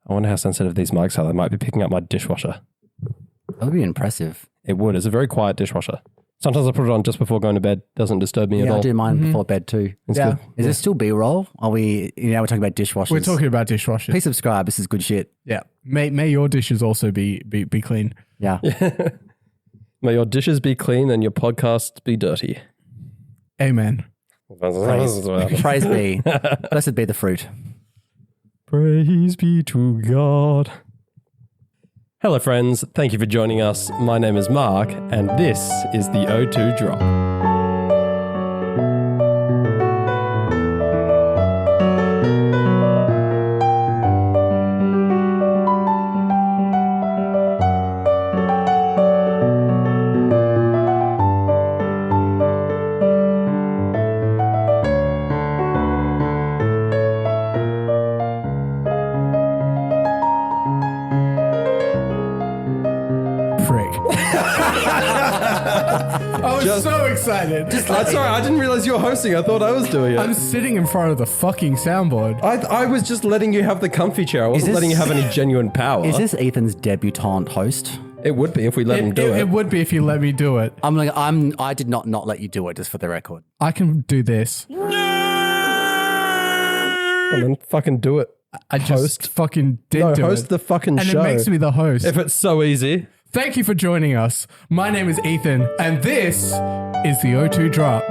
I wonder how sensitive these mics are. They might be picking up my dishwasher. That would be impressive. It would. It's a very quiet dishwasher. Sometimes I put it on just before going to bed. Doesn't disturb me at all. Yeah, I do mine before bed too. It's good. Is this still B-roll? Are we, we're talking about dishwashers. We're talking about dishwashers. Please subscribe. This is good shit. Yeah. May your dishes also be clean. Yeah. May your dishes be clean and your podcasts be dirty. Amen. Praise be. Blessed be the fruit. Praise be to God. Hello, friends. Thank you for joining us. My name is Mark, and this is the O2 Drop. I was so excited. Sorry, I didn't realize you were hosting. I thought I was doing it. I'm sitting in front of the fucking soundboard. I was just letting you have the comfy chair. I wasn't letting you have any genuine power. Is this Ethan's debutante host? It would be if we let him do it. It would be if you let me do it. I did not let you do it, just for the record. I can do this. And then fucking do it. I just fucking did do it. Host the fucking and show. And it makes me the host. If it's so easy. Thank you for joining us. My name is Ethan, and this is the O2 Drop.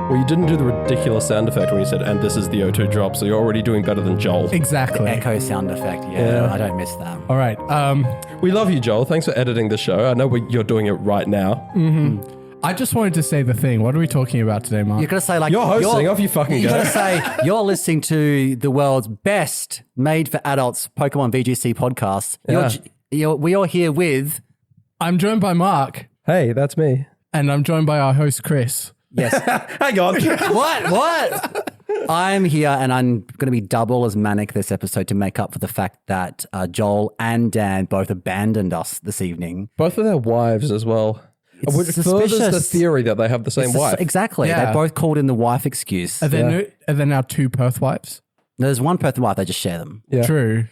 Well, you didn't do the ridiculous sound effect when you said, and this is the O2 Drop, so you're already doing better than Joel. Exactly. Echo sound effect. Yeah. I don't miss that. All right. We love you, Joel. Thanks for editing the show. I know you're doing it right now. I just wanted to say the thing. What are we talking about today, Mark? You're going to say You're hosting. Off you fucking You're go. going to say you're listening to the world's best made-for-adults Pokemon VGC podcast. Yeah. We are here with... I'm joined by Mark. Hey, that's me. And I'm joined by our host, Chris. Yes. Hang on. What? I'm here and I'm going to be double as manic this episode to make up for the fact that Joel and Dan both abandoned us this evening. Both of their wives as well. It's Which furthers suspicious. the theory that they have the same wife. Exactly. Yeah. They both called in the wife excuse. Are there now two Perth wives? There's one Perth wife, they just share them. Yeah. True.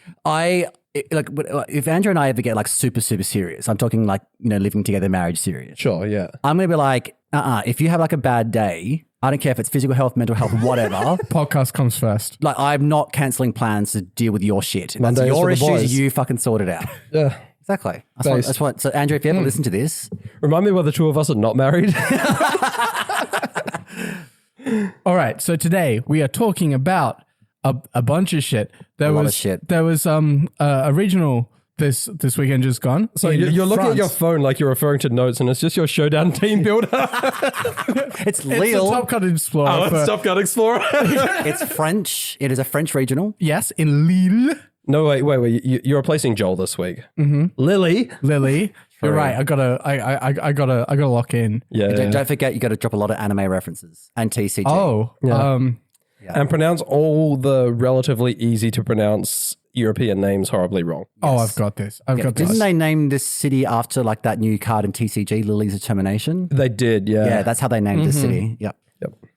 If Andrew and I ever get super, super serious, I'm talking living together, marriage serious. Sure, yeah. I'm going to be like, if you have a bad day, I don't care if it's physical health, mental health, whatever. Podcast comes first. I'm not cancelling plans to deal with your shit. That's Monday is your for the issues, boys. you fucking sort it out. Yeah. Exactly. That's what. So Andrew, if you ever listen to this. Remind me why the two of us are not married. All right. So today we are talking about a bunch of shit. There was a regional this weekend just gone. So you're looking at your phone like you're referring to notes, and it's just your showdown team builder. It's Lille. Lille. It's a Top Gun Explorer. Oh, it's Top Gun Explorer. It's French. It is a French regional. Yes, in Lille. No, wait. You're replacing Joel this week. Mm-hmm. Lily. You're right. I gotta lock in. Yeah. Don't forget, you got to drop a lot of anime references and TCG. Oh, Yeah. And pronounce all the relatively easy to pronounce European names horribly wrong. Oh, I've got this. Didn't they name this city after that new card in TCG, Lily's Determination? They did, yeah. Yeah, that's how they named the city. Yep.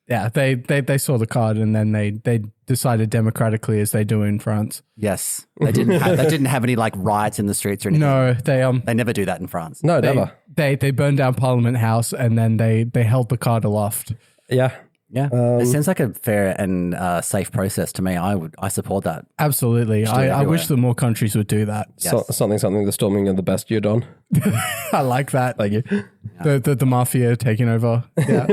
Yeah, they saw the card and then they decided democratically, as they do in France. Yes, they didn't have any riots in the streets or anything. No, they never do that in France. No, never. They burned down Parliament House and then they held the card aloft. Yeah. Yeah, it seems like a fair and safe process to me. I support that. Absolutely. I wish that more countries would do that. Yes. Something, the storming of the Bastille on. I like that. Thank you. The mafia taking over. Yeah.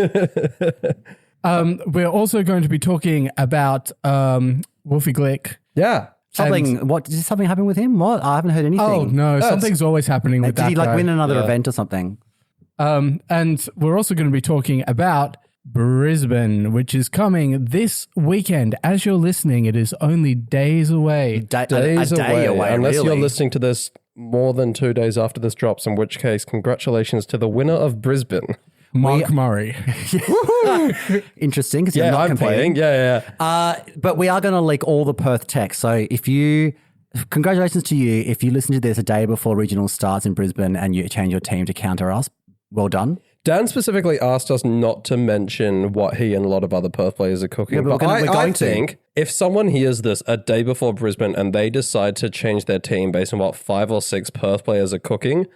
We're also going to be talking about Wolfie Glick. Yeah. Did something happen with him? What? I haven't heard anything. Oh, no. Something's always happening with that Did he guy. win another event or something? And we're also going to be talking about Brisbane, which is coming this weekend. As you're listening, it is only days away. A day away, unless really. you're listening to this more than 2 days after this drops, in which case, congratulations to the winner of Brisbane. Mark Murray. Interesting, because you're not I'm competing. playing. Yeah. But we are going to leak all the Perth text. So congratulations to you. If you listen to this a day before regional starts in Brisbane and you change your team to counter us, well done. Dan specifically asked us not to mention what he and a lot of other Perth players are cooking. Yeah, but I think if someone hears this a day before Brisbane and they decide to change their team based on what 5 or 6 Perth players are cooking,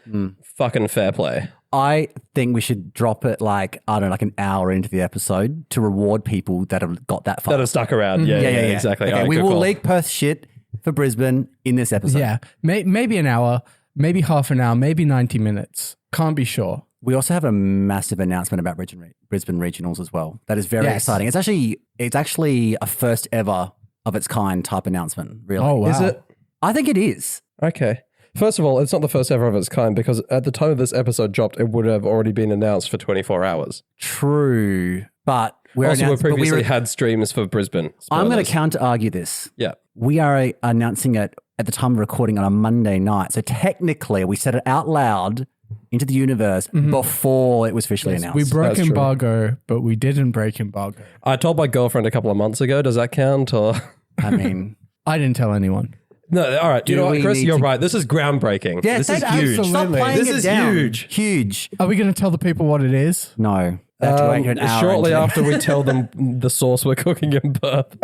fucking fair play. I think we should drop it like an hour into the episode to reward people that have got that far. That have stuck around. Yeah, exactly. Okay, All right, we good will call. leak Perth shit for Brisbane in this episode. Yeah, maybe an hour, maybe half an hour, maybe 90 minutes. Can't be sure. We also have a massive announcement about Brisbane Regionals as well. That is very exciting. It's actually a first ever of its kind type announcement, really. Oh, wow. Is it? I think it is. Okay. First of all, it's not the first ever of its kind because at the time of this episode dropped, it would have already been announced for 24 hours. True. But We previously had streams for Brisbane. I'm going to Spoilers. counter-argue this. Yeah. We are announcing it at the time of recording on a Monday night. So technically, we said it out loud into the universe before it was officially announced. We broke That's true. embargo, but we didn't break embargo. I told my girlfriend a couple of months ago. Does that count? Or I mean, I didn't tell anyone. no? All right. You Do know what, we Chris? need You're to- right. This is groundbreaking. yeah, this is thank you. huge. Stop playing This it is down. huge. Huge. Are we going to tell the people what it is? No. They have to wait an hour Shortly into it. after we tell them the sauce we're cooking in Perth.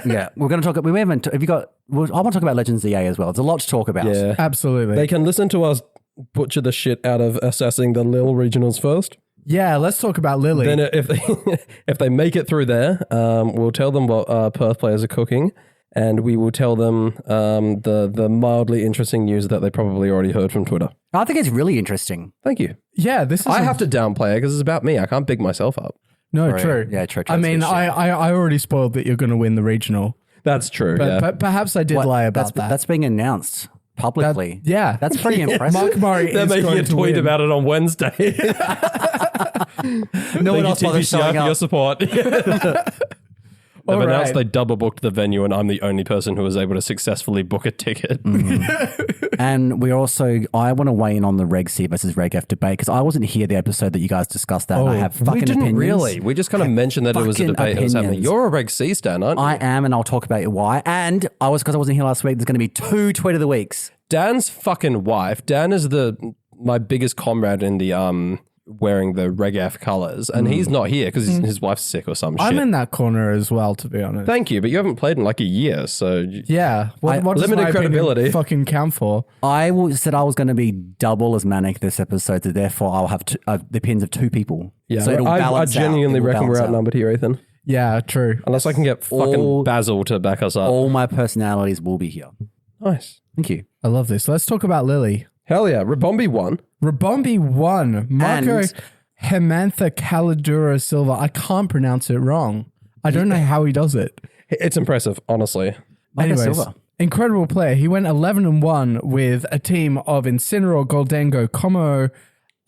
Yeah, we're going to talk. I want to talk about Legends EA as well. There's a lot to talk about. Yeah. Absolutely. They can listen to us butcher the shit out of assessing the Lille Regionals first. Yeah, let's talk about Lily. Then if they make it through there, we'll tell them what Perth players are cooking, and we will tell them the mildly interesting news that they probably already heard from Twitter. I think it's really interesting. Thank you. yeah, this is. I have to downplay it because it's about me. I can't big myself up. No, Right. true. Yeah, true. I mean, That's good shit. I already spoiled that you're going to win the regional, That's true. but, yeah. but perhaps I did lie about that. That's being announced publicly. Yeah, That's pretty impressive. Mark Murray They're is making going a to tweet win. about it on Wednesday. No one else Thank you, bothers showing TPCR, for your up. support. They've All announced right. they double booked the venue, and I'm the only person who was able to successfully book a ticket. And I want to weigh in on the Reg C versus Reg F debate because I wasn't here the episode that you guys discussed that. And I have fucking We didn't opinions. really. We just kind of mentioned that it was a fucking debate that was happening. opinions. You're a Reg C stan, aren't you? I am, and I'll talk about why. And because I wasn't here last week, there's going to be 2 Tweet of the Weeks. Dan's fucking wife. Dan is my biggest comrade in the wearing the Reg F colors, and he's not here because his wife's sick or some shit. I'm in that corner as well, to be honest. Thank you, but you haven't played in like a year, so Yeah. What does limited my opinion credibility. fucking count for? Said I was going to be double as manic this episode, so therefore I'll have the opinions of 2 people. yeah. So it'll I balance out. genuinely It will reckon we're balance out. outnumbered here, Ethan. Yeah, true. Unless I can get fucking All- Basil to back us up. All my personalities will be here. Nice. Thank you. I love this. Let's talk about Lily. Hell yeah. Rabombi won. Rabombi won. Marco And- Hemantha Caladura Silva. I can't pronounce it wrong. I don't know how he does it. It's impressive, honestly. Marco Anyways, Silva. incredible player. He went 11-1 with a team of Incineroar, Goldango, Como,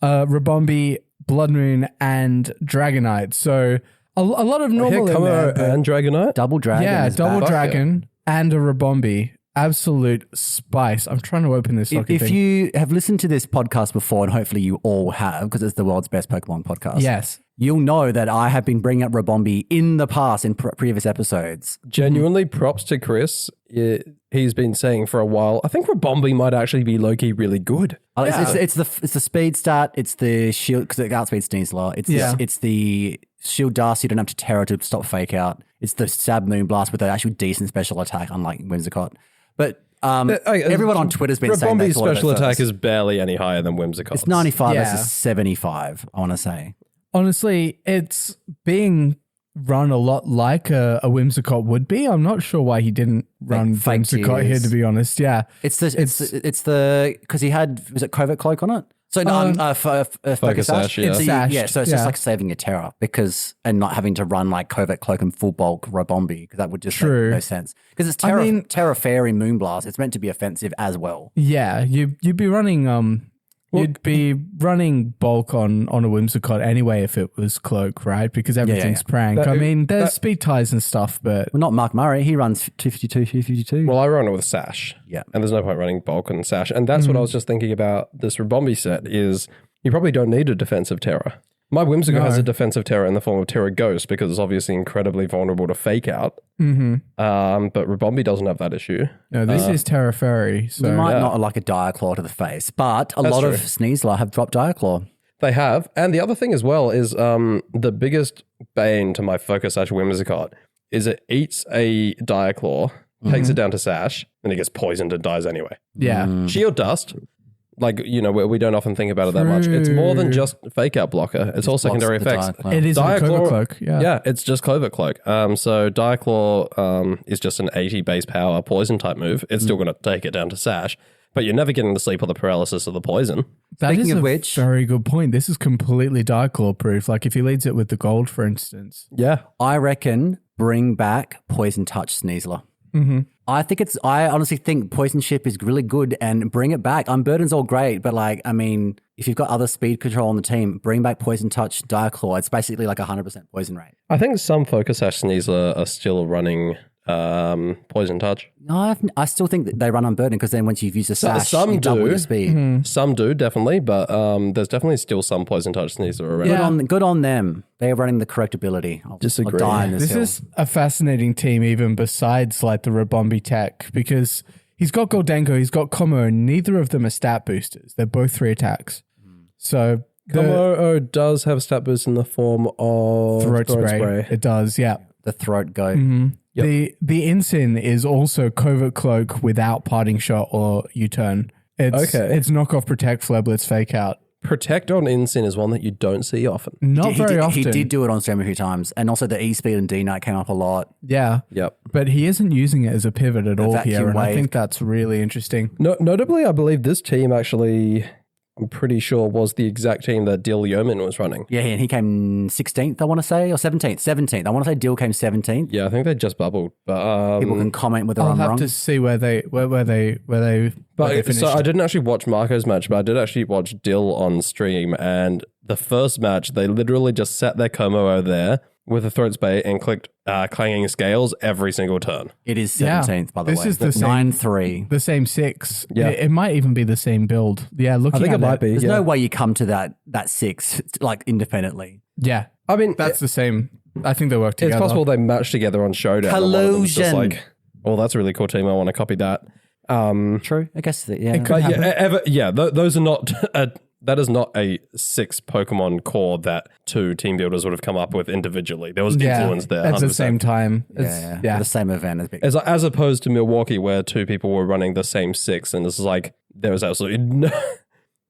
Rabombi, Blood Moon, and Dragonite. So a lot of normal in there. but- and Dragonite. Double Dragon. yeah, is double back. dragon and a Rabombi. Absolute spice. I'm trying to open this fucking If thing. you have listened to this podcast before, and hopefully you all have, because it's the world's best Pokemon podcast. Yes. You'll know that I have been bringing up Rabombi in the past in previous episodes. Genuinely props to Chris. He's been saying for a while, I think Rabombi might actually be low-key really good. It's the speed stat. It's the shield because it outspeeds Sneasler. It's the shield dust. You don't have to Terra to stop fake out. It's the Stab Moonblast with an actual decent special attack, unlike Whimsicott. But everyone on Twitter's been saying they Rabombi's thought of it special attack first. is barely any higher than Whimsicott. It's 95 Yeah. versus 75. I want to say. Honestly, it's being run a lot like a Whimsicott would be. I'm not sure why he didn't run fake Whimsicott here, tears. to be honest. Yeah. It's the because he had, was it Covert Cloak on it? So no, Focus Sash, yeah. Sashed, So it's yeah. just like saving your Terra and not having to run like Covert Cloak and full bulk Rabombi because that would just True. make no sense. Because it's I mean- Terra Fairy Moonblast. It's meant to be offensive as well. Yeah. You'd be running You'd be running bulk on a Whimsicott anyway if it was cloak, right? Because everything's prank. I mean, there's speed ties and stuff, but... Well, not Mark Murray. He runs 252, 252. Well, I run it with Sash. Yeah. And there's no point running bulk and Sash. And that's what I was just thinking about this Rabombi set is you probably don't need a defensive terror. My Whimsicott has a defensive terror in the form of Terror Ghost because it's obviously incredibly vulnerable to fake out. Mm-hmm. But Rabombi doesn't have that issue. No, this is Terra Fairy. So. You might not like a Dire Claw to the face, but a lot of Sneasler have dropped Dire Claw. They have. And the other thing as well is the biggest bane to my Focus Sash Whimsicott is it eats a Dire Claw, takes it down to Sash, and it gets poisoned and dies anyway. Yeah. Shield Dust, like, we don't often think about it that much. It's more than just fake out blocker. It's all secondary effects. It is a Clover Cloak. Yeah, it's just Clover Cloak. So Dire Claw is just an 80 base power poison type move. It's still going to take it down to Sash, but you're never getting the sleep or the paralysis of the poison. That Speaking is of a which, very good point. This is completely Dire Claw proof. Like if he leads it with the gold, for instance. Yeah. I reckon bring back Poison Touch Sneasler. Mm-hmm. I honestly think Poison Ship is really good and bring it back. Unburden's all great, but if you've got other speed control on the team, bring back Poison Touch, Dire Claw. It's basically like 100% poison rate. I think some Focus Sash Sneasler are still running Poison Touch. No, I still think that they run Unburden because then once you've used a Sash, some you double do. your speed. Some do, definitely, but there's definitely still some Poison Touch Sneasler around. Yeah. Good on them. They are running the correct ability. Disagree. I'll die in this This hill. is a fascinating team even besides like the Rabombi tech because he's got Goldengo, he's got Como, and neither of them are stat boosters. They're both 3 attacks. So Como does have stat boost in the form of throat spray. It does, yeah. The throat go. Mm-hmm. Yep. The Ensign is also Covert Cloak without Parting Shot or U-Turn. It's knockoff Protect, Flare Blitz, Fake Out. Protect on Ensign is one that you don't see often. Not very often. He did do it on stream a few times. And also the E-Speed and D-Knight came up a lot. Yeah. Yep. But he isn't using it as a pivot at all vacuum here. And I wave. think that's really interesting. Notably, I believe this team actually, I'm pretty sure, was the exact team that Dill Yeoman was running. Yeah, and he came 16th, I want to say, or 17th. 17th. I want to say Dill came 17th. Yeah, I think they just bubbled. But People can comment whether I'll I'm have wrong. to see where they finished. So I didn't actually watch Marco's match, but I did actually watch Dill on stream. And the first match, they literally just sat their Como over there with a throat spray and clicked clanging scales every single turn. It is 17th, by the way. This is the same 9-3. The same 6. Yeah. It might even be the same build. Yeah, looking I think at it might be. There's Yeah. no way you come to that 6 like independently. Yeah. I mean, That's the same. I think they work together. it's possible they matched together on Showdown. and one of them's just Collusion. like, oh, that's a really cool team. I want to copy that. True. I guess that, yeah. It could But happen. those are not. That is not a 6 Pokemon core that 2 team builders would have come up with individually. There was influence there. At the 100%. no time. Yeah. The same event as big. As opposed to Milwaukee, where 2 people were running the same 6, and this is like there was absolutely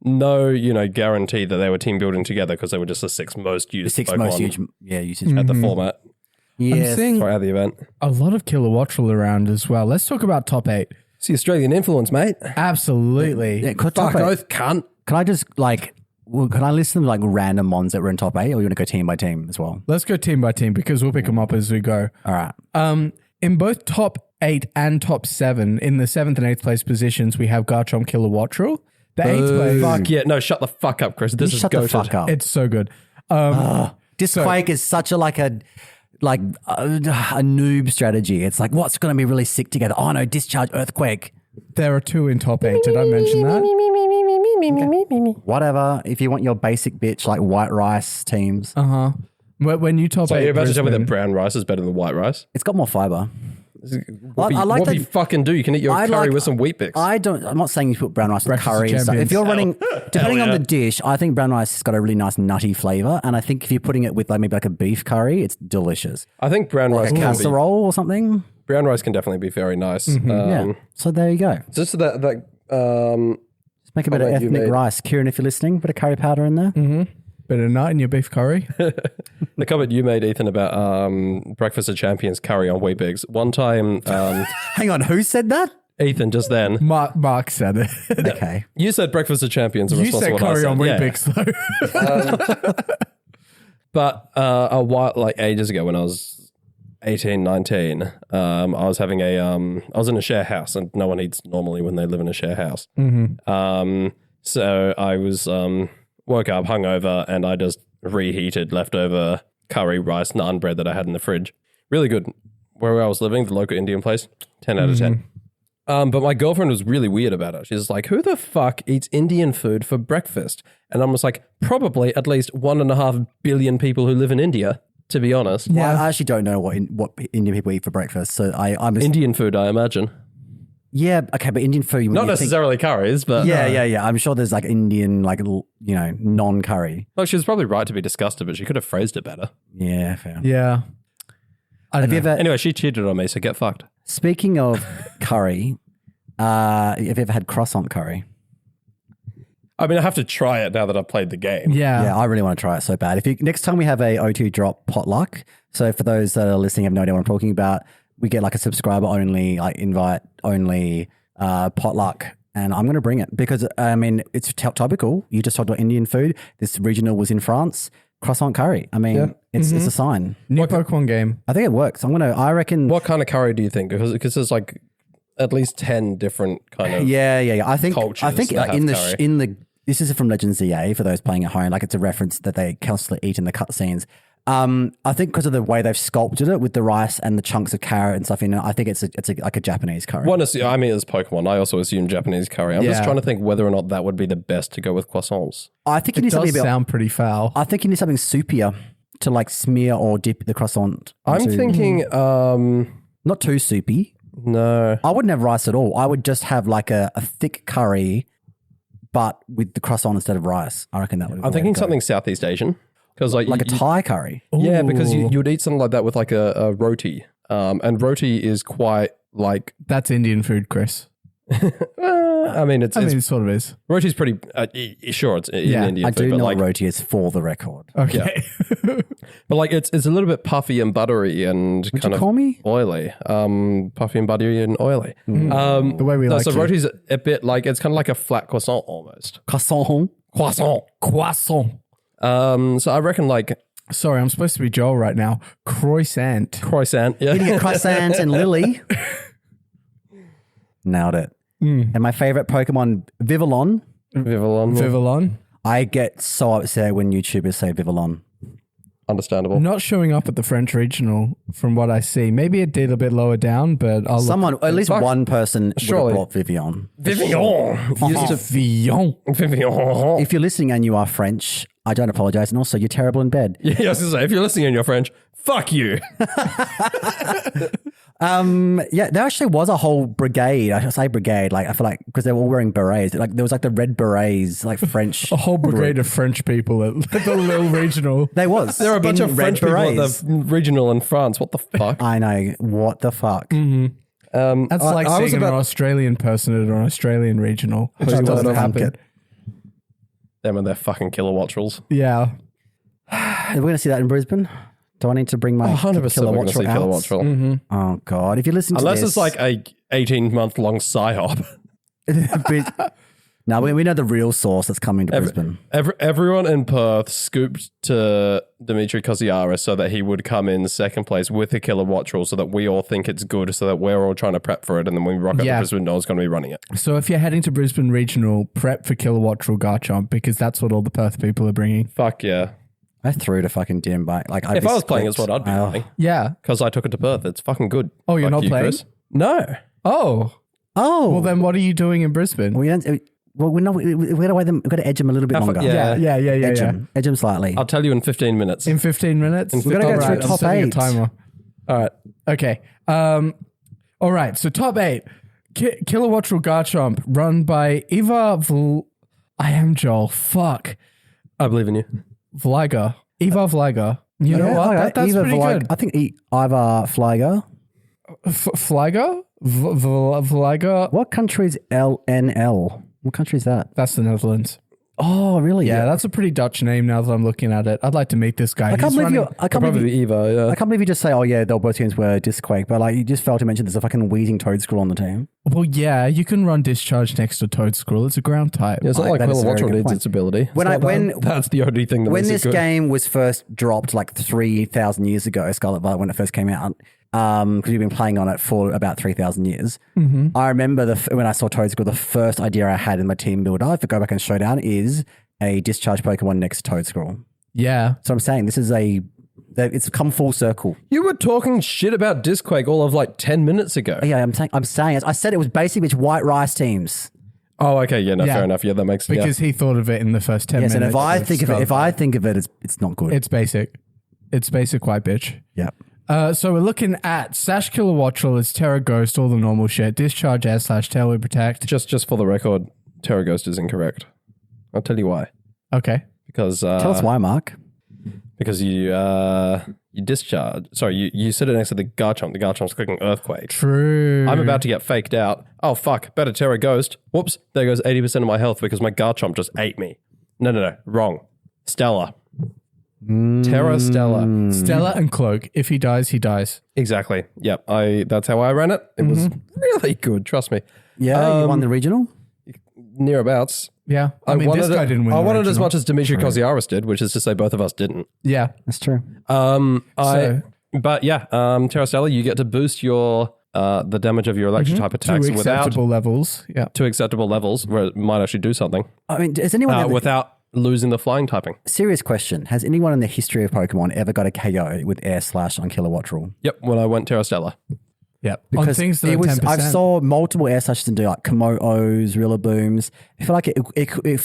no guarantee that they were team building together because they were just the 6 most used The 6 Pokemon most huge usage. at the format I'm Yeah. seeing or at the event. a lot of Kilowattrel around as well. Let's talk about top 8. It's the Australian influence, mate. Absolutely. Yeah, could Fuck top eight. oath, cunt. Can I just can I list them like random ones that were in top 8, or you want to go team by team as well? Let's go team by team because we'll pick them up as we go. All right. In both top 8 and top 7, in the 7th and 8th place positions, we have Garchomp Kilowattrel. The 8th place, Fuck yeah. No, shut the fuck up, Chris. This is Shut the goated. fuck up. it's so good. Disquake is such a noob strategy. It's like, what's going to be really sick together? Oh no, Discharge, Earthquake. There are 2 in top 8. Did I mention that? Whatever. If you want your basic bitch like white rice teams, When you top So 8 you're about to tell me Brisbane- that brown rice is better than white rice? it's got more fiber. What I like do you that- fucking do? You can eat your I curry like- with some wheat bix. I'm not saying you put brown rice with Breakfast of curry and stuff. champions. If you're running, depending on yeah. the dish, I think brown rice has got a really nice nutty flavor. And I think if you're putting it with maybe a beef curry, it's delicious. I think brown rice A can be, casserole or something. brown rice can definitely be very nice. Yeah. So there you go. Just that Just make a bit of Comment you ethnic made. rice. Kieran, if you're listening, bit of curry powder in there. Bit of nut in your beef curry. the comment you made, Ethan, about Breakfast of Champions curry on wheat bix. One time, Hang on, who said that? Ethan, just then, Mark said it. Okay. you said Breakfast of Champions. In You response to said what I curry on yeah. Weet-Bix though. But a while, like ages ago when I was 18, 19, I was having I was in a share house, and no one eats normally when they live in a share house. So I was woke up hungover and I just reheated leftover curry, rice, naan bread that I had in the fridge. Really good. Where I was living, the local Indian place, 10 out of 10. But my girlfriend was really weird about it. She's like, who the fuck eats Indian food for breakfast? And I was like, probably at least 1.5 billion people who live in India, to be honest. Yeah. Well, I actually don't know what Indian people eat for breakfast. So I'm Indian food, I imagine. Yeah, okay, but Indian food... Not necessarily curries, but... Yeah. I'm sure there's like Indian, like, non-curry. Well, she was probably right to be disgusted, but she could have phrased it better. Yeah, fair. Yeah. Anyway, she cheated on me, so get fucked. Speaking of curry, have you ever had croissant curry? I mean, I have to try it now that I've played the game. Yeah, I really want to try it so bad. Next time we have a O2 drop potluck, so for those that are listening have no idea what I'm talking about, we get like a subscriber only, like invite only potluck, and I'm going to bring it because I mean it's topical. You just talked about Indian food. This regional was in France. Croissant curry. I mean, it's a sign. New Pokemon game. I think it works. I reckon. What kind of curry do you think? Because there's like at least 10 different kind of I think cultures this is from Legend ZA for those playing at home. Like it's a reference that they constantly eat in the cutscenes. I think because of the way they've sculpted it with the rice and the chunks of carrot and stuff in it, I think it's like a Japanese curry. I mean, it's Pokemon. I also assume Japanese curry. I'm just trying to think whether or not that would be the best to go with croissants. I think you need something sound pretty foul. I think you need something soupier to like smear or dip the croissant. I'm thinking, not too soupy. No, I wouldn't have rice at all. I would just have like a thick curry, but with the croissant instead of rice. I reckon that would. I'm thinking something Southeast Asian. Because like a Thai curry. Yeah, because you would eat something like that with like a roti. And roti is quite like... That's Indian food, Chris. I mean, it sort of is. Roti's pretty... sure, it's in Indian food. I do know like, roti is for the record. Okay. Yeah. But like it's a little bit puffy and buttery and Would kind you call me? Oily. Puffy and buttery and oily. The way we like so to. roti's a bit like... It's kind of like a flat croissant almost. Croissant. So I reckon like... Sorry, I'm supposed to be Joel right now. Croissant, yeah. Eating a croissant and Lily. Nailed it. And my favorite Pokemon, Vivillon. I get so upset when YouTubers say Vivillon. Understandable. Not showing up at the French regional from what I see. Maybe it did a bit lower down, but at least one person would have brought Vivillon. Vivillon. If you're listening and you are French, I don't apologize. And also, you're terrible in bed. Yeah, I was going to say, if you're listening and you're French, fuck you. There actually was a whole brigade. I should say brigade. Like I feel like because they were all wearing berets. Like there was like the red berets, like French. A whole brigade of French people at the Lille Regional. There are a bunch of French people at the regional in France. What the fuck? I know. What the fuck? Mm-hmm. That's like seeing an Australian person at an Australian regional. Which doesn't happen. Them and their fucking kilowatt rules. Yeah. Are we going to see that in Brisbane? Do I need to bring my 100% kilowatt see out? kilowatt roll. Mm-hmm. Oh, God. If you listen to Unless this... it's like a 18-month-long psyop. No, we know the real source that's coming to Brisbane. Everyone in Perth scooped to Dimitri Kosiaris so that he would come in second place with a kilowatt roll so that we all think it's good, so that we're all trying to prep for it, and then when we rock up to Brisbane, no one's going to be running it. So if you're heading to Brisbane Regional, prep for kilowatt roll Garchomp because that's what all the Perth people are bringing. Fuck yeah. I threw it a fucking dim bike. Like if I was playing, it's what I'd be playing. Yeah. Because I took it to Perth. It's fucking good. Oh, you're not playing? Chris. No. Oh. Well, then what are you doing in Brisbane? We're going to edge him a little bit longer. Yeah. Edge him slightly. I'll tell you in 15 minutes. In 15 minutes? We're going to go through top 8. Timer. All right. Okay. All right. So top 8. Kilowatt roll Garchomp run by I am Joel. Fuck. I believe in you. Vliger. Eva Vliger. You know what? That's pretty good. I think Ivar Fliger. Fliger? Vliger? What country is LNL? What country is that? That's the Netherlands. Oh, really? Yeah, that's a pretty Dutch name now that I'm looking at it. I'd like to meet this guy. I can't believe Eva, yeah. I can't believe you just say, oh yeah, they'll both teams were Disquake, but like you just failed to mention there's a fucking wheezing Toedscruel on the team. Well, yeah, you can run Discharge next to Toedscruel. It's a ground type. Yeah, it's not like Kilowatt needs its ability. That's the only thing that when makes this it good. game was first dropped like 3,000 years ago, Scarlet Violet, when it first came out, because we've been playing on it for about 3,000 years. I remember when I saw Toadscruel, the first idea I had in my team builder, if I go back and showdown, is a discharge Pokemon next to Toadscruel. Yeah. So I'm saying it's come full circle. You were talking shit about Discquake all of like 10 minutes ago. Yeah, I'm saying I said it was basically which white rice teams. Oh, okay. Yeah, no, fair enough. Yeah, that makes sense. Because he thought of it in the first 10 minutes. And if I think of it, it's not good. It's basic. It's basic white bitch. Yep. So we're looking at Sash Kilowattrel is Terra Ghost, all the normal shit. Discharge Air / Tailwind Protect. Just for the record, Terra Ghost is incorrect. I'll tell you why. Okay. Because tell us why, Mark. Because you discharge. Sorry, you sit it next to the Garchomp. The Garchomp's clicking Earthquake. True. I'm about to get faked out. Oh fuck! Better Terra Ghost. Whoops! There goes 80% of my health because my Garchomp just ate me. No. Wrong. Stella. Terra Stella. Stella and Cloak. If he dies, he dies. Exactly. Yep. That's how I ran it. It was really good. Trust me. Yeah, you won the regional? Nearabouts. Yeah. I mean, this guy didn't win. I the wanted original. as much as Dimitri Koziaris did, which is to say both of us didn't. Yeah. That's true. Terra Stella, you get to boost your the damage of your electric type attacks to acceptable levels. Yeah. to acceptable levels where it might actually do something I mean, does anyone without losing the flying typing. serious question? Has anyone in the history of Pokemon ever got a KO with Air Slash on Kilowattrel? Yep, when I went Terra Stella. Yep. Because on things that are 10%. I saw multiple Air Slashes and do like Komodos, Rillabooms. I feel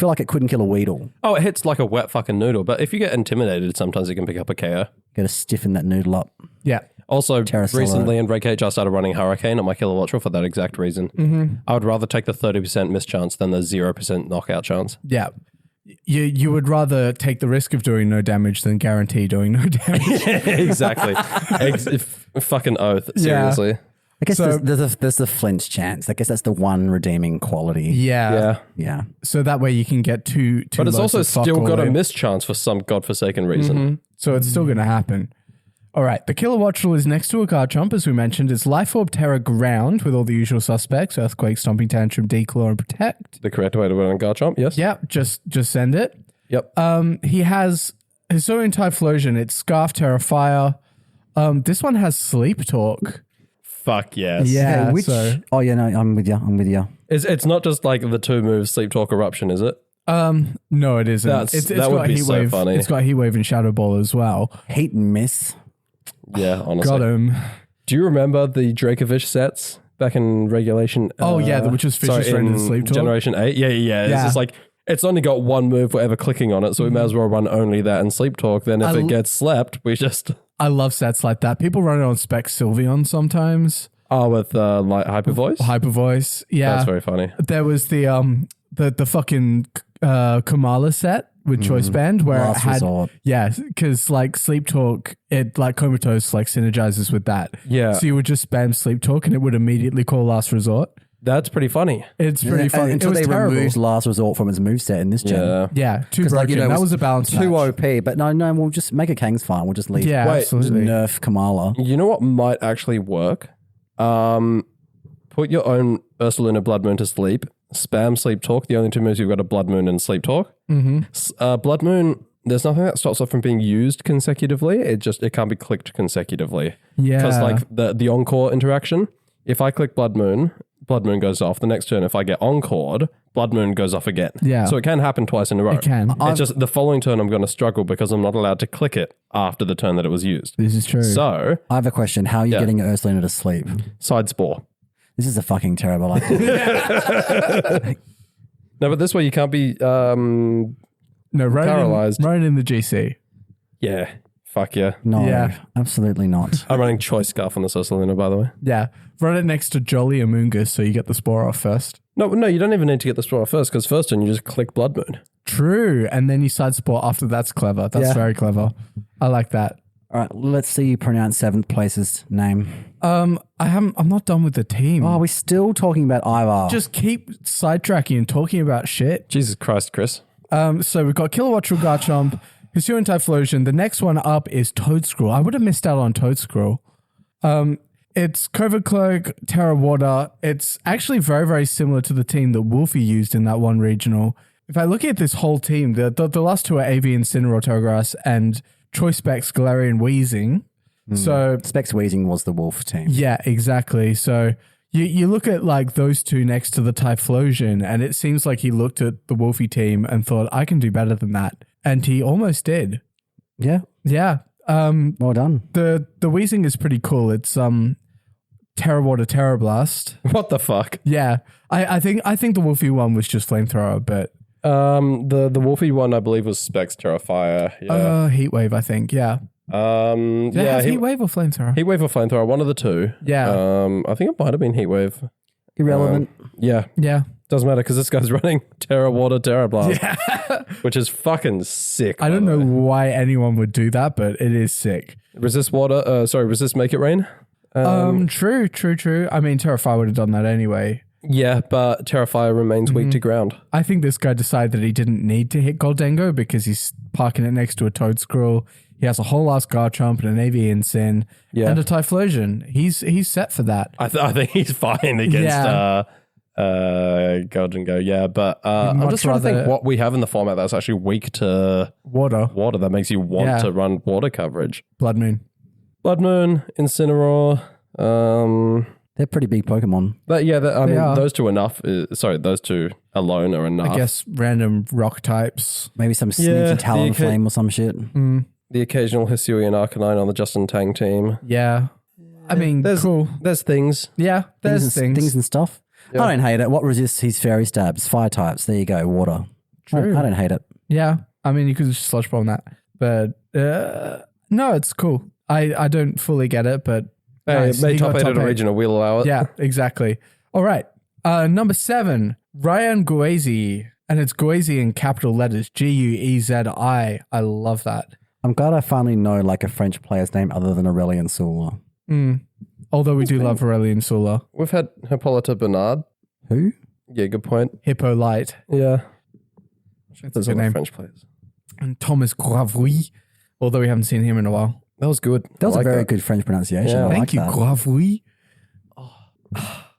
like it couldn't kill a Weedle. Oh, it hits like a wet fucking noodle, but if you get intimidated, sometimes it can pick up a KO. Got to stiffen that noodle up. Yeah. Also, Terra Stella. recently in Raid I started running Hurricane on my Kilowattrel for that exact reason. I would rather take the 30% miss chance than the 0% knockout chance. Yeah. You would rather take the risk of doing no damage than guarantee doing no damage. Exactly. Fucking oath. Seriously. I guess there's the flinch chance. I guess that's the one redeeming quality. Yeah. Yeah. So that way you can get two But it's loads also of fuck still all got a in. miss chance for some godforsaken reason. So it's still going to happen. All right. The Kilowattrel is next to a Garchomp, as we mentioned. It's Life Orb, Terra, Ground with all the usual suspects. Earthquake, Stomping Tantrum, Declaw, and Protect. The correct way to win on Garchomp, yes? Yeah. Just send it. Yep. He has Hisuian Typhlosion. It's Scarf, Terra, Fire. This one has Sleep Talk. Fuck yes. Yeah. Oh yeah, no, I'm with you. It's not just like the two moves, Sleep Talk, Eruption, is it? No, it isn't. That would be so funny. It's got Heat Wave and Shadow Ball as well. Heat and miss. Yeah, honestly. Got him. Do you remember the Dracovish sets back in Regulation? Which was Fisher's Friend and Sleep Talk. Generation 8? Yeah. It's just like, it's only got one move whatever clicking on it, so we may as well run only that and Sleep Talk. Then if it gets slept, we just... I love sets like that. People run it on Spec Sylveon sometimes. Oh, with like Hyper Voice? Hyper Voice, yeah. That's very funny. There was the fucking Kamala set with Choice Band where Last it had... resort. Yeah, because like Sleep Talk, it like Comatose like synergizes with that. Yeah. So you would just spam Sleep Talk and it would immediately call Last Resort. That's pretty funny. It's pretty funny. Until it was they terrible. removed Last Resort from its moveset in this gen. Yeah. Yeah, too 'Cause, broken. it That was a balance too match. OP, but no, we'll just make a Kang's fine. We'll just leave. Yeah, Wait, absolutely. Nerf Kamala. You know what might actually work? Put your own Ursaluna Blood Moon to sleep. Spam Sleep Talk. The only two moves you've got are Blood Moon and Sleep Talk. Blood Moon, there's nothing that stops it from being used consecutively. It can't be clicked consecutively. Yeah. Because like the Encore interaction, if I click Blood Moon goes off. The next turn, if I get Encored, Blood Moon goes off again. Yeah. So it can happen twice in a row. It can. It's just the following turn I'm going to struggle because I'm not allowed to click it after the turn that it was used. This is true. So, I have a question. How are you getting Ursaluna to sleep? Side Spore. This is a fucking terrible idea. No, but this way you can't be... no, paralyzed. Run in the GC. Yeah. Fuck yeah. No, Yeah. absolutely not. I'm running Choice Scarf on the Ursaluna, by the way. Yeah. Run it next to Jolly Amoongus so you get the Spore off first. No, you don't even need to get the Spore off first, because first turn you just click Blood Moon. True. And then you side Spore after. That's clever. That's very clever. I like that. All right, let's see you pronounce 7th place's name. I'm not done with the team. Oh, we're still talking about Ivar. Just keep sidetracking and talking about shit. Jesus Christ, Chris. So we've got Kilowattrel, Garchomp, Hisuian Typhlosion. The next one up is Toadscruel. I would have missed out on Toadscruel. It's Covert Cloak, Terra Water. It's actually very, very similar to the team that Wolfie used in that one regional. If I look at this whole team, the last two are AV Incineroar, Terragrass, and Choice Specs, Galarian, Weezing. So Specs Wheezing was the Wolf team. yeah, exactly. So you look at like those two next to the Typhlosion, and it seems like he looked at the Wolfie team and thought, I can do better than that. And he almost did. Yeah. Yeah. Well done. The Wheezing is pretty cool. It's Terra Water Terra Blast. What the fuck? Yeah. I think the Wolfie one was just Flamethrower, but The Wolfie one, I believe, was Specs Terrafire. Yeah. Heatwave, I think. Yeah. Did it have Heatwave or Flamethrower? Heatwave or Flamethrower, one of the two. Yeah. I think it might have been Heatwave. Irrelevant. Yeah. Yeah. Doesn't matter because this guy's running Terra Water Terra Blast, which is fucking sick. I don't know why anyone would do that, but it is sick. Resist water. Resist Make It Rain. True. I mean, Terrafire would have done that anyway. Yeah, but Terrafire remains weak to ground. I think this guy decided that he didn't need to hit Goldengo because he's parking it next to a Toad Squirrel. He has a whole ass Garchomp and an AV Incin and a Typhlosion. He's set for that. I think he's fine against Goldengo. Yeah, but I'm just trying to think what we have in the format that's actually weak to water that makes you want to run water coverage. Blood Moon, Incineroar. They're pretty big Pokemon. But yeah, those two those two alone are enough. I guess random rock types. Maybe some sneaky Talonflame or some shit. The occasional Hisuian Arcanine on the Justin Tang team. Yeah. I mean, cool. There's things. Yeah, there's things and stuff. Yeah. I don't hate it. What resists his fairy stabs? Fire types. There you go. Water. True. I don't hate it. Yeah. I mean, you could just sludge bomb that. But no, it's cool. I don't fully get it, but nice. May top 8 at a regional, we'll allow it. Yeah, exactly. All right. Number 7, Ryan Guezi. And it's Guezi in capital letters. Guezi. I love that. I'm glad I finally know like a French player's name other than Aurelien Sula. Although we do love Aurelien Sula. We've had Hippolyta Bernard. Who? Yeah, good point. Hippolyte. Yeah. That's a good name. French players. And Thomas Gravry, although we haven't seen him in a while. That was good. That was a very good French pronunciation. Yeah. Thank you, Gravry.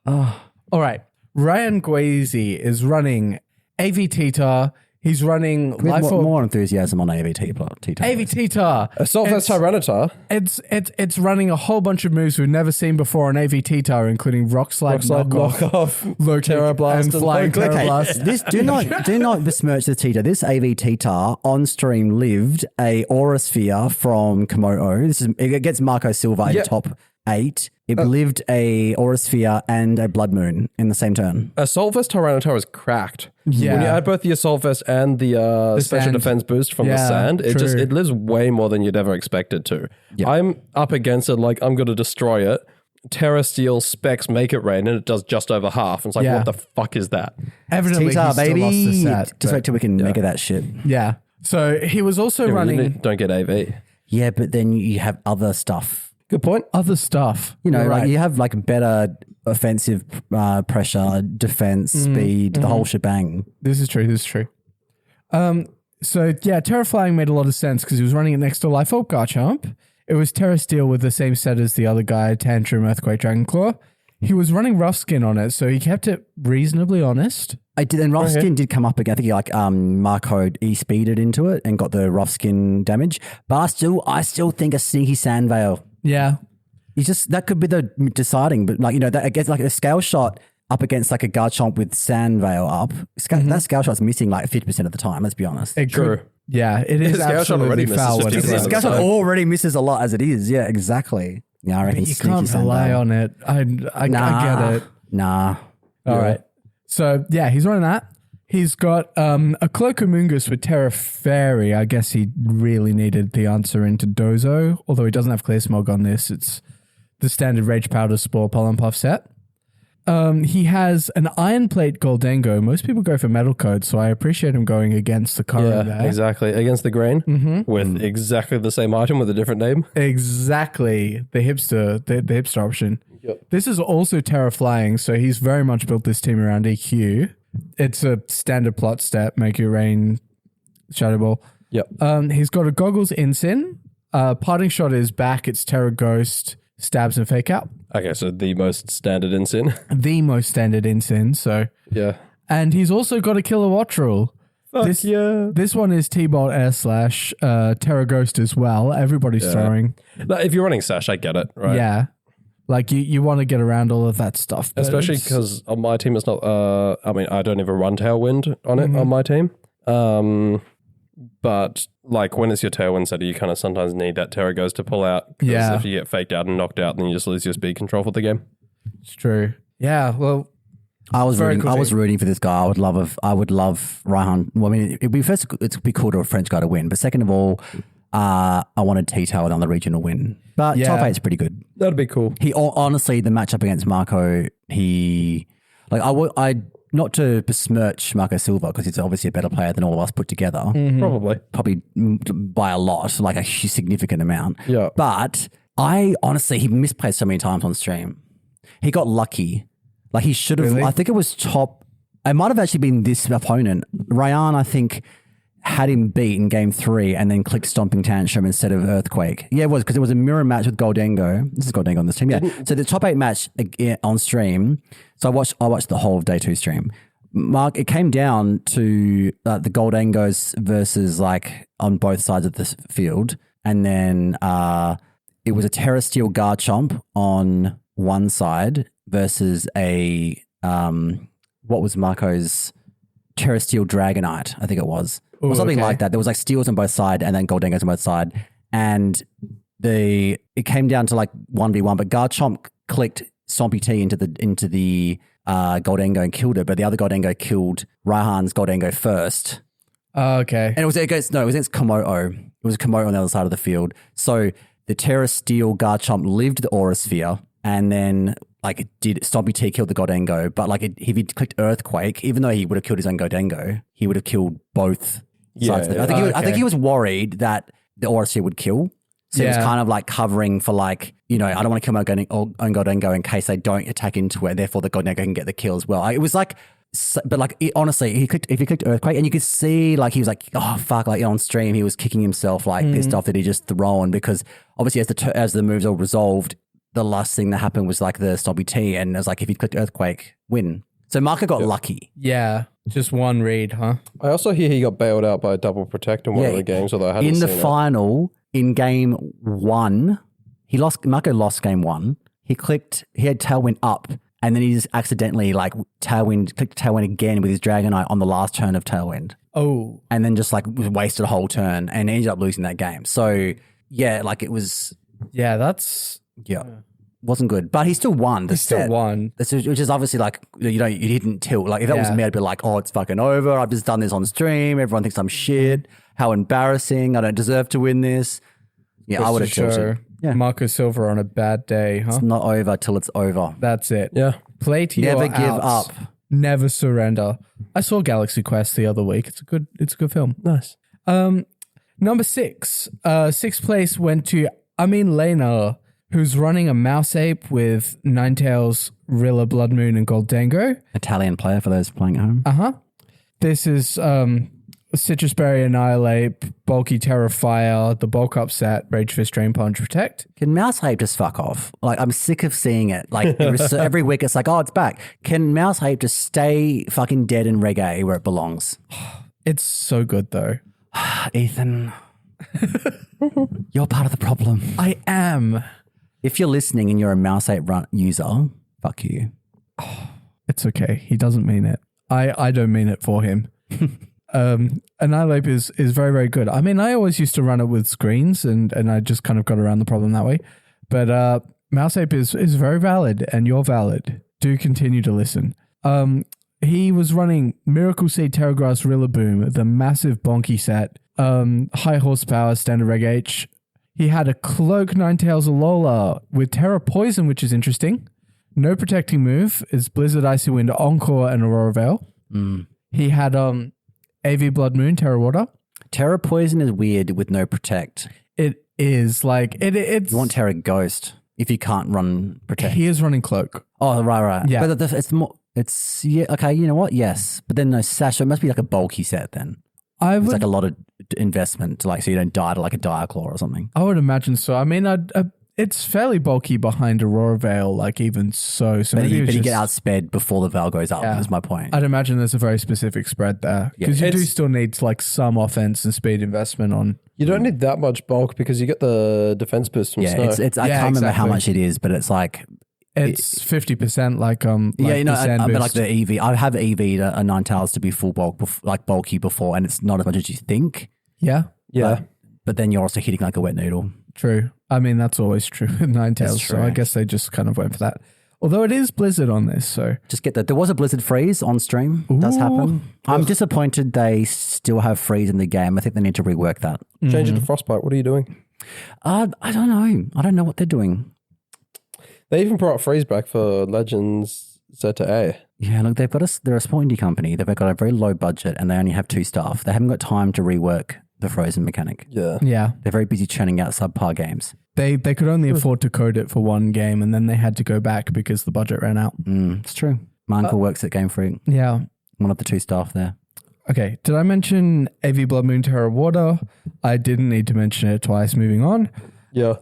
All right. Ryan Guezi is running AV Tita. He's running more enthusiasm on AV Tita. AV Tita. Assault vs Tyranitar. It's running a whole bunch of moves we've never seen before on AV Tita, including Rock Slide, Knockoff, Low Terra Blast, and Flying Terra Blast. This do not besmirch the Tita. This AV Tita on stream lived a Aura Sphere from Komodo. It gets Marco Silva in top 8. It lived a Aura Sphere and a Blood Moon in the same turn. Assault Vest Tyranitar is cracked. Yeah. When you add both the Assault Vest and the special sand. defense boost from the sand, it lives way more than you'd ever expect it to. Yeah. I'm up against it like I'm going to destroy it. Terra Steel Specs Make It Rain, and it does just over half. And it's like, what the fuck is that? Evidently, Tita, he still baby. lost the set. Just wait till we can make it that shit. Yeah. So he was also running... Don't get AV. Yeah, but then you have other stuff. Good point. Other stuff. You know, like you have like better offensive pressure, defense, speed, the whole shebang. This is true. So yeah, Terra Flying made a lot of sense because he was running it next to Life Orb Garchomp. It was Terra Steel with the same set as the other guy, Tantrum, Earthquake, Dragonclaw. He was running Rough Skin on it, so he kept it reasonably honest. I did, and Rough Skin did come up again. I think he like Marco E-speeded into it and got the Rough Skin damage. But I still think a sneaky Sand Veil. Yeah. That could be the deciding, but like, you know, that against like a scale shot up against like a Garchomp with Sand Veil up, that scale shot's missing like 50% of the time, let's be honest. True. Yeah, it is absolutely foul. The scale shot already misses a lot as it is. Yeah, exactly. Yeah, I reckon you can't rely on it. I get it. Nah. All right. So yeah, he's running that. He's got a Cloakomungus with Terra Fairy. I guess he really needed the answer into Dozo, although he doesn't have Clear Smog on this. It's the standard Rage Powder Spore Pollen Puff set. He has an Iron Plate Goldengo. Most people go for Metal Coat, so I appreciate him going against the current there. Exactly. Against the grain with exactly the same item with a different name. Exactly. The hipster option. Yep. This is also Terra Flying, so he's very much built this team around EQ. It's a standard plot step, Make Your Rain, Shadow Ball. Yep. He's got a Goggles Incin. Parting Shot is back. It's Terra Ghost, Stabs, and Fake Out. Okay, so the most standard Incin. The most standard Incin, so. Yeah. And he's also got a Kilowattrel. This one is T-Bolt Air Slash, Terra Ghost as well. Everybody's throwing. Like, if you're running Sash, I get it, right? Yeah. Like you want to get around all of that stuff. Especially because on my team, it's not, I don't even run Tailwind on it on my team. But like when it's your Tailwind setter, you kind of sometimes need that Terra Ghost to pull out. Because if you get faked out and knocked out, then you just lose your speed control for the game. It's true. Yeah, well... I was rooting for this guy. I would love Raihan. Well, I mean, it'd be cool to a French guy to win. But second of all, I wanted T-Tail on the regional win. But top 8's pretty good. That'd be cool. He honestly, the matchup against Marco, I not to besmirch Marco Silva because he's obviously a better player than all of us put together. Probably by a lot, like a significant amount. Yeah. But he misplayed so many times on stream. He got lucky. Like he should have. Really? I think it was top. It might have actually been this opponent. Ryan, I think, had him beat in game 3 and then clicked Stomping Tantrum instead of Earthquake. Yeah, it was because it was a mirror match with Goldango. This is Goldango on this team. Yeah. So the top 8 match on stream. So I watched the whole of day 2 stream. Mark, it came down to the Goldangos versus like on both sides of the field, and then it was a Terra Steel Garchomp on one side versus a what was Marco's Terra Steel Dragonite, I think it was. Or something like that. There was like steels on both sides and then Goldangos on both sides. And it came down to like 1v1, but Garchomp clicked Stompy T into the Goldango and killed it, but the other Goldango killed Raihan's Goldango first. Oh, okay. And it was against Komodo. It was Komodo on the other side of the field. So the Terra Steel Garchomp lived the Aura Sphere, and then like Stompy T killed the Goldango, but like if he clicked Earthquake, even though he would have killed his own Goldango, he would have killed both sides. I think he was worried that the Aura Sphere would kill. So it was kind of like covering for like, I don't want to kill my own Goldango in case they don't attack into it. Therefore, the Goldango can get the kill as well. It was like, but like honestly, if he clicked Earthquake, and you could see like he was like, oh fuck, like on stream he was kicking himself like pissed off that he just thrown, because obviously as the moves all resolved, the last thing that happened was like the Stompy T, and it was like if he clicked Earthquake, win. So Marco got lucky. Yeah, just one read, huh? I also hear he got bailed out by a double protect in one of the games, although I hadn't seen it. In the final. In game 1, Marco lost game 1. He had Tailwind up, and then he just accidentally clicked Tailwind again with his Dragonite on the last turn of Tailwind. Oh. And then just like wasted a whole turn and ended up losing that game. So yeah, like it was. Yeah, that's. Yeah. Wasn't good, but he still won. Still won. Which is obviously like, you didn't tilt. Like if that was me, I'd be like, oh, it's fucking over. I've just done this on stream. Everyone thinks I'm shit. How embarrassing. I don't deserve to win this. Yeah, I would have tilted. Yeah. Marco Silva on a bad day, huh? It's not over till it's over. That's it. Yeah. Play to Never your give outs. up. Never surrender. I saw Galaxy Quest the other week. It's a good film. Nice. Number 6. Sixth place went to Amin Lena, who's running a Mouse Ape with Ninetales, Rilla, Blood Moon, and Goldango. Italian player for those playing at home. Uh-huh. This is Citrus Berry, Annihilate, Bulky Terrifier, the Bulk Up set, Rage Fist, Drain Punch, Protect. Can Mouse Ape just fuck off? Like, I'm sick of seeing it. Like, every week it's like, oh, it's back. Can Mouse Ape just stay fucking dead in reggae where it belongs? It's so good, though. Ethan, you're part of the problem. I am. If you're listening and you're a Mouse Ape user, fuck you. It's okay. He doesn't mean it. I don't mean it for him. Annihilate is very, very good. I mean, I always used to run it with screens and I just kind of got around the problem that way. But Mouse Ape is very valid, and you're valid. Do continue to listen. He was running Miracle Seed, Terragrass, Rillaboom, the massive bonky set, high horsepower, standard reg H. He had a Cloak, Ninetales, Alola with Terra Poison, which is interesting. No protecting move is Blizzard, Icy Wind, Encore, and Aurora Veil. He had AV Blood Moon, Terra Water. Terra Poison is weird with no protect. It is like it's. You want Terra Ghost if you can't run protect. He is running Cloak. Oh, right. Yeah, but it's more. It's okay. You know what? Yes, but then no Sash. So it must be like a bulky set then. It's like a lot of investment to so you don't die to like a Diaclaw or something. I would imagine so. I mean, it's fairly bulky behind Aurora Vale, like even so. So But maybe you it's get just- outsped before the Vale goes up, Yeah. is my point. I'd imagine there's a very specific spread there because you do still need like some offense and speed investment on. You don't need that much bulk because you get the defense boost from snow. it's I can't remember how much it is, but it's like It's 50%, like the sand but like boost. the EV. I have EV a Nine Tails to be full bulk, like bulky before, and it's not as much as you think. Yeah, Yeah. But then you're also hitting like a wet noodle. true. I mean, that's always true with Ninetales, so true. I guess they just kind of went for that. Although it is Blizzard on this, so Just get that. There was a Blizzard freeze on stream. It does happen. I'm disappointed they still have freeze in the game. I think they need to rework that. Change it to Frostbite. What are you doing? I don't know. I don't know what they're doing. They even brought freeze back for Legends Zeta A. Yeah, look, they're a small indie company. They've got a very low budget and they only have 2 staff. They haven't got time to rework the Frozen mechanic. Yeah. yeah. They're very busy churning out subpar games. They could only afford to code it for one game, and then they had to go back because the budget ran out. It's true. My uncle works at Game Freak. Yeah. One of the 2 staff there. Okay, did I mention AV Blood Moon Terra Water? I didn't need to mention it twice. Moving on. Yeah.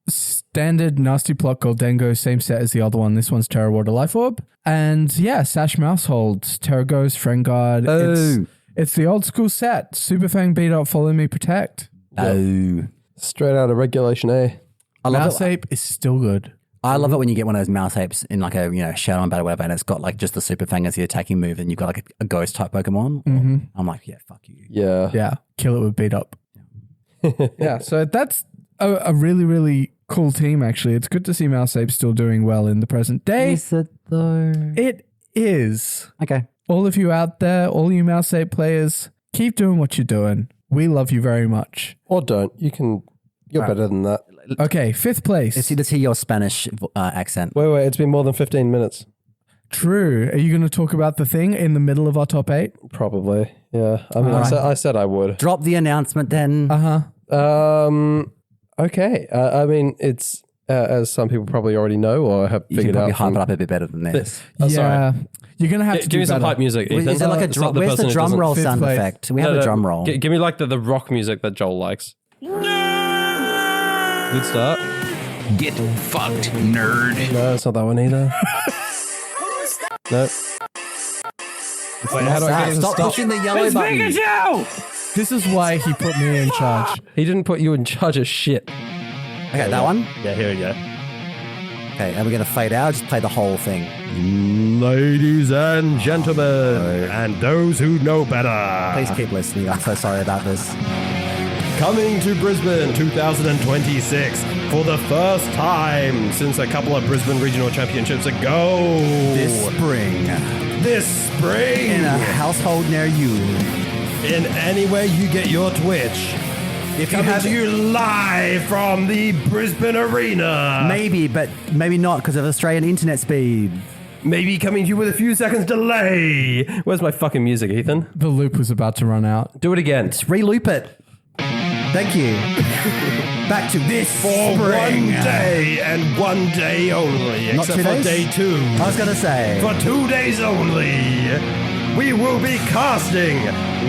Standard Nasty Plot Goldengo, same set as the other one. This one's Terra Water Life Orb. And yeah, Sash Mousehold, Terra Ghost, Friend Guard. Oh. It's the old school set. Super Fang Beat Up, Follow Me, Protect. Oh. Straight out of Regulation A. I love Mouse it. Ape is still good. I love it when you get one of those mouse apes in like a Shadow battle or whatever, and it's got like just the Super Fang as the attacking move, and you've got like a ghost type Pokemon. I'm like, yeah, fuck you. Yeah. Yeah, kill it with Beat Up. Yeah, so that's a really, really cool team, actually. It's good to see Mouse Ape still doing well in the present day. Is it though? It is. Okay. All of you out there, all you Mouse Ape players, keep doing what you're doing. We love you very much. Or don't. You're better than that. Okay, 5th place. Let's hear your Spanish accent. Wait. It's been more than 15 minutes. True. Are you going to talk about the thing in the middle of our top 8? Probably. Yeah. I mean, I said I would. Drop the announcement then. Okay. I mean, it's as some people probably already know or have You can figured probably out. hype it up a bit better than this. Yeah. Sorry. You're going to have to Give do me some better. hype music, Ethan. Is there like a drum? Where's the drum roll Fifth sound place. effect? We have a drum roll. Give me like the rock music that Joel likes. Good start. Get fucked, nerd. No, it's not that one either. No. Wait, how do I get it to Stop pushing the yellow button. This is why he put me in charge. He didn't put you in charge of shit. Okay, that one. Yeah, here we go. Okay, and we're going to fade out. Just play the whole thing. Ladies and gentlemen, and those who know better, Please keep listening. I'm so sorry about this. coming to Brisbane 2026 for the first time since a couple of Brisbane Regional Championships ago. This spring, This spring, in a household near you, in anywhere you get your Twitch. if you Coming have to you live from the Brisbane Arena. maybe, but maybe not because of Australian internet speed. Maybe coming to you with a few seconds delay. Where's my fucking music, Ethan? The loop was about to run out. Do it again. Just re-loop it. Thank you. Back to this For spring. 1 day and 1 day only, Not except 2 for days? day 2. I was going to say. For 2 days only, we will be casting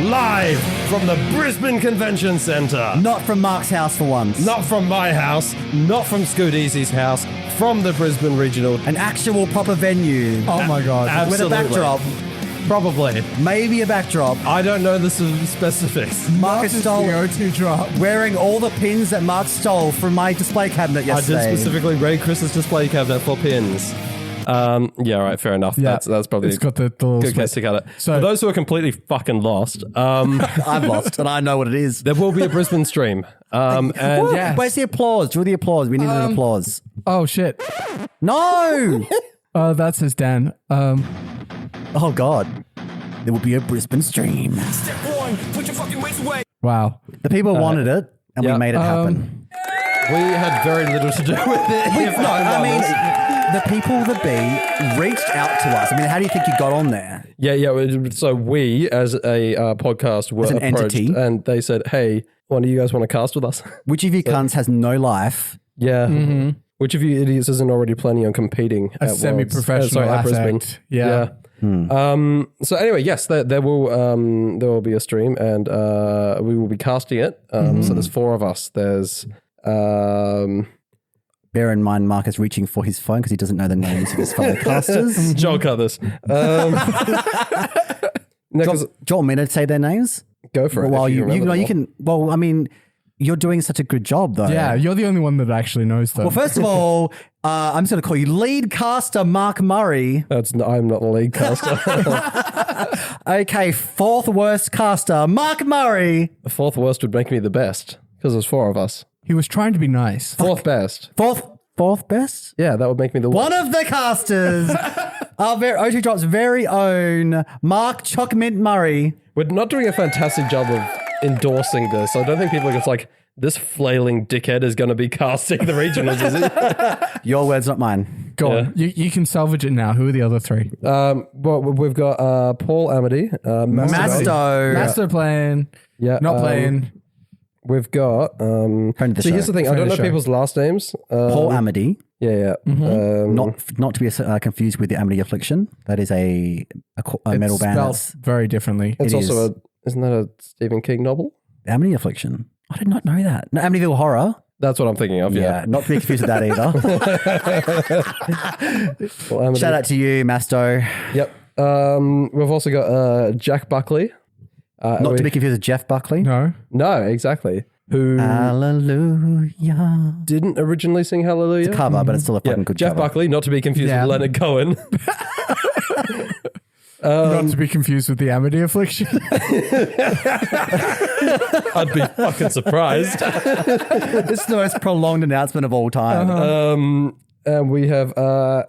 live from the Brisbane Convention Centre. Not from Mark's house for once. Not from my house, Not from Scoot Easy's house, from the Brisbane Regional. An actual proper venue. Oh my God. With a backdrop. Probably. Maybe a backdrop. I don't know the specifics. Mark stole The O2 drop. wearing all the pins that Mark stole from my display cabinet I yesterday. did specifically raid Chris's display cabinet for pins. Yeah, all right, fair enough. Yeah. That's probably It's got the little good case split. to cut it. So- For those who are completely fucking lost, I'm lost and I know what it is. there will be a Brisbane stream. And Woo! yes. Where's the applause? Do the applause. We need an applause. Oh, shit. No! Oh, that says Dan. Oh, God. There will be a Brisbane stream. Wow. The people wanted it, and yeah. we made it happen. we had very little to do with it. if No, I'm I mean, honest. the people, the B, reached out to us. I mean, how do you think you got on there? Yeah. So we, as a podcast, were As an approached entity. and they said, "Hey, one of you guys want to cast with us?" Which of you cunts has no life? Yeah. Which of you idiots isn't already planning on competing A at Worlds? semi-professional at Brisbane? affect. Yeah. So anyway, yes, there will be a stream, and we will be casting it. So there's 4 of us. There's bear in mind Mark is reaching for his phone because he doesn't know the names of his fellow casters. Joel cut this. No, Do you want me to say their names? go for it. Well, if you remember them all. can. Well, I mean, you're doing such a good job, though. Yeah, you're the only one that actually knows them. Well, first of all, I'm just going to call you lead caster Mark Murray. I'm not the lead caster. Okay, fourth worst caster Mark Murray. The fourth worst would make me the best because there's 4 of us. He was trying to be nice. Fourth best. Fourth best. Yeah, that would make me the One of the casters, our O2 Drop's very own Mark Chockmint Murray. We're not doing a fantastic job of endorsing this. I don't think people are just like, this flailing dickhead is going to be casting the regionals, is he? Your words, not mine. Go on. You can salvage it now. Who are the other 3? Well, we've got Paul Amity. Masto. Master playing. Yeah. Not playing. We've got... Friend of the so show. here's the thing. I don't know people's last names. Paul Amity. Yeah. Not to be confused with the Amity Affliction. That is a metal band. Spelled That's very differently. It's It also isn't that a Stephen King novel? Amity Affliction. I did not know that. No, Amityville Horror. That's what I'm thinking of, Yeah, not to be confused with that either. Paul Amity. Shout out to you, Masto. Yep. We've also got Jack Buckley. Not to be confused with Jeff Buckley. No. No, exactly. Who Hallelujah. didn't originally sing Hallelujah? It's a cover, but it's still a fucking good Jeff cover. Buckley, not to be confused Yeah. with Leonard Cohen. Not to be confused with the Amity Affliction. I'd be fucking surprised. This is the most prolonged announcement of all time. And we have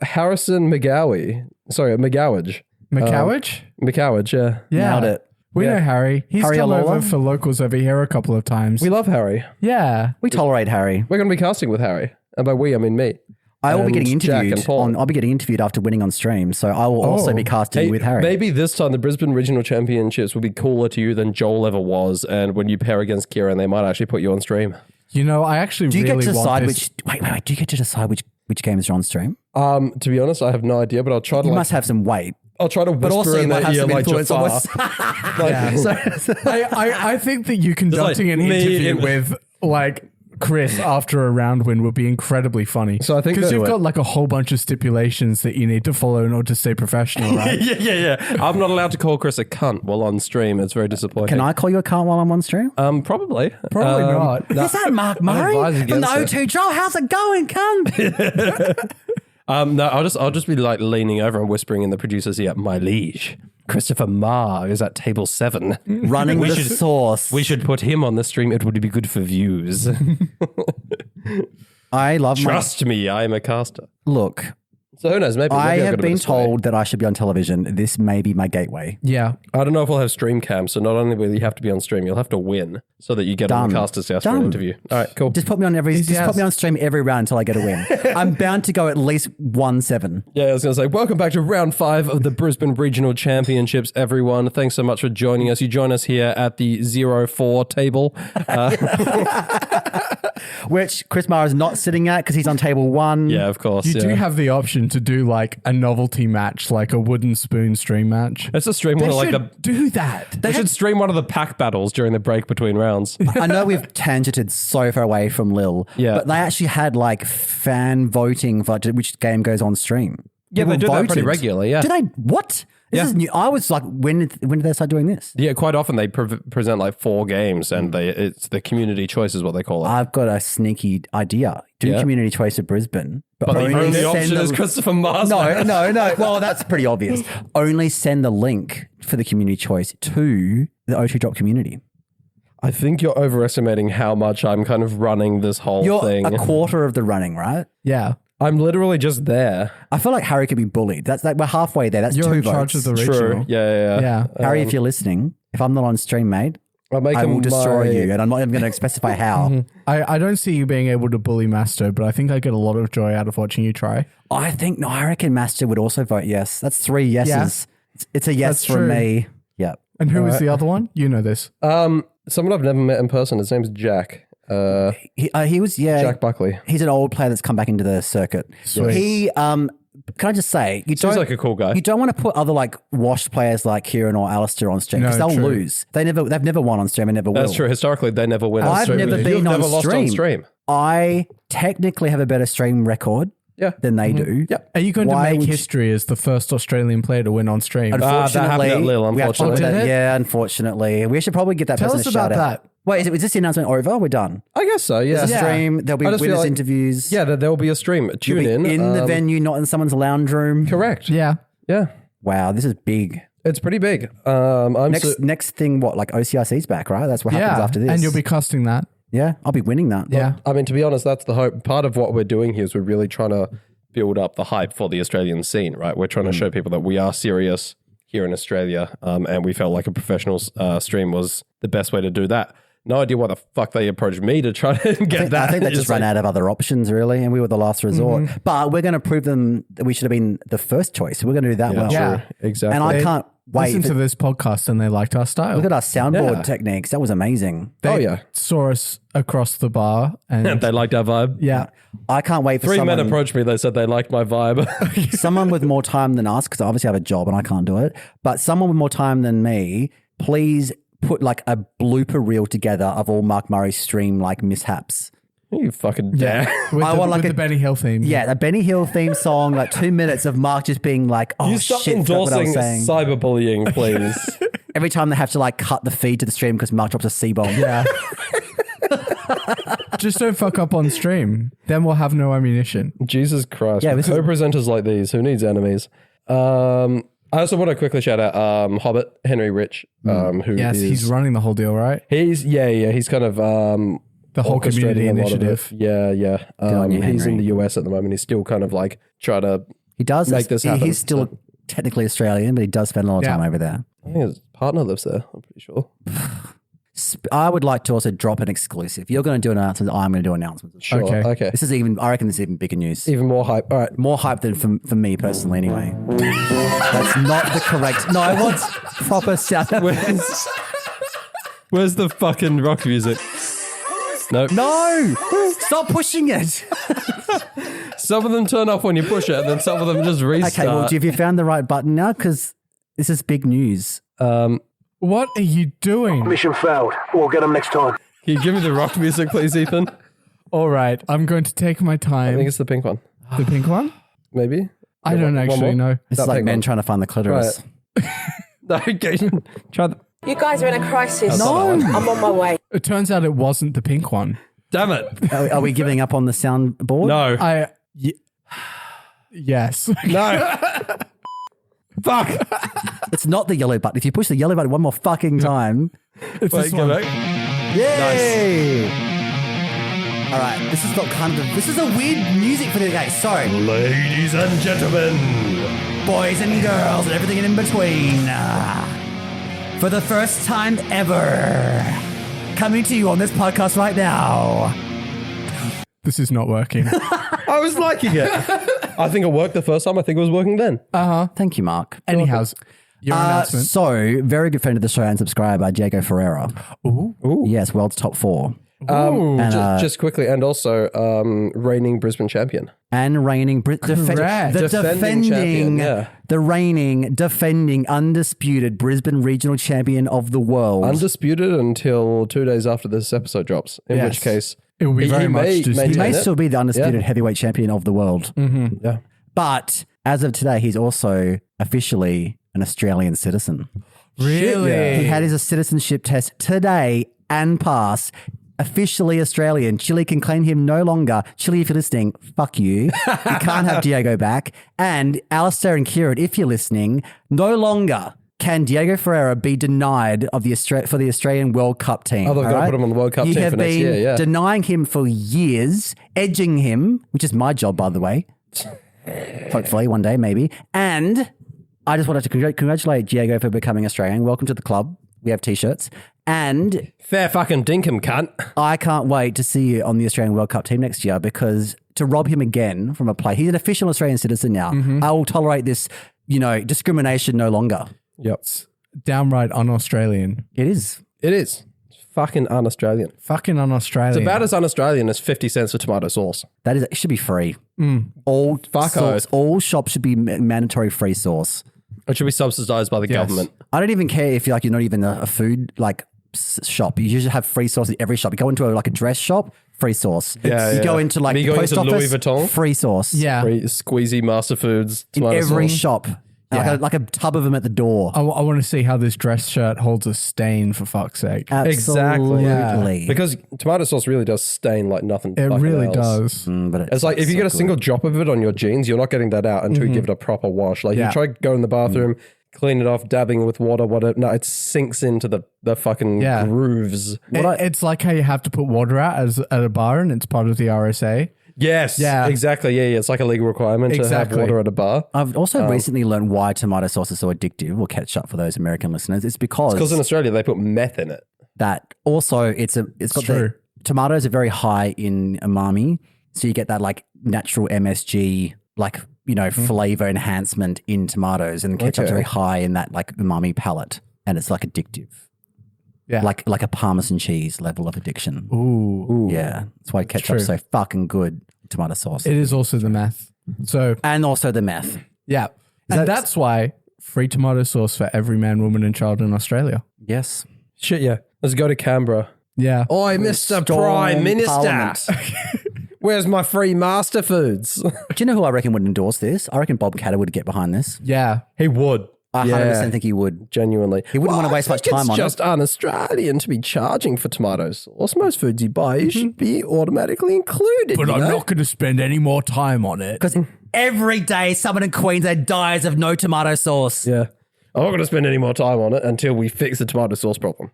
Harrison McGowie. Sorry, McGowage. McCowage? McCowage, yeah. Yeah. Nailed it. We know Harry. He's Harry come Alola? over for locals over here a couple of times. We love Harry. Yeah. We tolerate Harry. We're going to be casting with Harry. And by we, I mean me. I will be getting And Jack and interviewed. Paul. I'll be getting interviewed after winning on stream, so I will also be casting Hey, with Harry. Maybe this time the Brisbane Regional Championships will be cooler to you than Joel ever was. And when you pair against Kieran, they might actually put you on stream. You know, I actually Do you really get to want decide this. wait? Do you get to decide which games are on stream? To be honest, I have no idea, but I'll try to You like, must have some weight. I'll try to But also whisper you in might their have ear some like influence on Jafar. what's... I think that you conducting like an me interview in- with like Chris after a round win would be incredibly funny. So I think because that- you've got like a whole bunch of stipulations that you need to follow in order to stay professional, right? yeah. I'm not allowed to call Chris a cunt while on stream. It's very disappointing. Can I call you a cunt while I'm on stream? Probably. Probably not. Is that Mark Murray advise from the against O2 Joel? How's it going, cunt? No, I'll just be like leaning over and whispering in the producer's ear, my liege, Christopher Marr is at table 7. Running the source. We should put him on the stream. It would be good for views. I love Trust me, I'm a caster. Look, So who knows? Maybe I I've have got a bit been of sway. told that I should be on television. This may be my gateway. Yeah. I don't know if we'll have stream cams. So not only will you have to be on stream, you'll have to win so that you get on the Done. caster's house for an Done. interview. All right, cool. Just put me on put me on stream every round until I get a win. I'm bound to go at least 1-7. Yeah, I was going to say, welcome back to round 5 of the Brisbane Regional Championships, everyone. Thanks so much for joining us. You join us here at the 0-4 table. Which Chris Marr is not sitting at because he's on table 1. Yeah, of course. You yeah. do have the option to do like a novelty match, like a wooden spoon stream match. Let's just stream one of like the... do that. They should stream one of the pack battles during the break between rounds. I know we've tangented so far away from Lille, Yeah. but they actually had like fan voting for which game goes on stream. Yeah, they People do that pretty voted. regularly, yeah. Do they? What? This is new. I was like, when did they start doing this? Yeah, quite often they present like 4 games and it's the community choice is what they call it. I've got a sneaky idea. Do Yeah. community choice at Brisbane, but the only send option is Christopher Mars. No. Well, that's pretty obvious. Only send the link for the community choice to the O2 Drop community. I think you're overestimating how much I'm kind of running this whole You're thing. a quarter of the running, right? Yeah. I'm literally just there. I feel like Harry could be bullied. That's like we're halfway there. That's You're 2 in charge votes. of the True. regional. Yeah. Yeah. Harry, if you're listening, if I'm not on stream, mate, I'll make I will him destroy my- you, and I'm not even going to specify how. I don't see you being able to bully Masto, but I think I get a lot of joy out of watching you try. I reckon Master would also vote yes. That's 3 yeses. It's a yes That's from true. me. Yep. And who is the other one? You know this. Someone I've never met in person. His name's Jack. He was Jack Buckley. He's an old player that's come back into the circuit. Sweet. He can I just say you Seems don't like a cool guy. You don't want to put other like washed players like Kieran or Alistair on stream because No, they'll true. lose. They've never won on stream and never will. That's true. Historically, they never win on I've stream. never You've been never on lost stream. on stream. I technically have a better stream record than they do. Yeah. Are you going Why to make would you- history as the first Australian player to win on stream? that happened at Lille, we have to look unfortunately. at Oh, that. did it? Yeah, unfortunately. We should probably get that Tell person us a about shout out. that. Wait, is this the announcement over? We're done. I guess so, yeah. There's a Yeah. stream. There'll be I just feel winners like- interviews. Yeah, there will be a stream. You'll Tune be in. the venue, not in someone's lounge room. Correct. Yeah. Yeah. Wow, this is big. It's pretty big. Next thing, what? Like OCIC's back, right? That's what happens Yeah. after this. And you'll be casting that. Yeah, I'll be winning that. Yeah. I mean, to be honest, that's the hope. Part of what we're doing here is we're really trying to build up the hype for the Australian scene, right? We're trying to show people that we are serious here in Australia, and we felt like a professional stream was the best way to do that. No idea why the fuck they approached me to try to get that. I think they just It's ran like- out of other options, really, and we were the last resort. But we're going to prove them that we should have been the first choice. We're going to do that well. Yeah. True. Exactly. And I can't wait. Listen to this podcast and they liked our style. Look at our soundboard Yeah. techniques. That was amazing. They Oh, yeah. saw us across the bar and They liked our vibe. yeah. I can't wait for Three someone, men approached me. They said they liked my vibe. someone with more time than us, because I obviously have a job and I can't do it. But someone with more time than me, please put like a blooper reel together of all Mark Murray's stream like mishaps. You fucking dare. With I the, want like with a- the Benny Hill theme. Yeah, a Benny Hill theme song, like 2 minutes of Mark just being like, "Oh You stop shit!" forgot what I was endorsing saying. cyberbullying, please. Every time they have to like cut the feed to the stream because Mark drops a C bomb. Yeah. Just don't fuck up on stream. Then we'll have no ammunition. Jesus Christ. Yeah, With this is- co-presenters like these, who needs enemies? I also want to quickly shout out Hobbit, Henry Rich, who Yes, is- he's running the whole deal, right? He's he's kind of The whole community orchestrating a lot of it. initiative. Yeah. on you, He's in Henry. the US at the moment. He's still kind of like trying to. He does. Make this happen, He's still technically Australian, but he does spend a lot of Yeah. time over there. I think his partner lives there. I'm pretty sure. I would like to also drop an exclusive. You're going to do an announcement. I'm going to do announcements. Sure. Okay. Okay. This is even. I reckon this is even bigger news. Even more hype. All right. More hype than for me personally, anyway. That's not the correct. No, I want proper sound effects. Where's the fucking rock music? Nope. No, stop pushing it. Some of them turn off when you push it, and then some of them just restart. Okay, well, have you found the right button now? Because this is big news. What are you doing? Mission failed. We'll get them next time. Can you give me the rock music, please, Ethan? All right, I'm going to take my I time. think it's the pink one. The pink one? Maybe. I don't one actually more? know. This That is like big men one. trying to find the clitoris. No, okay. Try the. You guys are in a crisis. No. I'm on my way. It turns out it wasn't the pink one. Damn it. Are we giving up on the soundboard? No. Yes. No. Fuck. It's not the yellow button. If you push the yellow button one more fucking time. It's Wait, this go one. back. Yay! All right, this is not kind of. This is a weird music for the game. Sorry, Ladies and gentlemen, boys and girls and everything in between. For the first time ever, coming to you on this podcast right now. This is not working. I was liking it. I think it worked the first time. I think it was working then. Thank you, Mark. Anyhow, your announcement. So, very good friend of the show and subscriber, Diego Ferreira. Ooh. Yes, world's top 4. Ooh. Just quickly, and also reigning Brisbane champion. And reigning Correct. Defending champion, yeah. the reigning, defending, undisputed Brisbane Regional Champion of the world. Undisputed until 2 days after this episode drops. In Yes. which case, It will be very much may disputed. he may maintain it. still be the undisputed Yeah. heavyweight champion of the world. Yeah. But as of today, he's also officially an Australian citizen. Really? yeah. He had his citizenship test today and passed. Officially Australian. Chile can claim him no longer. Chile, if you're listening, fuck you. You can't have Diego back. And Alistair and Kieran, if you're listening, no longer can Diego Ferreira be denied of the for the Australian World Cup team. Oh, they're all gonna put him on the World Cup you team have for next been year, yeah. denying him for years, edging him, which is my job, by the way. Hopefully one day, maybe. And I just wanted to congratulate Diego for becoming Australian. Welcome to the club. We have T-shirts. And Fair fucking dinkum, cunt. I can't wait to see you on the Australian World Cup team next year, because to rob him again from a play, he's an official Australian citizen now. I will tolerate this, discrimination no longer. Yep. Downright un-Australian. It is. It is. It's fucking un-Australian. Fucking un-Australian. It's about as un-Australian as 50 cents for tomato sauce. It should be free. All Fuck all shops should be mandatory free sauce. It should be subsidized by the government. I don't even care if you're not even a food shop. You usually have free sauce in every shop. You go into a dress shop, free sauce. You go into you go post into office, Louis Vuitton? free sauce. Yeah. Free squeezy Master Foods In tomato every sauce. shop. Like a tub of them at the door. I want to see how this dress shirt holds a stain, for fuck's sake. Exactly. Absolutely. Because tomato sauce really does stain like nothing. It fucking really else. does. But It's like if you get a single drop of it on your jeans, you're not getting that out until you give it a proper wash. Like Yeah. you try to go in the bathroom, clean it off, dabbing with water, whatever. No, it sinks into the fucking grooves. It's like how you have to put water out at a bar and it's part of the RSA. Yes. Yeah. Exactly. Yeah. It's like a legal requirement to have water at a bar. I've also recently learned why tomato sauce is so addictive, or ketchup for those American listeners. It's because in Australia they put meth in it. that also it's got true. Tomatoes are very high in umami, so you get that like natural MSG flavor enhancement in tomatoes, and ketchup's very high in that like umami palate, and it's like addictive. Yeah. Like a Parmesan cheese level of addiction. Ooh. Yeah, that's why ketchup's so fucking good. Tomato sauce. It is also the meth. So, And also the meth. yeah. And that's why free tomato sauce for every man, woman, and child in Australia. Yes. Shit, yeah. Let's go to Canberra. Yeah. Oi, Mr. Prime Minister. Where's my free Master Foods? Do you know who I reckon would endorse this? I reckon Bob Catter would get behind this. Yeah. He would. I 100% think he would. Genuinely. He wouldn't want to waste much time on It's just un-Australian to be charging for tomato sauce. Most foods you buy should be automatically included. But I'm not going to spend any more time on it. Because every day someone in Queensland dies of no tomato sauce. Yeah. I'm not going to spend any more time on it until we fix the tomato sauce problem.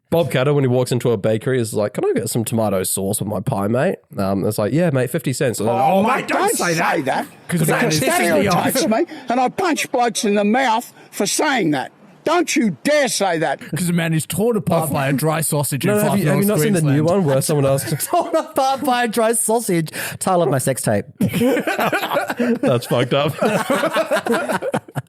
Bob Catter, when he walks into a bakery, is like, can I get some tomato sauce with my pie, mate? It's like, yeah, mate, 50 cents. Oh, mate, don't say that. Because that irritates me, and I punch blokes in the mouth for saying that. Don't you dare say that. Because the man is torn apart by a dry sausage in No, Far have you North not seen the new Queensland. one where someone asked? Torn apart by a dry sausage. Title of my sex tape. That's fucked up.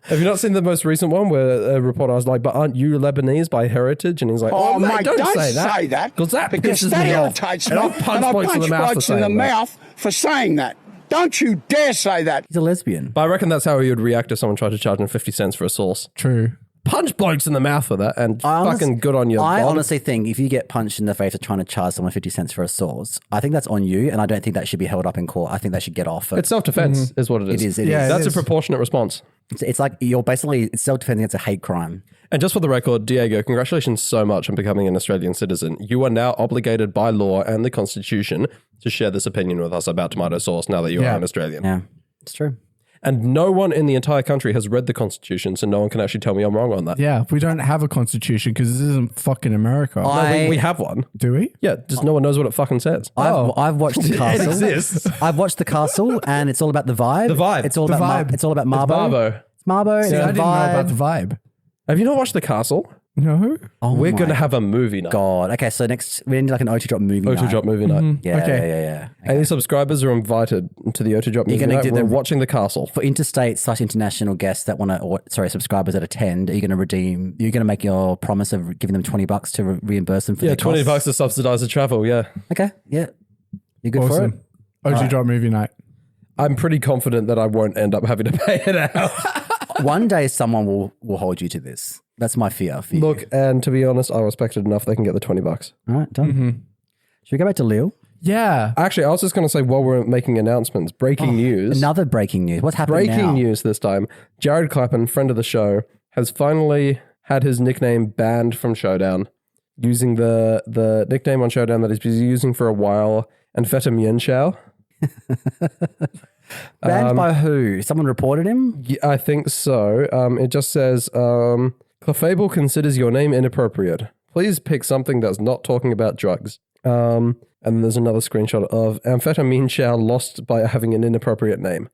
Have you not seen the most recent one where a reporter was like, but aren't you Lebanese by heritage? And he's like, Oh, mate, don't say say that. that. Because that pisses that me off. irritates And me. I'll punch and I blokes punch in the mouth for blokes in the saying that. mouth for saying that. Don't you dare say that. He's a lesbian. But I reckon that's how he would react if someone tried to charge him 50 cents for a sauce. True. Punch blokes in the mouth for that and fucking good on you. I Bob. honestly think if you get punched in the face for trying to charge someone 50 cents for a sauce, I think that's on you, and I don't think that should be held up in court. I think they should get off. It's self-defense is what it is. It is, it Yeah, is. That's it is. a proportionate response. It's like you're basically self-defense against a hate crime. And just for the record, Diego, congratulations so much on becoming an Australian citizen. You are now obligated by law and the Constitution to share this opinion with us about tomato sauce now that you are an Australian. Yeah, it's true. And no one in the entire country has read the Constitution, so no one can actually tell me I'm wrong on that. Yeah. We don't have a constitution because this isn't fucking America. No, we have one. Do we? Yeah, just no one knows what it fucking says. I've watched The Castle. exists. I've watched The Castle, and it's all about the vibe. The vibe. It's all The about vibe. It's all about Marbo. Marbo. It's Marbo. See, it's I the didn't know about the vibe. vibe. Have you not watched The Castle? No. Oh We're my going to have a movie night. God. Okay, so next we need like an O2 Drop movie night. O2 Drop movie night. Yeah, Okay. yeah. Any subscribers are invited to the O2 Drop movie gonna night. do We're the- watching The Castle. For interstate/international guests that want to, subscribers that attend, are you going to redeem? You're going to make your promise of giving them $20 to reimburse them for Yeah, their $20 costs? to subsidize the travel, yeah. Okay, yeah, you're good for it. Awesome. OG Drop movie night. I'm pretty confident that I won't end up having to pay it out. One day, someone will hold you to this. That's my fear for you. Look, and to be honest, I respect it enough. They can get the $20. all right, done. Should we go back to Lille? Yeah. Actually, I was just going to say while we're making announcements, breaking news. Another breaking news. What's happening now? Breaking news this time. Jared Clappin, friend of the show, has finally had his nickname banned from Showdown, using the nickname on Showdown that he's been using for a while, Amphetamine Chow. Banned by who? Someone reported him? Yeah, I think so. It just says, Clefable considers your name inappropriate. Please pick something that's not talking about drugs. And then there's another screenshot of Amphetamine Chow lost by having an inappropriate name.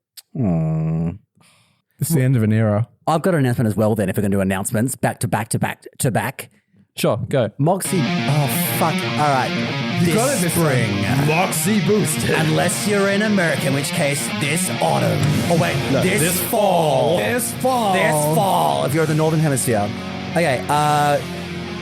It's the end of an era. I've got an announcement as well then if we're going to do announcements back to back to back to back. Sure, go. Moxie. Oh, fuck. All right. This got it this spring. Moxie boosted. Unless you're in America, in which case this autumn. Oh, wait. This fall. This fall. This fall. If you're in the Northern Hemisphere. Okay.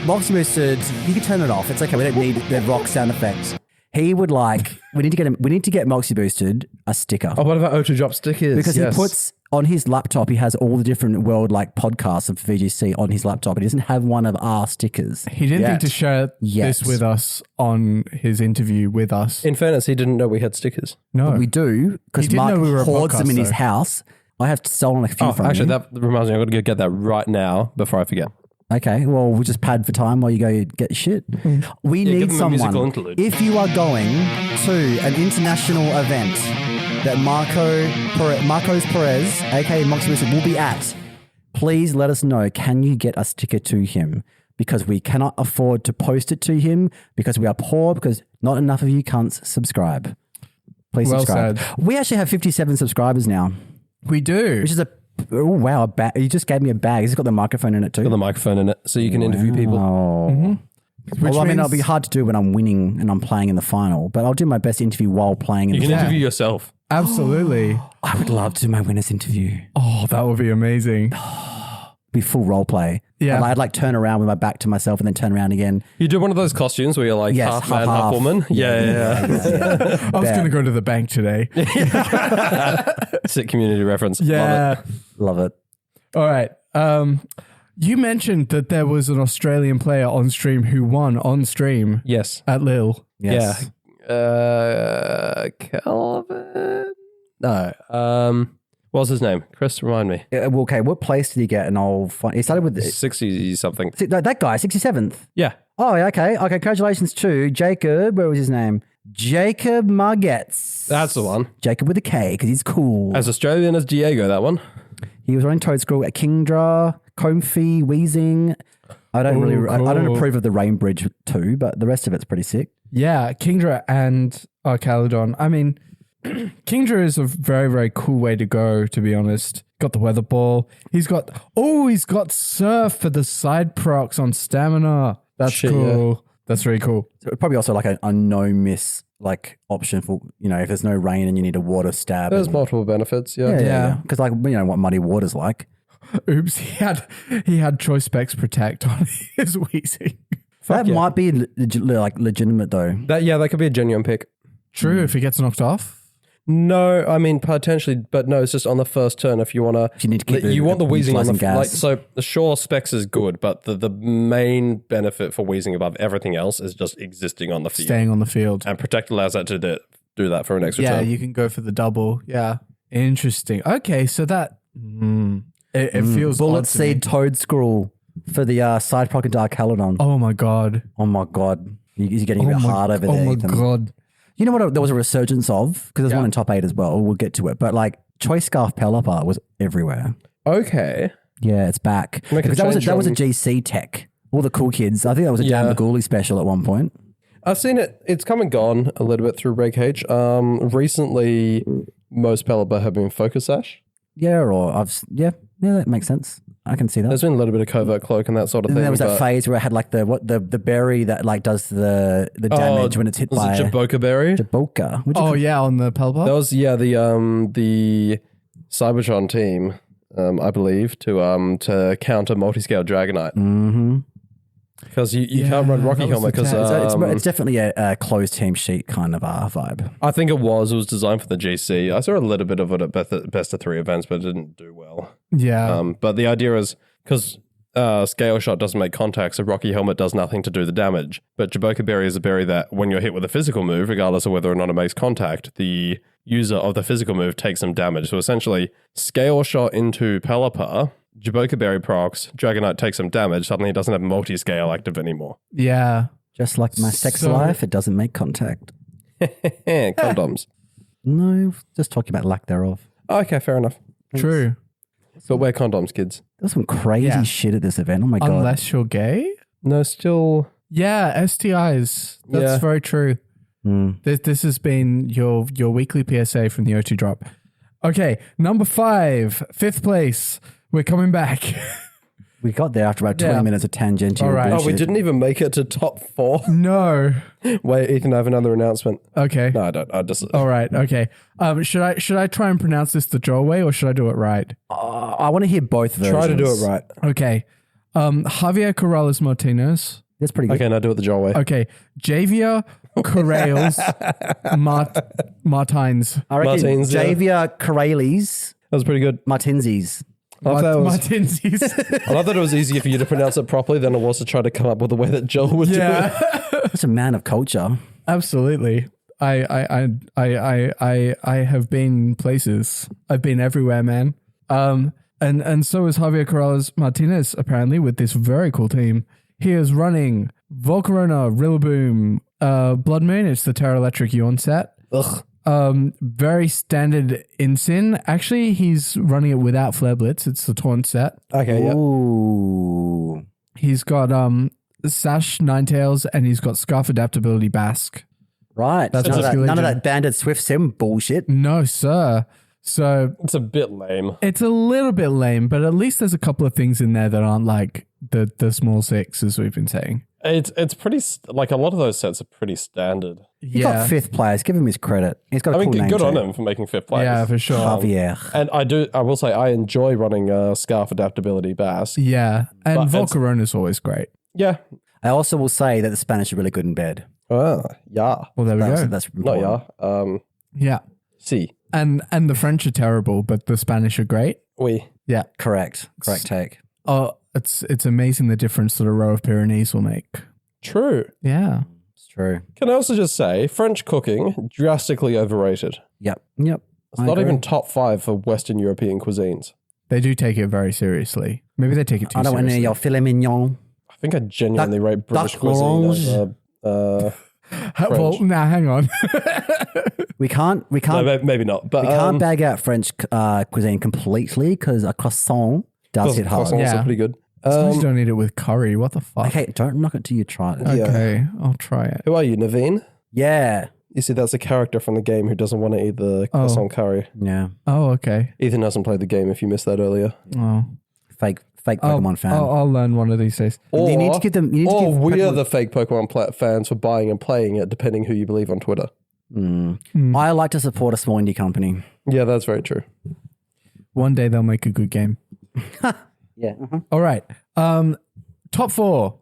Moxie boosted. You can turn it off. It's okay. We don't need the rock sound effects. He would like. We need to get Moxie boosted a sticker. Oh, what about O2 Drop stickers? Because Yes. he puts on his laptop, he has all the different world like podcasts of VGC on his laptop. He doesn't have one of our stickers. He didn't think to share this with us on his interview with us. In fairness, he didn't know we had stickers. No. We do, because Mark know we were a hoards them podcast, in his though. house. I have stolen a few from Actually, him. that reminds me, I've got to go get that right now before I forget. Okay, well, we'll just pad for time while you go get shit. We give need him a musical someone. interlude. If you are going to an international event that Marcos Perez, aka Maximus, will be at, please let us know. Can you get a sticker to him? Because we cannot afford to post it to him because we are poor, because not enough of you cunts subscribe. Please Well subscribe. said. We actually have 57 subscribers now, We do. which is a bag. You just gave me a bag. It's got the microphone in it too. Got the microphone in it so you can interview people. Oh. Which Well, I mean, it'll be means- hard to do when I'm winning and I'm playing in the final, but I'll do my best interview while playing in You the can final. interview yourself. Absolutely. I would love to do my winner's interview. Oh, that would be amazing. Be full role play. Yeah. I'd like turn around with my back to myself and then turn around again. You do one of those costumes where you're like Yes, half man, half. half woman. Yeah. I was going to go to the bank today. Sick community reference. Love Yeah. Love it. All right. You mentioned that there was an Australian player on stream who won on stream it. Yes. at Lille. Yes. Yeah. Calvin? No. What was his name? Chris, remind me. Well, okay, what place did he get? And I'll find. He started with 60 something. that guy, 67th. Yeah. Oh, okay. Okay, congratulations to Jacob. Where was his name? Jacob Margetts. That's the one. Jacob with a K, because he's cool. As Australian as Diego, that one. He was running Toad Scroll at Kingdra, Comfy, Wheezing. I don't I don't cool. approve of the Rain Bridge too, but the rest of it's pretty sick. Yeah, Kingdra and Caledon. I mean, Kingdra is a very, very cool way to go, to be honest. Got the weather ball. He's got surf for the side procs on stamina. That's Shit, cool. yeah. That's really cool. So probably also like a no miss like option for, you know, if there's no rain and you need a water stab. There's and- multiple benefits. Yeah. Yeah. Because like, you know what muddy water's like. Oops, he had choice specs protect on his wheezing. That yeah. might be legitimate though. That could be a genuine pick. True, if he gets knocked off. No, I mean potentially, but no, it's just on the first turn. If you want to, You need to keep you want the wheezing on the utilizing like. gas. So the sure specs is good, but the main benefit for wheezing above everything else is just existing on the field. Staying on the field. And protect allows that to do that for an extra Yeah, turn. you can go for the double. Yeah. Interesting. Okay, so that it feels Bullet odd to me. Seed Toad Scroll for the side pocket Dark Caledon. Oh my god. Oh my God. You're getting a bit hard over there. Oh my Ethan. god. You know what there was a resurgence of? Because there's one in top 8 as well. We'll get to it. But like Choice Scarf Pelipper was everywhere. Okay. Yeah, it's back. Make a Because that was change that was a on- GC tech. All the cool kids. I think that was a Dan Yeah. Baguli special at one point. I've seen it. It's come and gone a little bit through Reg H. Recently, most Pelipper have been Focus Sash. Yeah, yeah, that makes sense. I can see that. There's been a little bit of Covert Cloak and that sort of And thing. there was that but- phase where it had like the berry that like does the damage when it's hit was by it Jaboka Berry? Jaboka. Which Oh yeah, on the Pelpa. That was the Cybertron team, I believe, to counter multi-scale Dragonite. Mm-hmm. Because you can't run Rocky that was Helmet the because tag. It's definitely a closed team sheet kind of vibe. I think it was designed for the GC. I saw a little bit of it at best of 3 events, but it didn't do well. Yeah. But the idea is because Scale Shot doesn't make contact, so Rocky Helmet does nothing to do the damage. But Jaboka Berry is a berry that when you're hit with a physical move, regardless of whether or not it makes contact, the user of the physical move takes some damage. So essentially, Scale Shot into Pelipper, Jaboka Berry procs, Dragonite takes some damage, suddenly it doesn't have multi-scale active anymore. yeah. Just like my sex So- life, it doesn't make contact. Condoms. No, just talking about lack thereof. Okay, fair enough. True. But wear condoms, kids. There's some crazy Yeah. shit at this event. Oh my god! Unless you're gay. No, still... Yeah, STIs. That's Yeah. very true. This has been your weekly PSA from the O2 drop. Okay, number 5, 5th place. We're coming back. We got there after about 20 Yeah. minutes of tangential All right. Oh, we bullshit. didn't even make it to top 4. No. Wait, Ethan, I have another announcement. Okay. No, I don't. I just... All right. Okay. Should I try and pronounce this the Joel way or should I do it right? I want to hear both versions. Try to do it right. Okay. Javier Corrales Martinez. That's pretty good. Okay, now do it the Joel way. Okay. Javier Corrales Martins. I reckon Martins, yeah. Javier Corrales was pretty good. Martinsies. I love that it was- Martinsies. I love that it was easier for you to pronounce it properly than it was to try to come up with a way that Joel would do it. Such a man of culture. Absolutely. I have been places. I've been everywhere, man. And so is Javier Corrales Martinez, apparently, with this very cool team. He is running Volcarona, Rillaboom, Blood Moon. It's the Terra Electric Yawn set. Ugh. Very standard Ensign. Actually, he's running it without Flare Blitz. It's the Taunt set. Okay, yeah. Ooh. He's got Sash Ninetales, and he's got Scarf Adaptability Basque. Right. That's none, of that, Muscular none of Legion. that banded Swift Sim bullshit. No, sir. So It's a bit lame. it's a little bit lame, but at least there's a couple of things in there that aren't like the small six, as we've been saying. It's pretty, like a lot of those sets are pretty standard. He got fifth place. Give him his credit. He's got a cool name good on too. him for making fifth place. Yeah, for sure. Javier. And I will say, I enjoy running Scarf Adaptability Basque. Yeah, and But it's- Volcarona's always great. Yeah. I also will say that the Spanish are really good in bed. Ah, yeah. Well, there we go. That's Not important. yeah. Yeah, Si. and the French are terrible, but the Spanish are great. Oui. Yeah. Correct take. Oh, it's amazing the difference that a row of Pyrenees will make. True. Yeah. It's true. Can I also just say, French cooking, drastically overrated. Yep. It's not even top 5 for Western European cuisines. They do take it very seriously. Maybe they take it too I don't want seriously. your filet mignon. I think I genuinely rate British duck cuisine orange. as Well, French. now hang on. We can't no, maybe not. But we can't bag out French cuisine completely because a croissant does hit hard. croissants Yeah. are pretty good. Sometimes you don't eat it with curry. What the fuck? Okay, don't knock it till you try it. Okay, I'll try it. Who are you, Naveen? Yeah. You see, that's a character from the game who doesn't want to eat the croissant curry. Yeah. Oh, okay. Ethan hasn't played the game if you missed that earlier. Oh, Fake Pokemon fan. I'll learn one of these days. Or, You need to give them- you need to or give we're Pokemon- the fake Pokemon fans for buying and playing it, depending who you believe on Twitter. I like to support a small indie company. Yeah, that's very true. One day they'll make a good game. Yeah. All right. Top 4.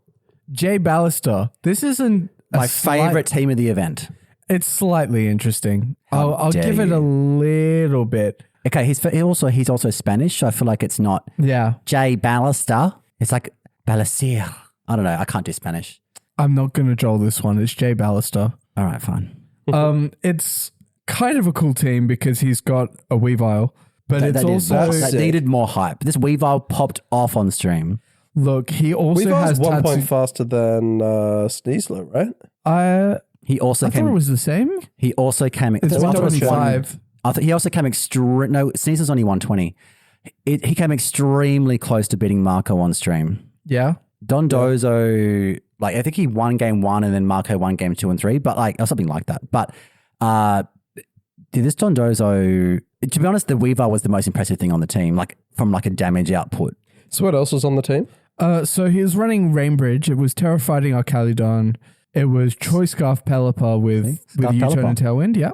Jay Ballister. This isn't My favorite team of the event. It's slightly interesting. I'll dare give it a you. little bit. Okay, he's also Spanish, so I feel like it's not Yeah. Jay Ballister. It's like Balestier. I don't know. I can't do Spanish. I'm not going to joel this one. It's Jay Ballister. All right, fine. It's kind of a cool team because he's got a Weavile, but it's also that needed more hype. This Weavile popped off on stream. look. He also Weavile's has 1 point Tatsu- faster than Sneasler, right? He also I thought it was the same. He also came. It's I thought it was 125. he also came extreme. No, Sneezer's only 120. He came extremely close to beating Marco on stream. Yeah. Don Dozo, like I think he won game 1 and then Marco won game 2 and 3, but like or something like that. But this Don Dozo, to be honest, the Weavile was the most impressive thing on the team, like from like a damage output. So what else was on the team? So he was running Rainbridge. It was Terra Fighting Arcaludon. It was Choice Scarf Pelipper with Scarf U-Turn Pelipper. and Tailwind. Yeah.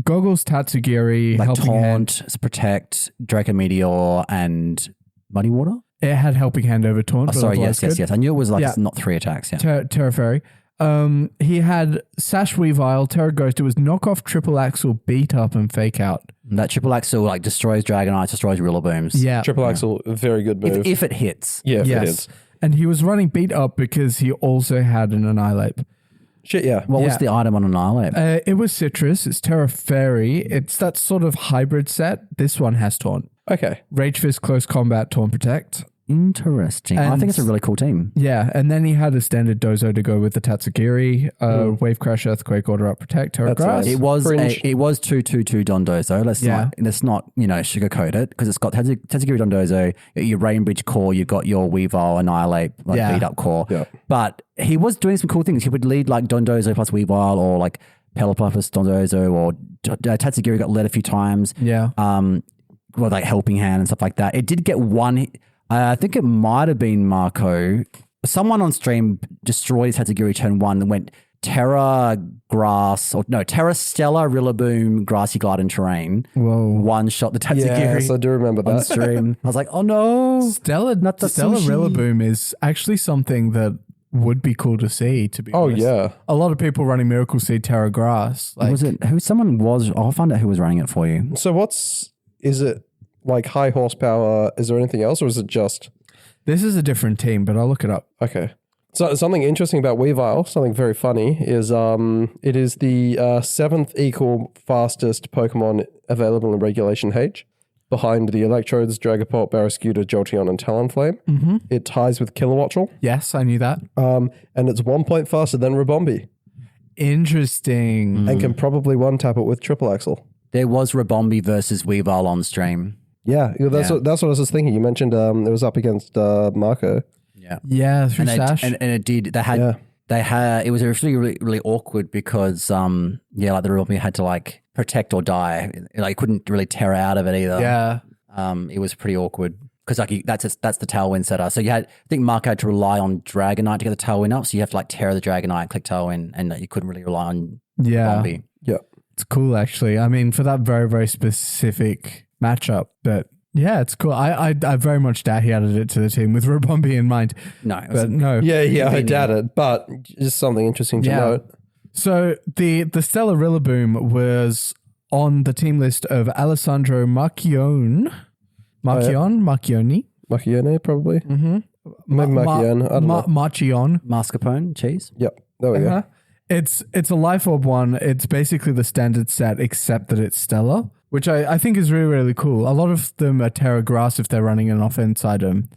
Goggles Tatsugiri, Like Helping Hand. Taunt, Protect, Draco Meteor, and Muddy Water. It had Helping Hand over Taunt. Oh, but sorry, otherwise yes. good. I knew it was like Yeah. not 3 attacks. Yeah. Terra Fairy. He had Sash Weavile, Terra Ghost. It was knockoff, triple axle, beat up, and fake out. That triple axle like destroys Dragonites, destroys Rillabooms. Yeah. Triple Axel, very good move. If it hits. yeah, if it Yes. is. And he was running beat up because he also had an Annihilate. Shit, yeah. What was Yeah. the item on Annihilate? It was Citrus. It's Terra Fairy. It's that sort of hybrid set. This one has Taunt. Okay. Rage Fist, Close Combat, Taunt Protect. Interesting. I and- think it's a really cool team. Yeah, and then he had a standard Dozo to go with the Tatsugiri, Wave Crash, Earthquake, Order Up, Protect, Terra That's Grass. nice. It was Cringe. it was 2/2/2 Dondozo. Let's not sugarcoat it because it's got Tatsugiri Dondozo, your Rainbridge core, you've got your Weavile Annihilate beat up core. Yeah. But he was doing some cool things. He would lead like Dondozo plus Weavile or like Pelipper plus Dondozo or Tatsugiri got led a few times. Yeah. Well, like Helping Hand and stuff like that. It did get one. I think it might have been Marco. Someone on stream destroyed Tatsugiri turn 1 and went Terra Grass Terra Stella Rillaboom Grassy Glide and Terrain. Whoa. One shot the Tatsugiri Yes, I do remember on that. stream. I was like, oh no. Stella sushi. Rillaboom is actually something that would be cool to see, to be Oh, honest. yeah. A lot of people running Miracle Seed Terra Grass. Like, Was it who someone was? I'll find out who was running it for you. So what's is it like high horsepower? Is there anything else, or is it just... This is a different team, but I'll look it up. Okay. So something interesting about Weavile, something very funny, is it is the 7th equal fastest Pokemon available in Regulation H, behind the Electrodes, Dragapult, Barraskewda, Jolteon, and Talonflame. Mm-hmm. It ties with Kilowattrel. Yes, I knew that. And it's 1 point faster than Rabombi, Interesting. and can probably one-tap it with Triple Axle. There was Rabombi versus Weavile on stream. Yeah, that's what I was just thinking. You mentioned it was up against Marco. Yeah, through Sash. And it did. They had. It was actually really, really awkward because like the Rabombi had to like protect or die. Like couldn't really tear out of it either. Yeah. It was pretty awkward because like that's the tailwind setter. So I think Marco had to rely on Dragonite to get the tailwind up. So you have to like tear the Dragonite, click tailwind, and you couldn't really rely on Rabombi. Yeah, It's cool, actually. I mean, for that very, very specific matchup, but yeah, it's cool. I very much doubt he added it to the team with Rabombi in mind. No, but no. Yeah, I doubt it, but just something interesting to note. So the Stellar Rillaboom was on the team list of Alessandro Marchione, Marchione, probably. Mm-hmm. Maybe Marchione. I don't know. Marchione. Mascarpone cheese. Yep, there we go. It's a Life Orb one. It's basically the standard set, except that it's Stellar, which I think is really, really cool. A lot of them are Terra Grass if they're running an offense item,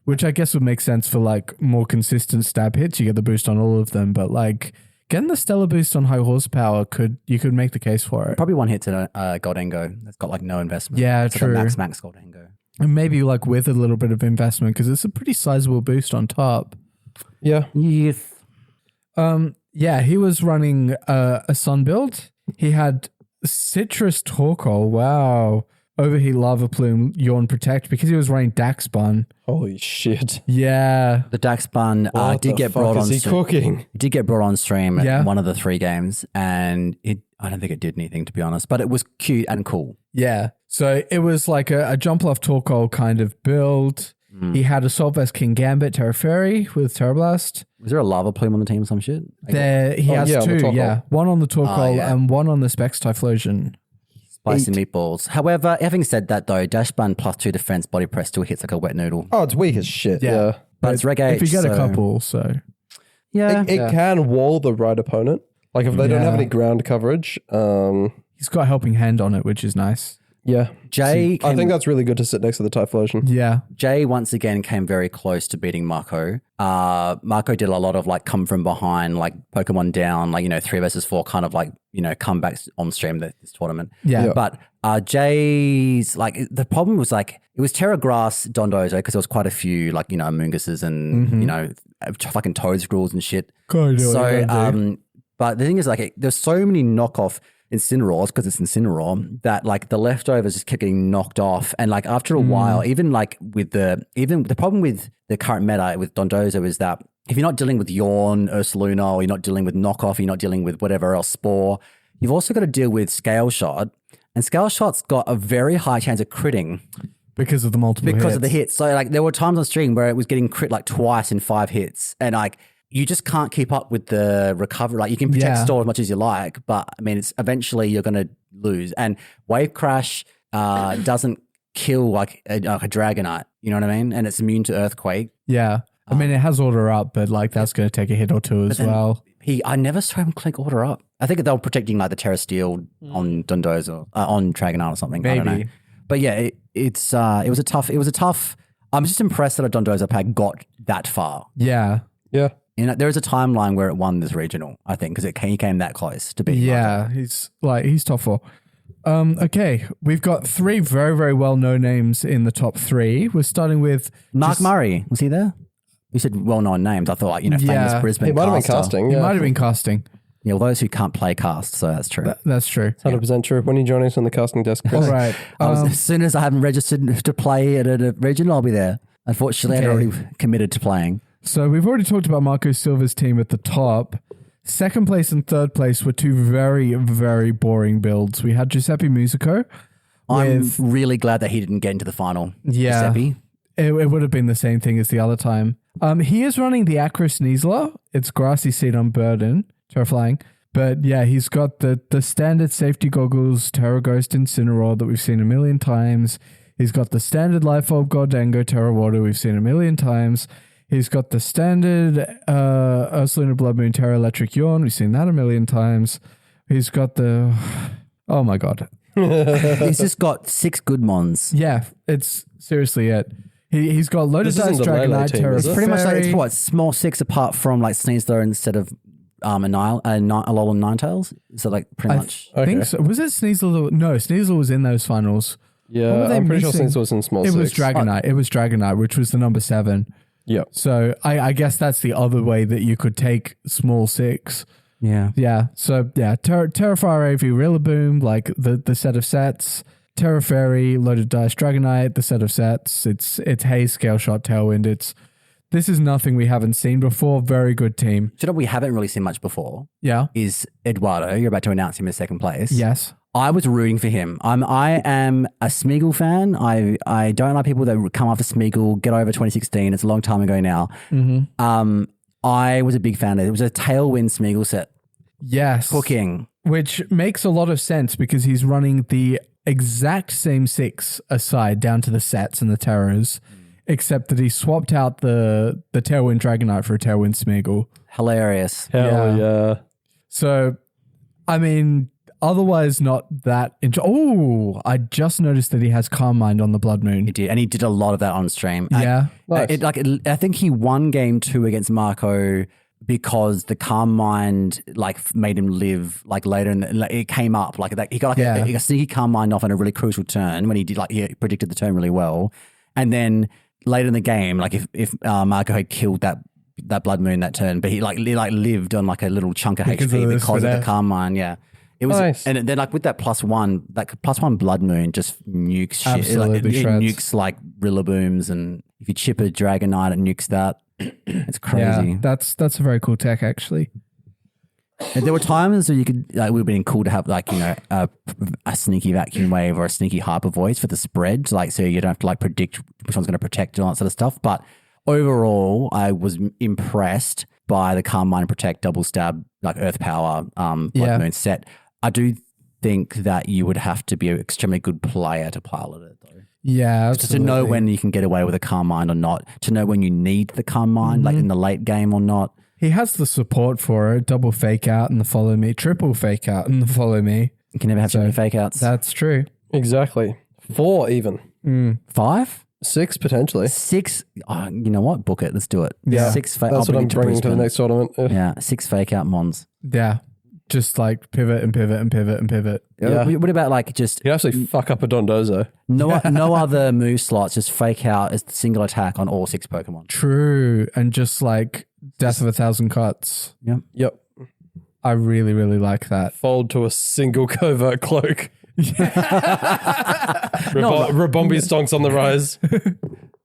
which I guess would make sense for like more consistent stab hits. You get the boost on all of them, but like getting the Stellar boost on high horsepower you could make the case for it. Probably one hit to Goldengo. That's got like no investment. Yeah, it's true. Like max Goldengo. And maybe like with a little bit of investment because it's a pretty sizable boost on top. Yeah. Yes. Yeah, he was running a Sun build. He had Citrus Torkoal, wow. Overheat Lava Plume, Yawn Protect, because he was running Daxbun. Holy shit. Yeah. The Daxbun did get brought on cooking? It did get brought on stream at one of the 3 games, and I don't think it did anything, to be honest, but it was cute and cool. Yeah. So it was like a Jumpluff Torkoal kind of build. He had Assault Vest King Gambit, Terra Fairy with Terra Blast. Was there a Lava Plume on the team or some shit? He has 2, yeah. One on the Torkoal and one on the Specs Typhlosion. Spicy meatballs. However, having said that though, Dash Bun +2 defense body press still hits like a wet noodle. Oh, it's weak as shit. Yeah. But it's Reg H. If you get a couple, so. Yeah. It can wall the right opponent. Like if they don't have any ground coverage. He's got a helping hand on it, which is nice. Yeah. I think that's really good to sit next to the Typhlosion. Yeah. Jay once again came very close to beating Marco. Marco did a lot of like come from behind, like Pokemon down, like, 3 versus 4 kind of like, comebacks on stream this tournament. Yeah. But Jay's like, the problem was like, it was Terra Grass Dondozo because there was quite a few like, Munguses and, fucking Toadscrolls and shit. But the thing is like, there's so many knockoff Incineroars because it's Incineroar that like the leftovers just kept getting knocked off, and like after a while, even like with the problem with the current meta with Dondozo is that if you're not dealing with Yawn, Ursaluna, or you're not dealing with knockoff, you're not dealing with whatever else Spore, you've also got to deal with Scale Shot, and Scale Shot's got a very high chance of critting because of the multiple hits. Of the hits. So like there were times on stream where it was getting crit like twice in 5 hits, and like you just can't keep up with the recovery. Like you can protect store as much as you like, but I mean, it's eventually you're going to lose. And Wave Crash doesn't kill like a Dragonite. You know what I mean? And it's immune to Earthquake. Yeah. I mean, it has Order Up, but like that's going to take a hit or two as well. I never saw him click Order Up. I think they were protecting like the Terra Steel on Dondozo, on Dragonite or something. Maybe. I don't know. But yeah, it was a tough. I'm just impressed that a Dondozo pack got that far. Yeah. Yeah. There is a timeline where it won this regional, I think, because he came that close to being. Yeah, he's top 4. Okay, we've got 3 very, very well-known names in the top 3. We're starting with Mark Murray. Was he there? You said well-known names. I thought, famous Brisbane. He might have been casting. He might have been casting. Yeah, well, those who can't play cast, so that's true. That's true. 100% true. When you join us on the casting desk, Chris? All right. As soon as I haven't registered to play at a regional, I'll be there. Unfortunately, I'd already committed to playing. So we've already talked about Marco Silva's team at the top. Second place and third place were 2 very, very boring builds. We had Giuseppe Musico. I'm really glad that he didn't get into the final. Yeah. Giuseppe. It would have been the same thing as the other time. He is running the Acro Sneasler. It's Grassy Seed on Burden. Terrifying. But yeah, he's got the standard safety goggles, Terra Ghost Incineroar that we've seen a million times. He's got the standard Life Orb Goldango Terra Water we've seen a million times. He's got the standard Ursaluna Blood Moon Terra Electric Yawn. We've seen that a million times. He's got the... Oh my God. He's just got 6 good mons. Yeah, it's seriously it. He's got Loaded This isn't Dice the Lele Dragonite team, Terra is it? Pretty much like, Fairy. it's what, small 6 apart from like Sneasler instead of Alolan Ninetales? So like pretty much. I think so. Was it Sneasel? No, Sneasel was in those finals. What Yeah, were they I'm pretty sure missing? Sneasel was in small It 6. was Dragonite. It was Dragonite, which was the number 7. Yeah. So I guess that's the other way that you could take small 6. Yeah. Yeah. So yeah, Terrafire AV Rillaboom, like the set of sets. Terra Fairy, Loaded Dice Dragonite, the set of sets. It's Haze, Scale Shot, Tailwind. This is nothing we haven't seen before. Very good team. Do you know what we haven't really seen much before? Yeah. Is Eduardo. You're about to announce him in second place. Yes. I was rooting for him. I am a Smeagol fan. I don't like people that come after Smeagol. Get over 2016. It's a long time ago now. I was a big fan of it. It was a Tailwind Smeagol set. Yes. Cooking. Which makes a lot of sense because he's running the exact same 6 aside down to the sets and the terrors, except that he swapped out the Tailwind Dragonite for a Tailwind Smeagol. Hilarious. Hell yeah. So, I mean, otherwise not that... Oh, I just noticed that he has Calm Mind on the Blood Moon. He did. And he did a lot of that on stream. Yeah. Nice. I think he won game 2 against Marco because the Calm Mind made him live later, and it came up that he got a sneaky Calm Mind off on a really crucial turn when he did he predicted the turn really well, and then later in the game, if Marco had killed that Blood Moon that turn, but he lived on a little chunk of Because HP of this because of the finesse. Calm Mind. Yeah. It was, Nice. and then with that +1 Blood Moon just nukes shit. Absolutely It shreds. nukes Rillabooms, and if you chip a Dragonite, it nukes that. It's crazy. Yeah, that's a very cool tech, actually. And there were times where you could, it would have been cool to have a sneaky Vacuum Wave or a sneaky Hyper Voice for the spread, so you don't have to predict which one's going to protect and all that sort of stuff. But overall, I was impressed by the Calm Mind Protect Double Stab Earth Power Blood Moon set. I do think that you would have to be an extremely good player to pilot it, though. Yeah, Just to know when you can get away with a Calm Mind or not, to know when you need the Calm Mind, in the late game or not. He has the support for it. Double Fake Out and the Follow Me. Triple Fake Out and the Follow Me. You can never have too many fake outs. That's true. Exactly. 4 even. 5? 6 potentially. 6. Oh, you know what? Book it. Let's do it. Yeah. 6 That's what I'm bringing to the next tournament. Yeah, 6 fake out mons. Yeah. Just pivot and pivot and pivot and pivot. Yeah. What about just You actually fuck up a Dondozo. no other move slots? Just fake out as single attack on all 6 Pokemon. True. And just Death of 1,000 Cuts. Yep. I really, really like that. Fold to a single covert cloak. Rabombi stonks on the rise.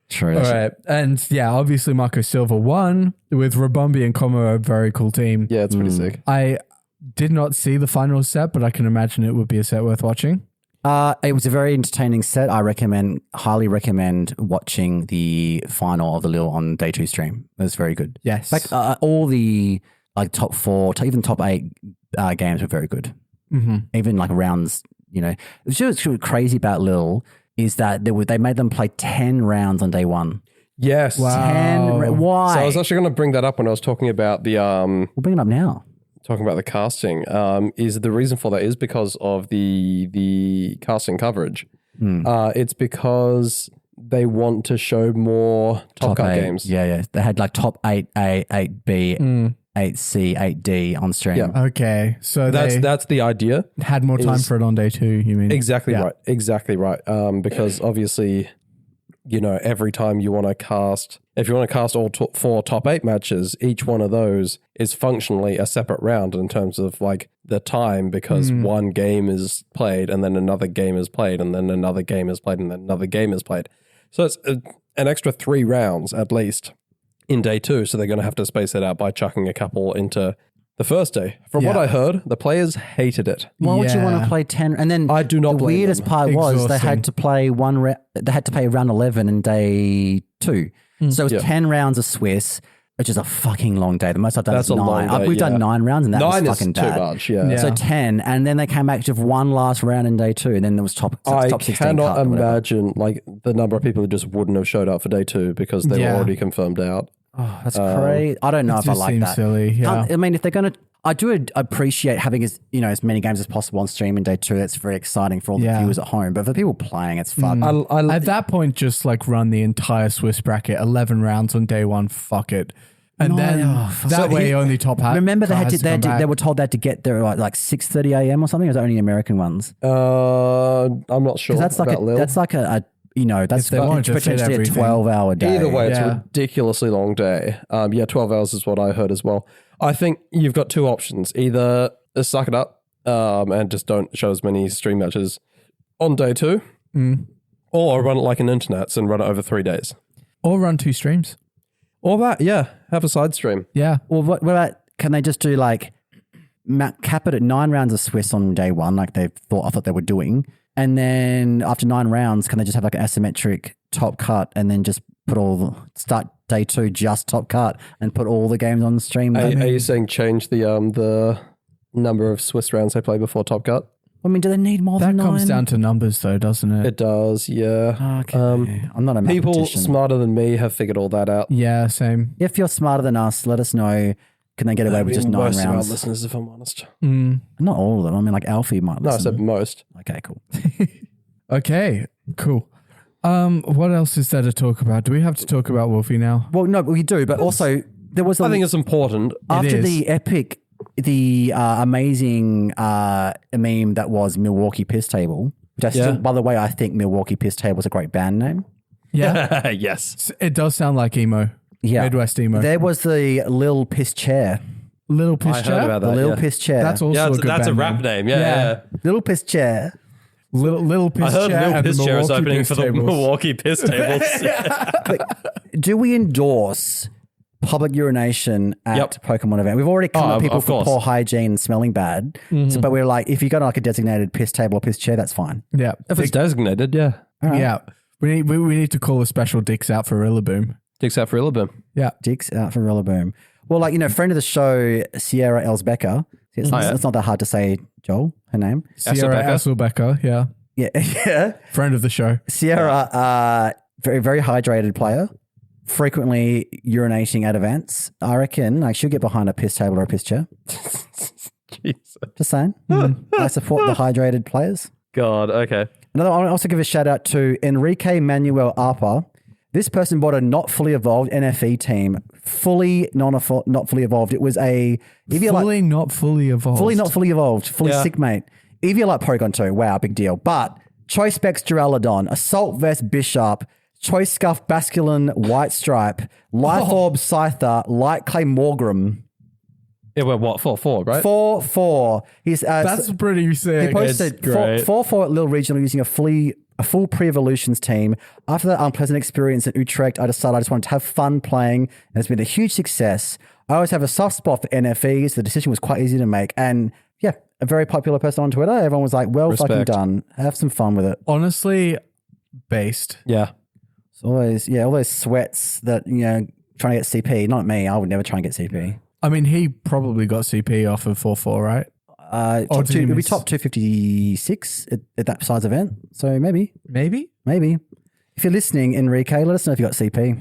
True. All right. And yeah, obviously Marco Silva won with Rabombi and Como, a very cool team. Yeah, it's pretty sick. I did not see the final set, but I can imagine it would be a set worth watching. It was a very entertaining set. I highly recommend watching the final of the Lille on day 2 stream. It was very good. Yes. All the top 4, even top 8 games were very good. Mm-hmm. Even rounds, What's crazy about Lille is that they made them play 10 rounds on day 1. Yes. Wow. 10. Why? So I was actually going to bring that up when I was talking about the We'll bring it up now. casting. Is the reason for that is because of the casting coverage. It's because they want to show more top cut 8 games. Yeah. They had top 8A, 8B, 8C, 8D on stream. Yeah. Okay. So That's the idea. had more time for it on day 2, you mean? Exactly Yeah. right. Exactly right. Because obviously, every time you want to cast, if you want to cast all 4 top 8 matches, each one of those is functionally a separate round in terms of the time, because one game is played and then another game is played and then another game is played and then another game is played. So it's an extra 3 rounds at least in day 2. So they're going to have to space it out by chucking a couple into the first day. From what I heard, the players hated it. Why would you want Yeah. to play 10? And then I do not the blame weirdest them. part was they Exhausting. had to play they had to play round 11 in day 2. So it was 10 rounds of Swiss. which is a fucking long day. The most I've done That's is a long 9. day, We've done 9 rounds, and that 9 was is fucking too bad. much, yeah. So 10, and then they came back to one last round in day 2, and then there was top 16 cannot cut or whatever. imagine like the number of people who just wouldn't have showed up for day 2 because they were already confirmed out. Oh, that's crazy. I don't know if I just like seems that. silly, yeah. I mean, if they're going to, I do appreciate having as many games as possible on stream in day 2. That's very exciting for all the viewers at home. But for people playing, it's fun. At that point, just like run the entire Swiss bracket, 11 rounds on day 1. Fuck it. And that way only top hat. Remember they were told they had to get there at like 6:30 a.m. or something. Or was it only American ones? I'm not sure. That's like about Lille. that's like that's they want to fit potentially a everything. 12-hour day. Either way, it's a ridiculously long day. 12 hours is what I heard as well. I think you've got 2 options. Either suck it up and just don't show as many stream matches on day 2, or run it like an internets and run it over 3 days. Or run 2 streams. Or that, have a side stream. Yeah. Well, what about, can they just do like cap it at 9 rounds of Swiss on day 1, like I thought they were doing, and then after 9 rounds, can they just have like an asymmetric top cut and then just start day 2 just top cut and put all the games on the stream? Are you saying change the number of Swiss rounds they play before top cut? I mean, do they need more than 9? That comes down to numbers though, doesn't it? It does, yeah. Okay. I'm not a People mathematician. smarter than me have figured all that out. Yeah, same. If you're smarter than us, let us know. Can they get away with just 9 most rounds? of our listeners, if I'm honest. Not all of them. I mean, like Alfie might No, I listen. said most. Okay, cool. Okay, cool. What else is there to talk about? Do we have to talk about Wolfie now? Well, no, we do, but also there was I think it's important. after is. the amazing meme that was Milwaukee Piss Table, which I still, by the way, I think Milwaukee Piss Table is a great band name. Yeah, Yes. it does sound like emo. Yeah. Midwest emo. There was the Lil Piss Chair. Little Piss I Chair. heard about The that. Lil Piss Chair. That's also a good that's a band rap name. Yeah. Little Piss Chair. Little Piss I heard Chair Lil and Piss the Chair is Milwaukee opening Piss for the Tables. Milwaukee Piss Tables. Do we endorse public urination at Pokemon event? We've already come at people of for course. poor hygiene and smelling bad. But we're like, if you got like a designated piss table or piss chair, that's fine. Yeah, If it's designated, yeah. yeah. We need to call a special dicks out for Rillaboom. Dicks out for Illabim. Yeah, Dicks out for Rillaboom. Well, like, friend of the show, Sierra Elsbecker. It's not that hard to say, Joel, her name. Sierra Hasselbecker. Yeah, Yeah. friend of the show. Sierra, very, very hydrated player, frequently urinating at events. I reckon like she'll get behind a piss table or a piss chair. Jesus. Just saying. I support the hydrated players. God, okay. I want to also give a shout out to Enrique Manuel Arpa. This person bought a not fully evolved NFE team, not fully evolved. It was Fully not fully evolved. fully sick, mate. If you like Porygon 2, wow, big deal. But Choice Specs Duraludon, Assault Vest Bishop, Choice Scuff Basculin White Stripe, Life Orb Scyther, Light Clay Morgrim. Yeah, well, what? 4-4, right? 4-4. He's That's pretty sick. He posted It's great. 4-4 at Lille Regional using a full pre-evolutions team. After that unpleasant experience in Utrecht, I decided I just wanted to have fun playing, and it's been a huge success. I always have a soft spot for NFEs. The decision was quite easy to make, and yeah, a very popular person on Twitter. Everyone was like, "Well, fucking Respect. done. Have some fun with it." Honestly, based. Yeah. So all those sweats that trying to get CP. Not me. I would never try and get CP. I mean, he probably got CP off of 4-4, right? Top did he it'd be miss? top 256 at that size event. So maybe. Maybe. If you're listening, Enrique, let us know if you got CP.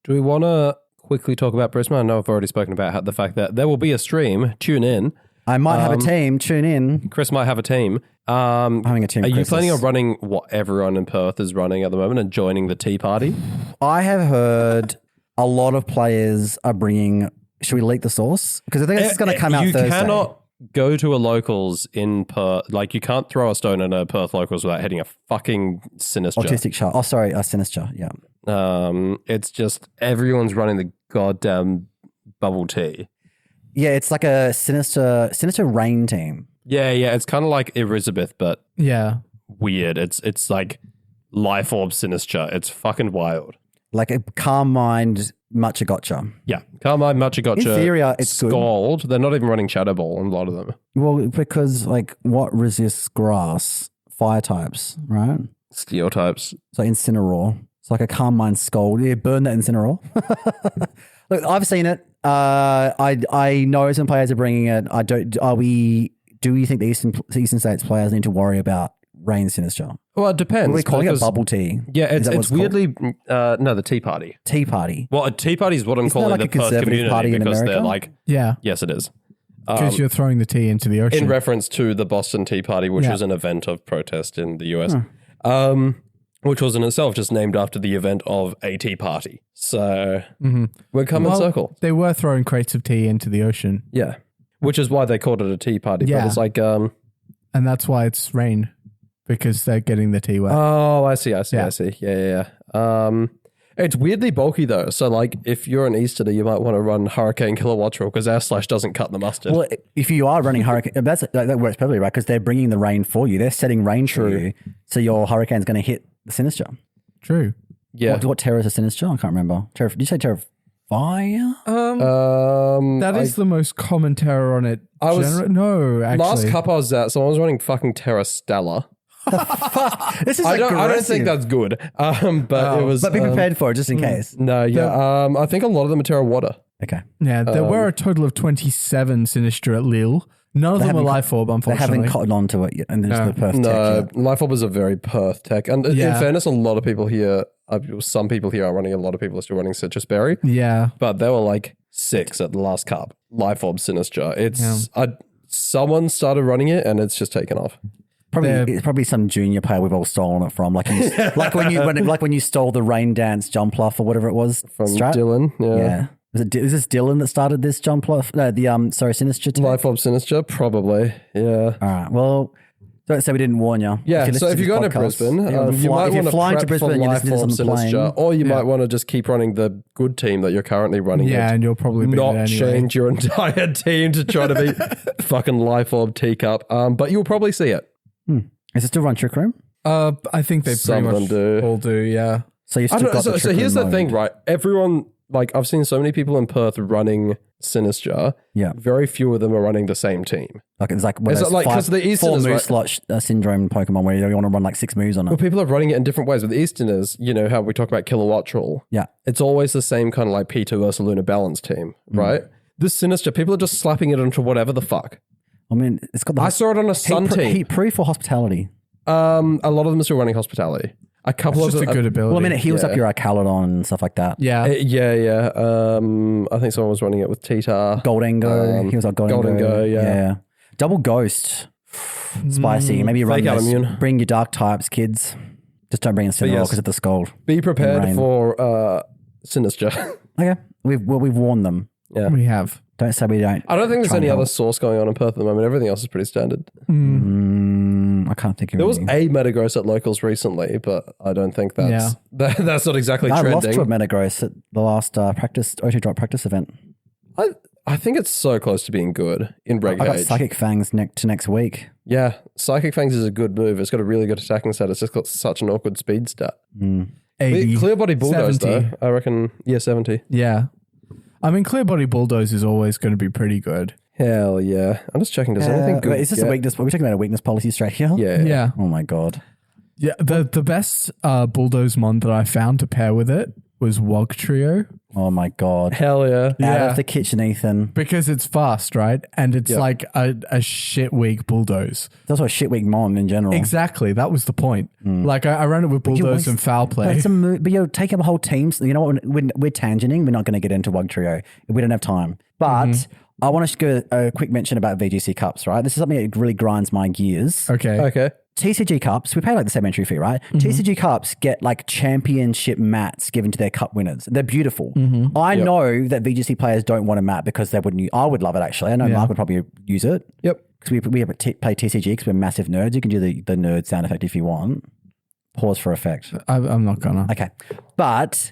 Do we want to quickly talk about Brisbane? I know I've already spoken about the fact that there will be a stream. Tune in. I might have a team. Tune in. Chris might have a team. I'm having a team. Are you Christmas. planning on running what everyone in Perth is running at the moment and joining the tea party? I have heard a lot of players are bringing. Should we leak the source? Because I think it's going to come out Thursday. You cannot go to a locals in Perth. Like, you can't throw a stone in a Perth locals without hitting a fucking sinister. Autistic child. Oh, sorry, a sinister. Yeah. It's just everyone's running the goddamn bubble tea. Yeah, it's like a sinister rain team. Yeah. It's kind of like Elizabeth, but Yeah. weird. It's like Life Orb Sinister. It's fucking wild. Like a calm mind, much a gotcha. Yeah. Carmine, Matcha Gotcha. In theory, it's good. Scald. They're not even running Shadow Ball on a lot of them. Well, because like what resists grass? Fire types, right? Steel types. So Incineroar. It's like a calm mind scold. Yeah, burn that Incineroar. Look, I've seen it. I know some players are bringing it. Do you think the Eastern States players need to worry about rain sinister? Well, it depends. We're calling it bubble tea. Yeah, it's weirdly called? the Tea Party. Tea party. Well, a Tea Party is what I'm Isn't that calling like the a Perth conservative community party in because they're America? like, Yeah. yes, it is. Because you're throwing the tea into the ocean. In reference to the Boston Tea Party, which was an event of protest in the US, which was in itself just named after the event of a tea party. So we're coming circle. They were throwing crates of tea into the ocean. Yeah. Which is why they called it a tea party. Yeah. But it's like... and that's why it's rain, because they're getting the tea wet. Oh, I see. Yeah. It's weirdly bulky though. So like if you're an Easterner, you might want to run Hurricane Kilowattrel because our slash doesn't cut the mustard. Well, if you are running Hurricane, that works perfectly, right? Because they're bringing the rain for you. They're setting rain for you. So your Hurricane's going to hit the Sinister. True. Yeah. What terror is a Sinister? I can't remember. Did you say Terror of Fire? That is the most common terror on it. No, actually. Last cup I was at, someone was running fucking Terra Stella. This is I don't think that's good. But it was. But be prepared for it just in case. No, yeah. I think a lot of them are Terra Water. Okay. Yeah, there were a total of 27 Sinister at Lille. None of them were Life Orb, They unfortunately. haven't cottoned on to it yet. And there's the Perth tech No, yet. Life Orb is a very Perth tech. And in fairness, a lot of people here, some people here are running, a lot of people are still running Citrus Berry. Yeah. But there were like 6 at the last cup. Life Orb Sinister. Someone started running it and it's just taken off. It's probably some junior player we've all stolen it from, like when you stole the Rain Dance jump off or whatever it was From Strat? Dylan. Yeah. Is this Dylan that started this jump off? No, Sinister tech? Life Orb Sinister, probably. Yeah. All right. Well, don't say we didn't warn you. Yeah, so if you're going to Brisbane, you might want to prep for Life Orb Sinister, or you might want to just keep running the good team that you're currently running. Yeah, and you'll probably beat it not anyway. change your entire team to try to be fucking Life Orb teacup. But you'll probably see it. Is it still run Trick Room? I think they Some pretty of much them do. all do, yeah. So you've still got the so Trick here's Room the thing, mode. right? Everyone, like I've seen so many people in Perth running Sinister. Yeah. Very few of them are running the same team. Like it's like one of Is it those like- 'cause the 4 Easterners, move right? slot syndrome Pokemon where you want to run like 6 moves on Well, it. people are running it in different ways. With the Easterners, you know how we talk about Kilowattrel. Yeah. It's always the same kind of like P2 versus Lunar Balance team, right? This Sinister, people are just slapping it onto whatever the fuck. I mean, it's got the I saw it on a Sun team. Heat proof or hospitality. A lot of them are still running Hospitality. A couple It's of just a them. good ability. Well, I mean, it heals up your Arcalodon and stuff like that. yeah. Yeah. I think someone was running it with Titar. Goldengo. Heals up Goldengo. Goldengo, yeah. Double Ghost. Spicy. Maybe run Fake out this. immune. Bring your dark types, kids. Just don't bring in Cinderella yes. because of the Scald. Be prepared Rain. for Sinister. Okay. We've warned them. Yeah. We have. Don't say we don't. I don't think there's Try and any other help. source going on in Perth at the moment. Everything else is pretty standard. I can't think of There was anything. a Metagross at locals recently, but I don't think that's that's not exactly I trending. lost to a Metagross at the last O2 Drop practice event. I think it's so close to being good in Reg I got Age. Psychic Fangs next week. Yeah, Psychic Fangs is a good move. It's got a really good attacking stat. It's just got such an awkward speed stat. 80, Clear Body Bulldoze 70. though, I reckon. Yeah, 70. Yeah. I mean, Clear Body Bulldoze is always going to be pretty good. Hell yeah. I'm just checking. Does anything good? Is this a weakness? Are we talking about a weakness policy straight here? Yeah. Yeah. Oh my god. Yeah. The best Bulldoze mon that I found to pair with it was Wog Trio. Oh my god. Hell yeah. Out of the kitchen, Ethan. Because it's fast, right? And it's like a shit weak Bulldoze. It's also a shit weak mon in general. Exactly. That was the point. Like I ran it with Bulldoze and Foul But, Play. it's a but you're taking up a whole team. So you know what? We're tangenting. We're not going to get into Wug Trio. We don't have time. But I want to give a quick mention about VGC Cups, right? This is something that really grinds my gears. Okay. TCG Cups, we pay like the same entry fee, right? TCG Cups get like championship mats given to their cup winners. They're beautiful. I know that VGC players don't want a mat because they wouldn't. I would love it actually. I know Mark would probably use it. Yep. Because we play TCG because we're massive nerds. You can do the nerd sound effect if you want. Pause for effect. I'm not gonna. Okay. But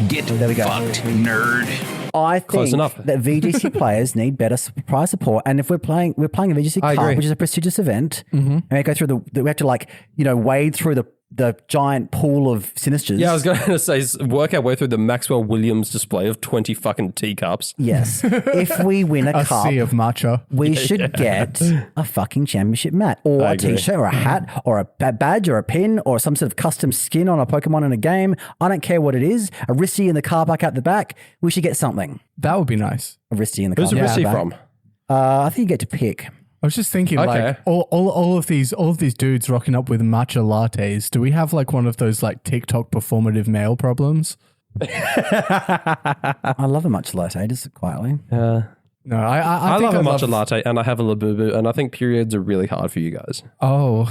Get we go. fucked, nerd. I Close think enough. that VGC players need better prize support. And if we're playing a VGC I Cup, agree. which is a prestigious event, and we go through we have to wade through the the giant pool of Sinisters. Yeah, I was going to say, work our way through the Maxwell Williams display of 20 fucking teacups. Yes. If we win a cup, sea of matcha. we should get a fucking championship mat or a t-shirt or a hat or a badge or a pin or some sort of custom skin on a Pokemon in a game. I don't care what it is. A wristy in the car park out the back. We should get something. That would be nice. A wristy in the car Who's the park. Rissy from? I think you get to pick. I was just thinking, Okay. like all of these dudes rocking up with matcha lattes. Do we have like one of those like TikTok performative male problems? I love a matcha latte, just quietly. No, I I think love a matcha latte and I have a Labubu, and I think periods are really hard for you guys. Oh,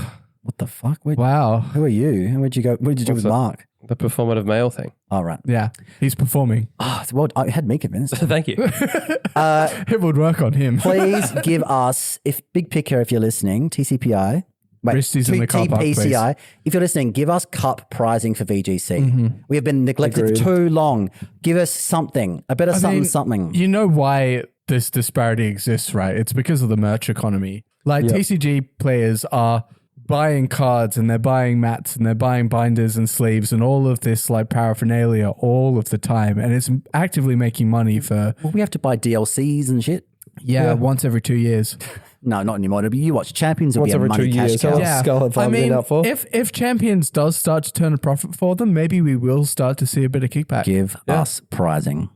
What the fuck? wow. Who are you? Where'd you go? What did you do with Mark? The performative male thing. All right. Yeah, he's performing. Well, I had me convinced. Thank you. It would work on him. Please give us, if Big Picker, if you're listening, TCPI. Wait, Wristies in the car park, TPCI. If you're listening, give us cup pricing for VGC. We have been neglected too long. Give us something. A better something. You know why this disparity exists, right? It's because of the merch economy. Like TCG players are buying cards and they're buying mats and they're buying binders and sleeves and all of this like paraphernalia all of the time, and it's actively making money for Well, we have to buy DLCs and shit. once every 2 years. No, not anymore. It'll be, you watch Champions, will Once be a every money 2 cash years. cow. How long Skull and Farm been out for? if Champions does start to turn a profit for them, maybe we will start to see a bit of kickback. Give us pricing.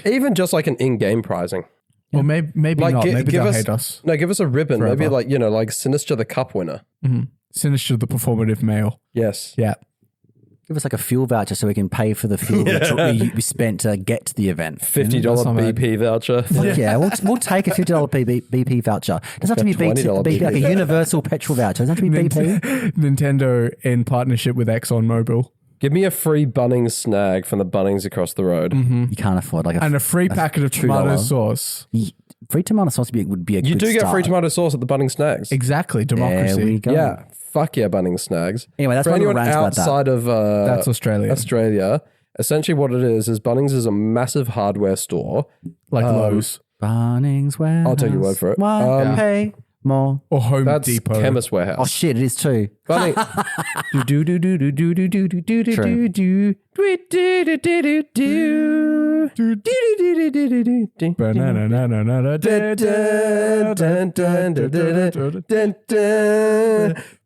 Even just like an in-game pricing. Or maybe not. Maybe they'll hate us. No, give us a ribbon. Forever. Maybe like, like Sinister the Cup winner. Sinister the performative male. Yes. Yeah. Give us like a fuel voucher so we can pay for the fuel we spent to get to the event. $50 that's not bad. BP voucher. Fuck yeah, we'll take a $50 BP voucher. It doesn't have to be $20 BP, like a universal petrol voucher. It doesn't have to be BP. Nintendo in partnership with ExxonMobil. Give me a free Bunnings snag from the Bunnings across the road. You can't afford like And a free packet of tomato $2. sauce. Free tomato sauce would be a You good do get start. free tomato sauce at the Bunnings snags. Exactly. There Democracy. we go. Yeah. Fuck yeah, Bunnings snags. Anyway, that's For why we anyone rant about that. outside of That's Australia. Australia, essentially what it is Bunnings is a massive hardware store. Like Lowe's. Bunnings Warehouse. I'll take your word for it. Why pay more? Or Home That's Depot. Chemist Warehouse. Oh shit, it is too. Bunning.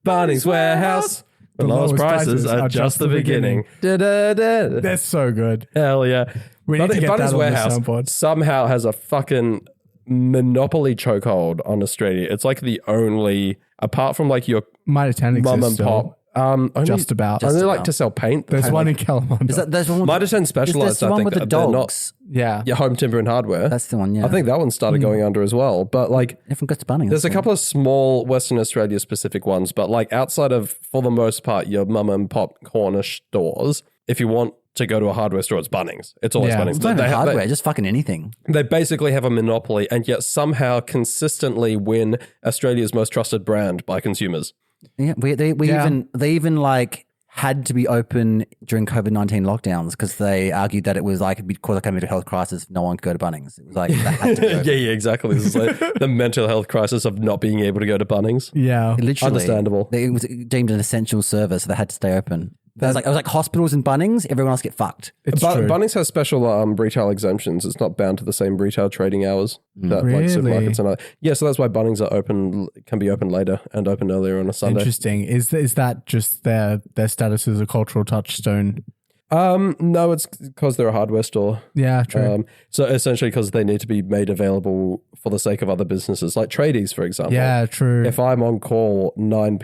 Bunnings Warehouse. The lowest prices are just the beginning. That's so good. Hell yeah. We need to get that on the Warehouse soundboard. somehow has a fucking monopoly chokehold on Australia. It's like the only, apart from like your Might attend mum exists and still. pop. Only, Just about. Only Just like about. to sell paint. There's one in Kalamunda. Is that there's one? Might attend specialized. There's the I one think with the They're not- dogs. Yeah. Yeah, Home Timber and Hardware. That's the one. Yeah, I think that one started going under as well. But like, everyone goes to Bunnings. there's a couple of small Western Australia specific ones, but like outside of, for the most part, your mum and pop corner stores, if you want to go to a hardware store, it's Bunnings. It's always Yeah. Bunnings. It's not even They have- hardware, just fucking anything. they basically have a monopoly and yet somehow consistently win Australia's most trusted brand by consumers. Yeah, they even like had to be open during COVID-19 lockdowns because they argued that it was like because of a mental health crisis, no one could go to Bunnings. It was like they had to be open. Yeah, exactly. This is like the mental health crisis of not being able to go to Bunnings. Yeah. Literally, Understandable. It was deemed an essential service, so they had to stay open. It was like hospitals and Bunnings. Everyone else get fucked. It's true. Bunnings has special retail exemptions. It's not bound to the same retail trading hours that like Really? supermarkets and other. Yeah, so that's why Bunnings are open, can be open later and open earlier on a Sunday. Interesting. Is that just their status as a cultural touchstone? No, it's because they're a hardware store. Yeah, true. So essentially because they need to be made available for the sake of other businesses, like tradies, for example. yeah, true. If I'm on call 9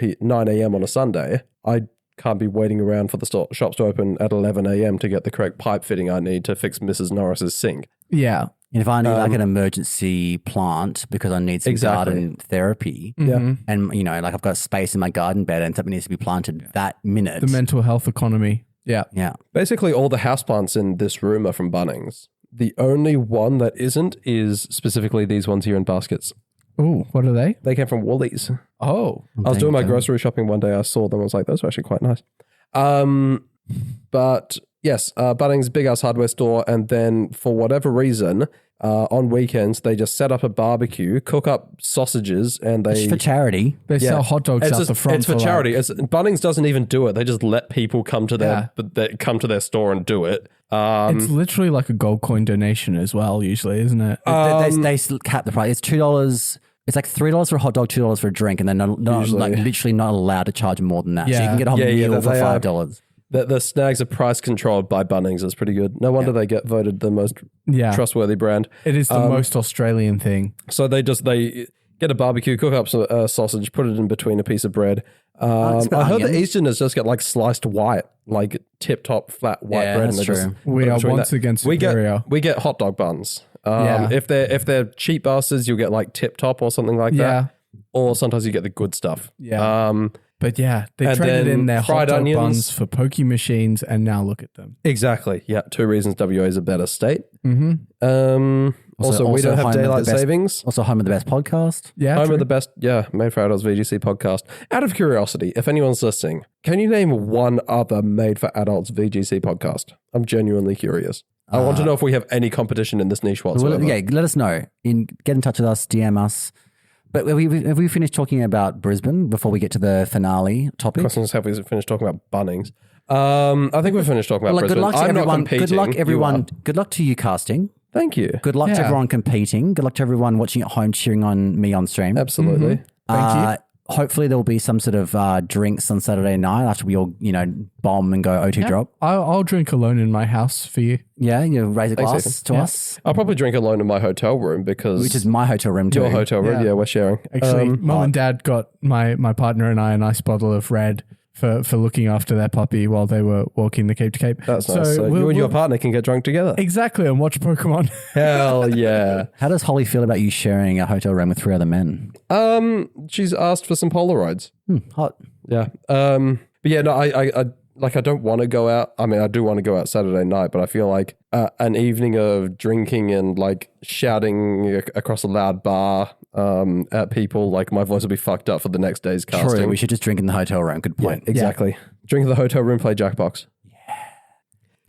a.m. on a Sunday, I can't be waiting around for the shops to open at 11 a.m. to get the correct pipe fitting I need to fix Mrs. Norris's sink. yeah. And if I need like an emergency plant because I need some Exactly. garden therapy, Yeah. and like I've got space in my garden bed and something needs to be planted that minute. The mental health economy. Yeah. yeah. Basically, all the houseplants in this room are from Bunnings. The only one that isn't is specifically these ones here in baskets. Oh, what are they? They came from Woolies. Oh. I was doing my grocery shopping one day. I saw them. I was like, those are actually quite nice. But yes, Bunnings, big ass hardware store. And then for whatever reason, on weekends, they just set up a barbecue, cook up sausages, and It's they for charity. They sell hot dogs it's out just, the front. it's for charity. Bunnings doesn't even do it. They just let people come to their store and do it. It's literally like a gold coin donation as well, usually, isn't it? They cap the price. It's $2. It's like $3 for a hot dog, $2 for a drink, and they're not like literally not allowed to charge more than that. So you Yeah. can get a whole meal for $5. The snags are price controlled by Bunnings. It's pretty good. No wonder they get voted the most trustworthy brand. It is the most Australian thing. So they get a barbecue, cook up some sausage, put it in between a piece of bread. I heard the Easterners just get like sliced white, like tip top flat white bread. That's and true. We are once again superior. We get hot dog buns. If they're cheap bastards, you'll get like tip top or something like that. Or sometimes you get the good stuff. Yeah. But yeah, they and traded then in their fried hot dog onions. buns for pokey machines, and now look at them. Exactly. Yeah. 2 reasons WA is a better state. Also, we don't have home of the daylight best- savings. Also, home of the best podcast. Yeah, Home true. of the best, Made for Adults VGC podcast. Out of curiosity, if anyone's listening, can you name one other Made for Adults VGC podcast? I'm genuinely curious. I want to know if we have any competition in this niche whatsoever. Yeah, let us know. Get in touch with us, DM us. But have we finished talking about Brisbane before we get to the finale topic? Questions, have we finished talking about Bunnings? I think we've finished talking about Well, good Brisbane. luck to I'm everyone. not competing. Good luck, You everyone. are. Good luck to you casting. Thank you. Good luck to Yeah. everyone competing. Good luck to everyone watching at home, cheering on me on stream. Absolutely. Thank you. Hopefully, there will be some sort of drinks on Saturday night after we all, bomb and go O2 drop. I'll drink alone in my house for you. Yeah, you raise a glass Ethan. to us, I'll probably drink alone in my hotel room because which is my hotel room too. your hotel room. Yeah. Yeah, we're sharing. Actually, Mum and Dad got my partner and I a nice bottle of red for looking after their puppy while they were walking the Cape to Cape. That's nice. So you and your partner can get drunk together. Exactly, and watch Pokemon. Hell yeah. How does Holly feel about you sharing a hotel room with 3 other men? She's asked for some Polaroids. Hot. Yeah. But yeah, no, I don't want to go out. I mean, I do want to go out Saturday night, but I feel like an evening of drinking and like shouting across a loud bar at people, like my voice will be fucked up for the next day's casting. True. We should just drink in the hotel room. Good point. Exactly. Drink at the hotel room, play Jackbox.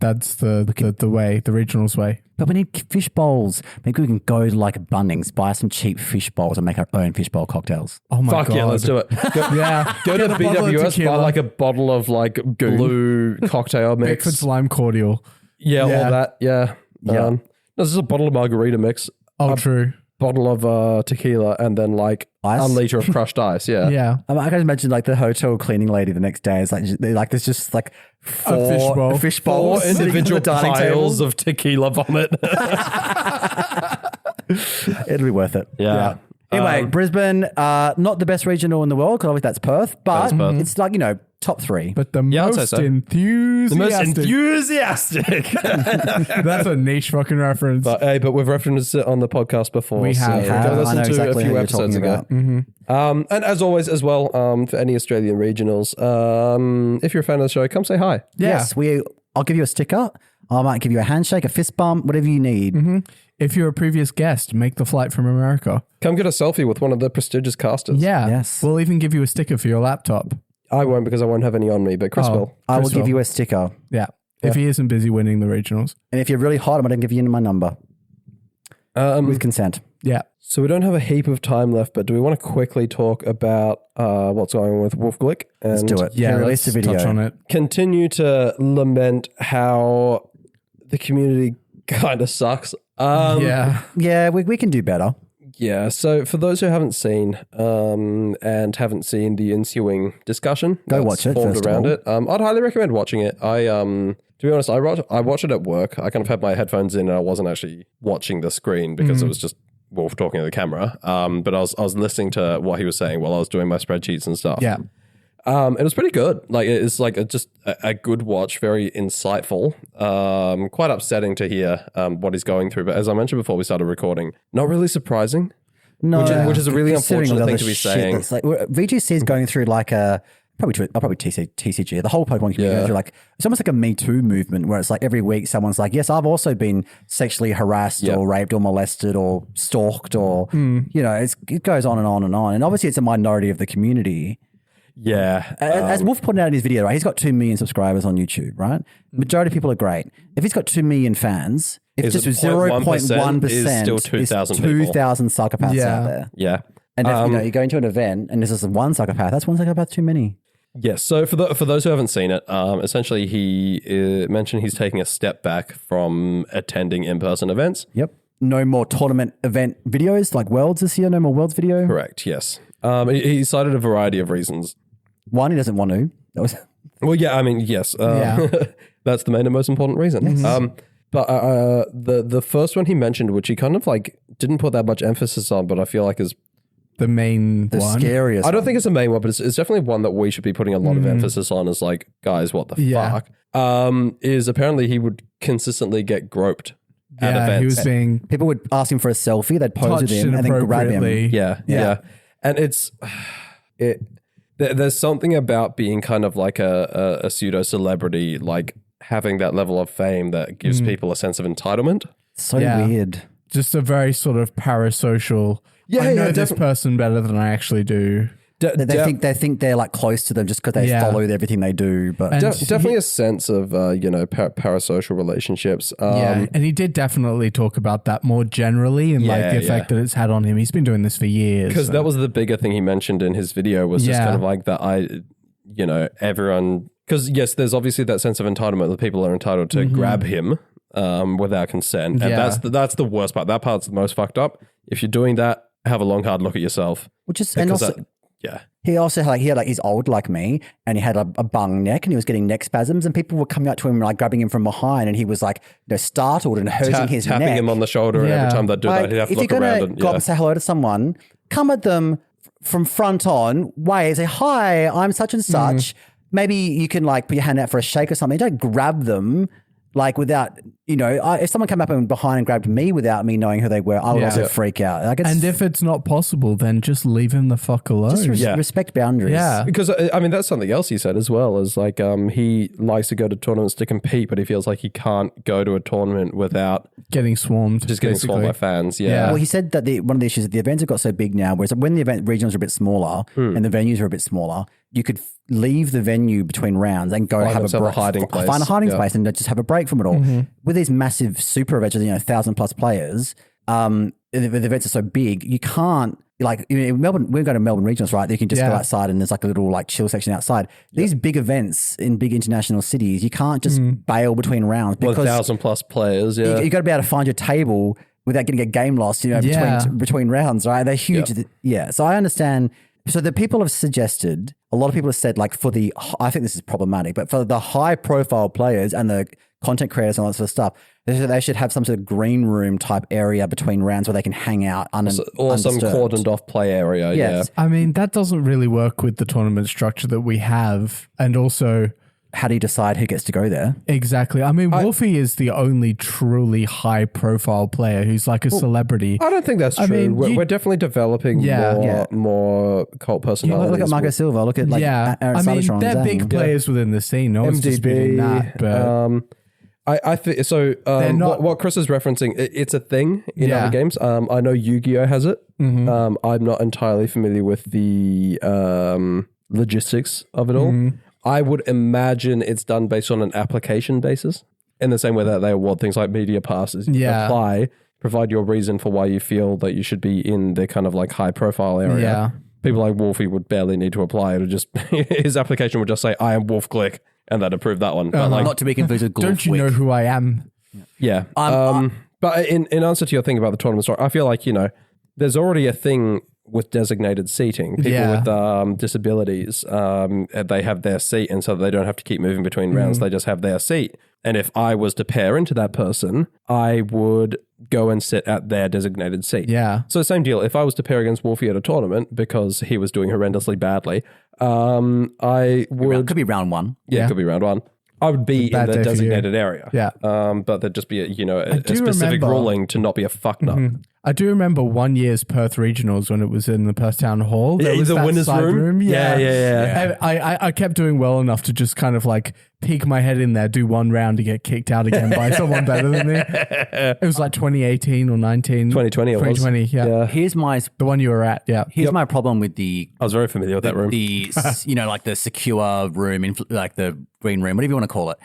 That's the way, the regionals way. But we need fish bowls. Maybe we can go to like Bunnings, buy some cheap fish bowls and make our own fish bowl cocktails. Oh my Fuck god! yeah, let's do it. Yeah, Go to Get a bottle of BWS, buy tequila. like a bottle of like blue cocktail mix. Bickford's lime cordial. Yeah, Yeah. all that. Yeah. Yeah. This is a bottle of margarita mix, Oh, true. bottle of tequila, and then like Ice? a liter of crushed ice. Yeah. Yeah. I can imagine like the hotel cleaning lady the next day is like there's just like 4 fish bowl. bowls Four sitting on the individual dining piles table. of tequila vomit. It'll be worth it. Yeah. Anyway, Brisbane, not the best regional in the world because obviously that's Perth, but That is Perth. it's like top 3. But the Yeah, I'd say most so. enthusiastic. The most enthusiastic. That's a niche fucking reference. but we've referenced it on the podcast before. We have. So I go know listen to exactly a who few you're episodes talking ago. about. And as always, as well, for any Australian regionals, if you're a fan of the show, come say hi. yeah. Yes, I'll give you a sticker. I might give you a handshake, a fist bump, whatever you need. If you're a previous guest, make the flight from America. Come get a selfie with one of the prestigious casters. Yeah. Yes. We'll even give you a sticker for your laptop. I won't because I won't have any on me, but Chris will. I will Chris give will. you a sticker. Yeah. If he isn't busy winning the regionals. And if you're really hot, I'm going to give you my number with consent. Yeah. So we don't have a heap of time left, but do we want to quickly talk about what's going on with Wolf Glick? And Let's do it. Yeah. Release Let's the video. touch on it. continue to lament how the community kind of sucks. Yeah. Yeah, we can do better. Yeah, so for those who haven't seen and haven't seen the ensuing discussion, Go that's watch it, formed first of around all. it. I'd highly recommend watching it. To be honest, I watched it at work. I kind of had my headphones in and I wasn't actually watching the screen because it was just Wolf talking to the camera. But I was listening to what he was saying while I was doing my spreadsheets and stuff. Yeah. It was pretty good. Like it's like just a good watch, very insightful. Quite upsetting to hear what he's going through, but as I mentioned before we started recording, not really surprising. No, Which is a really considering unfortunate all the thing to be shit saying. that's like VGC is going through like a probably TCG, the whole Pokemon community goes through like it's almost like a Me Too movement where it's like every week someone's like, yes, I've also been sexually harassed or raped or molested or stalked or it goes on and on and on. And obviously it's a minority of the community. Yeah. As Wolf pointed out in his video, right, he's got 2 million subscribers on YouTube, right? Majority of people are great. If he's got 2 million fans, if Is just it 0.1% is still 2,000 people. 2,000 psychopaths Yeah. out there. Yeah. And if you go into an event and there's just one psychopath, that's one psychopath too many. Yes. So for those who haven't seen it, essentially he mentioned he's taking a step back from attending in-person events. Yep. No more tournament event videos like Worlds this year. No more Worlds video. Correct. Yes. He cited a variety of reasons. One, he doesn't want to. That was Well, yeah. I mean, yes. That's the main and most important reason. But the first one he mentioned, which he kind of like didn't put that much emphasis on, but I feel like is The main the one. scariest. I don't think it's the main one, but it's definitely one that we should be putting a lot of emphasis on. Is like, guys, what the fuck? Is apparently he would consistently get groped at events. He was being People would ask him for a selfie. They'd pose with touched him and then grab him. inappropriately. Yeah. And there's something about being kind of like a pseudo celebrity, like having that level of fame that gives people a sense of entitlement. So Yeah. weird. Just a very sort of parasocial. I know this person better than I actually do. They think they're like close to them just because they Yeah. follow everything they do. But And definitely a sense of parasocial relationships. and he did definitely talk about that more generally and like the effect that it's had on him. He's been doing this for years. Because that was the bigger thing he mentioned in his video was just kind of like that everyone, because yes, there's obviously that sense of entitlement that people are entitled to grab him without consent. And that's the worst part. That part's the most fucked up. If you're doing that, have a long, hard look at yourself. which is and also Yeah. he also had he's old like me and he had a bung neck and he was getting neck spasms and people were coming up to him like grabbing him from behind and he was like startled and hurting his tapping neck. him on the shoulder, and every time they do Like, that, he'd have to if look you're around. gonna go up and say hello to someone, come at them from front on, wave, say hi, I'm such and such. Maybe you can like put your hand out for a shake or something. Don't grab them like without if someone came up and behind and grabbed me without me knowing who they were, I would also freak out. Like and if it's not possible, then just leave him the fuck alone. just respect boundaries. Yeah. Because I mean, that's something else he said as well. Is like he likes to go to tournaments to compete, but he feels like he can't go to a tournament without Getting swarmed. just getting swarmed by fans. Yeah. Well, he said that one of the issues is the events have got so big now, whereas when the event regionals are a bit smaller and the venues are a bit smaller, you could leave the venue between rounds and go Find have yourself a a hiding place. Find a hiding Yeah. place and just have a break from it all. With these massive super events, 1,000+ players, the events are so big, you can't like in Melbourne. We're going to Melbourne Regionals, right? You can just go outside and there's like a little like chill section outside. These big events in big international cities, you can't just bail between rounds because 1,000+ players. Yeah. you got to be able to find your table without getting a game lost, between rounds, right? They're huge. Yeah. So I understand. So the people have suggested, a lot of people have said like I think this is problematic, but for the high profile players and the content creators and all that sort of stuff, they should have some sort of green room type area between rounds where they can hang out or some undisturbed. cordoned off play area. Yes. I mean, that doesn't really work with the tournament structure that we have. And also, How do you decide who gets to go there? exactly. I mean, Wolfie is the only truly high profile player who's like a celebrity. I don't think that's true. mean, We're definitely developing more cult personalities. Look at Marco Silva. Look at like Aaron I mean, Saltron, they're Zhang. big players within the scene. No one's disputing that. But I think so. not- What Chris is referencing, it's a thing in Yeah. other games. I know Yu-Gi-Oh has it. I'm not entirely familiar with the logistics of it all. I would imagine it's done based on an application basis, in the same way that they award things like media passes. You apply, provide your reason for why you feel that you should be in the kind of like high profile area. Yeah. People like Wolfie would barely need to apply. It would just his application would just say, "I am Wolf Glick," and that approved that one. But like, Not to be confused with don't you know who I am? yeah. But in answer to your thing about the tournament story, I feel like, there's already a thing with designated seating. People with disabilities, they have their seat, and so they don't have to keep moving between rounds. They just have their seat. And if I was to pair into that person, I would go and sit at their designated seat. Yeah. So same deal. If I was to pair against Wolfie at a tournament because he was doing horrendously badly, I would... Could be round one. Yeah, it could be round one. I would be in bad the day for you. designated area. Yeah. But there'd just be a do specific remember- ruling to not be a fucknut. I do remember one year's Perth Regionals when it was in the Perth Town Hall. There was the that winner's side room. Yeah. And I kept doing well enough to just kind of like peek my head in there, do one round to get kicked out again by someone better than me. It was like 2018 or 19. 2020 it was. 2020, yeah. Here's my The one you were at, yeah. here's my problem with the I was very familiar with that room. like the secure room, like the green room, whatever you want to call it.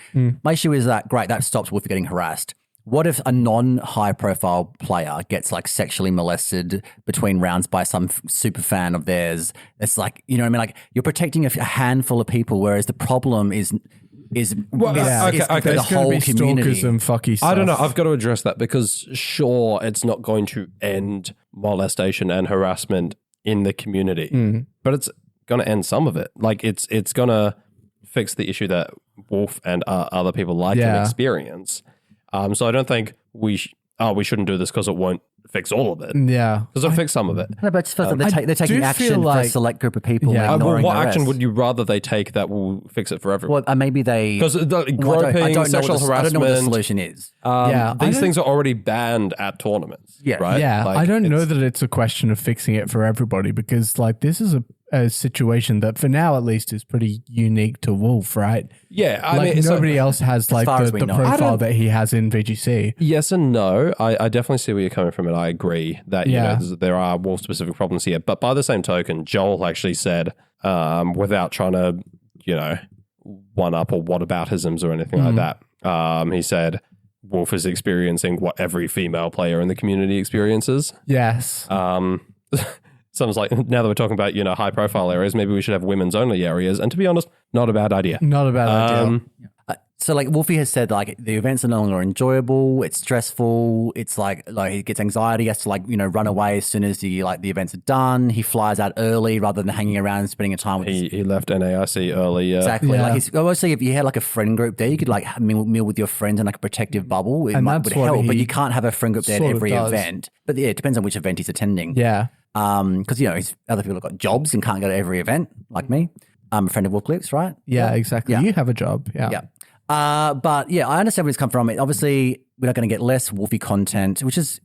My issue is that great, that stops Wolfie getting harassed. What if a non-high profile player gets like sexually molested between rounds by some super fan of theirs? It's like, you know what I mean? Like you're protecting a handful of people, whereas the problem is the whole be community. stalkers and fucky stuff. I don't know. I've got to address that because sure, it's not going to end molestation and harassment in the community, but it's going to end some of it. Like it's going to fix the issue that Wolf and other people like him experience. So I don't think we shouldn't do this because it won't fix all of it. Yeah. Because it'll fix some of it. No, but it's just they're taking do action feel for like- a select group of people. Yeah. and Well, ignoring what the action rest. would you rather they take that will fix it for everyone? Well, maybe they Because I groping, know sexual what the, I harassment, don't know what the solution is. Yeah, I these don't- things are already banned at tournaments. Yeah. right. Yeah, Like, I don't know it's- that it's a question of fixing it for everybody because, like, this is a situation that, for now at least, is pretty unique to Wolf, right? Yeah, I Like mean, so- nobody else has like far as the we know. I profile don't- that he has in VGC. Yes and no. I definitely see where you're coming from, and I agree that Yeah. there are Wolf specific problems here. But by the same token, Joel actually said, without trying to, one up or whataboutisms or anything like that, he said Wolf is experiencing what every female player in the community experiences. Yes. Sounds like now that we're talking about high profile areas, maybe we should have women's only areas. And to be honest, not a bad idea. Not a bad idea. So like Wolfie has said, like the events are no longer enjoyable. It's stressful. It's like he gets anxiety. He has to run away as soon as the events are done. He flies out early rather than hanging around and spending time with. He left NAIC early. Exactly. Yeah. Like obviously, if you had like a friend group there, you could like meal with your friends in like a protective bubble. It And would that's what help, but he you can't have a friend group there at sort of every does. event. But yeah, it depends on which event he's attending. Yeah. Because other people have got jobs and can't go to every event, like me. I'm a friend of Wolf Clips, right? Yeah, exactly. Yeah. You have a job. Yeah. Yeah. But yeah, I understand where he's come from. Obviously, we're not going to get less Wolfie content, which is,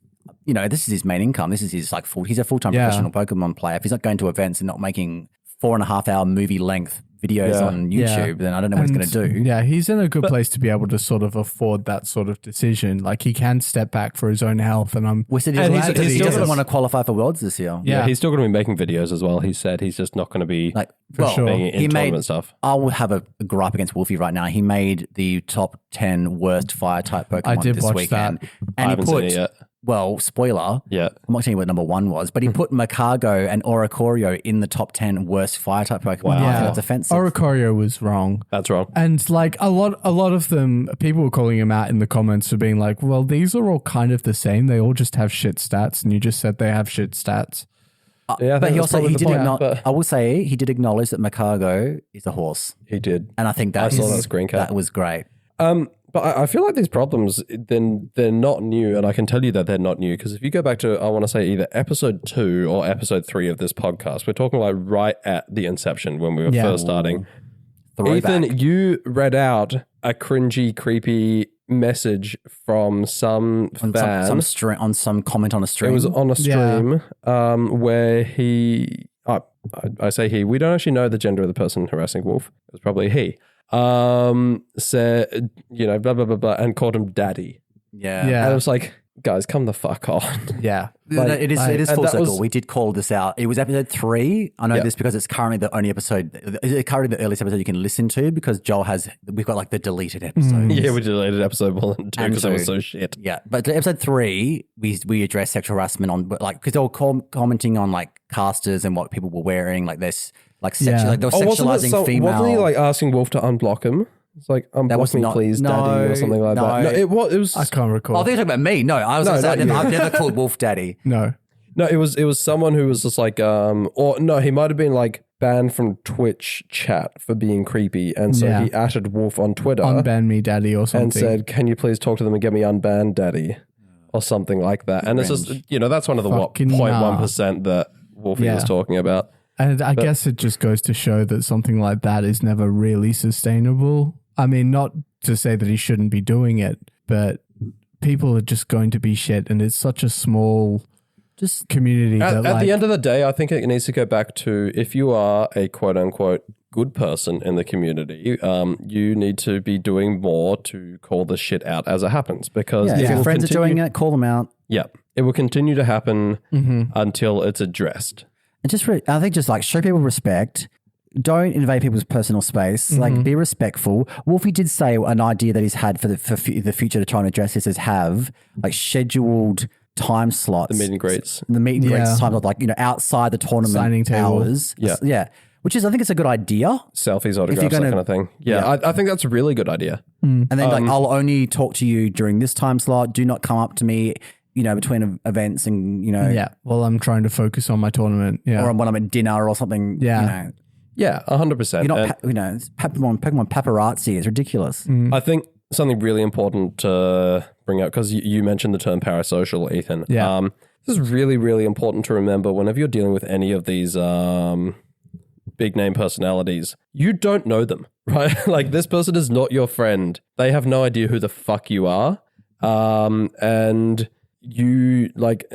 this is his main income. This is his he's a full-time professional Pokemon player. If he's not going to events and not making 4.5 hour movie length videos on YouTube, then I don't know what he's going to do. Yeah, he's in a good place to be able to sort of afford that sort of decision. Like he can step back for his own health, and I'm We said And glad that he he doesn't does. want to qualify for Worlds this year. Yeah. He's still going to be making videos as well. He said he's just not going to be sure. being in tournament stuff. I will have a gripe against Wolfie right now. He made the top 10 worst fire type Pokemon I did this watch weekend. that. I And he haven't seen put, it yet. well, spoiler. Yeah. I'm not telling you what number 1 was, but he put Makago and Oricorio in the top 10 worst fire type Pokemon. I think that's offensive. Oricorio was wrong. That's wrong. And like a lot of them, people were calling him out in the comments for being like, well, these are all kind of the same. They all just have shit stats. And you just said they have shit stats. Yeah, I But think he that's also probably the point, acknowledge. but I will say he did acknowledge that Makago is a horse, he did. and I think that I saw that screen cap. that was great. But I feel like these problems, then they're not new, and I can tell you that they're not new because if you go back to, I want to say either episode 2 or episode 3 of this podcast, we're talking like right at the inception when we were first starting. Throwback. Ethan, you read out a cringy, creepy message from some fan. on some comment on a stream. It was on a stream where he, I say he, we don't actually know the gender of the person harassing Wolf. It was probably he. Said, blah, blah, blah, blah, and called him daddy. yeah. Yeah. And I was like, guys, come the fuck on. Yeah. It is and full that circle. was- We did call this out. It was episode 3. I know Yeah. this because it's currently the only episode, currently the earliest episode you can listen to because we've got like the deleted episodes. Yeah, we deleted episode 1 and 2 And because it was two. so shit. Yeah, but the episode 3, we addressed sexual harassment on because they were commenting on like casters and what people were wearing, like this, like sexual, Yeah. like they were Wasn't sexualizing female. Wasn't he like asking Wolf to unblock him? It's like, was unblock me, not- please, no, daddy, or something like that. no. No, it was. I can't recall. Oh, I think you're talking about me. No, I was No, gonna say, not you. I've never called Wolf Daddy. No. No, it was someone who was just like, or no, he might have been like banned from Twitch chat for being creepy, and so Yeah. he atted Wolf on Twitter Unban me, daddy, or something. and said, "Can you please talk to them and get me unbanned, daddy?" or something like that. And it's just that's one of the Fucking 0.1% that Wolfie was talking about. And I guess it just goes to show that something like that is never really sustainable. I mean, not to say that he shouldn't be doing it, but people are just going to be shit, and it's such a small Just community. At the end of the day, I think it needs to go back to if you are a quote unquote good person in the community, you need to be doing more to call the shit out as it happens because if your friends are doing it, call them out. Yeah, it will continue to happen until it's addressed. And just, I think, just like show people respect. Don't invade people's personal space. Like, be respectful. Wolfie did say an idea that he's had for the future to try and address this is have like scheduled time slots. The meet and greets. The meet and greets time, like, you know, outside the tournament Signing table. hours. Yeah. Yeah. Which is, I think it's a good idea. Selfies, autographs, that kind of thing. Yeah, I think that's a really good idea. And then like, I'll only talk to you during this time slot. Do not come up to me, you know, between events and, you know. Yeah. Well, I'm trying to focus on my tournament. Yeah. Or when I'm at dinner or something. Yeah. You know. Yeah, 100%. You're not, you know, Pokemon paparazzi is ridiculous. I think something really important to bring up, because you mentioned the term parasocial, Ethan. Yeah. This is really, really important to remember whenever you're dealing with any of these big name personalities. You don't know them, right? Like, this person is not your friend. They have no idea who the fuck you are. And you, like...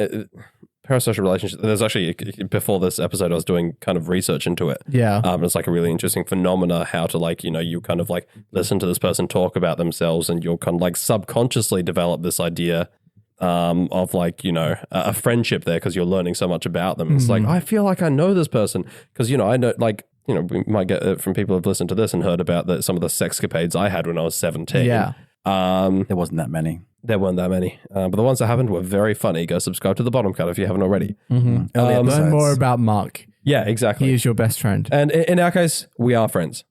parasocial relationships. There's actually, before this episode, I was doing kind of research into it. Yeah. It's like a really interesting phenomena, how to, like, you know, you kind of like listen to this person talk about themselves and you'll kind of like subconsciously develop this idea of like, you know, a friendship there because you're learning so much about them. It's like, I feel like I know this person because, you know, I know, like, you know, we might get it from people who've listened to this and heard about some of the sexcapades I had when I was 17. Yeah. There wasn't that many. There weren't that many, but the ones that happened were very funny. Go subscribe to the Bottom Cut if you haven't already. Learn more about Mark. Yeah, exactly. He is your best friend. And in our case, we are friends.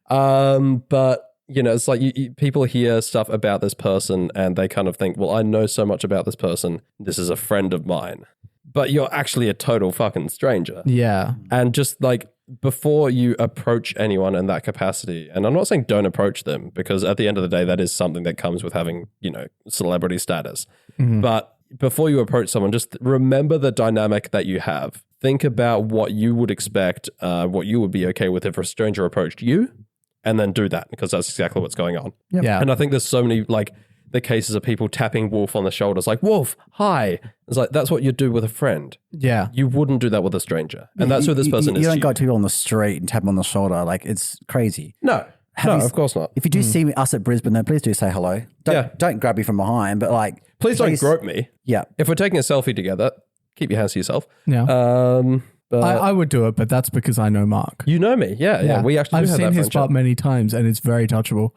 But, you know, it's like people hear stuff about this person and they kind of think, well, I know so much about this person. This is a friend of mine. But you're actually a total fucking stranger. Yeah. And just like, before you approach anyone in that capacity, and I'm not saying don't approach them, because at the end of the day, that is something that comes with having, you know, celebrity status. But before you approach someone, just remember the dynamic that you have. Think about what you would expect, what you would be okay with if a stranger approached you, and then do that, because that's exactly what's going on. Yep. Yeah. And I think there's so many, like, the cases of people tapping Wolf on the shoulders, like, Wolf, hi. It's like, that's what you do with a friend. Yeah. You wouldn't do that with a stranger. And that's who this person is. You don't to go to people on the street and tap them on the shoulder. Like, it's crazy. No, of course not. If you do see us at Brisbane, then please do say hello. Don't grab me from behind, but like... Please don't grope me. Yeah. If we're taking a selfie together, keep your hands to yourself. Yeah. But I would do it, but that's because I know Mark. you know me. Yeah. We actually I've do have seen that his friendship. butt many times and it's very touchable.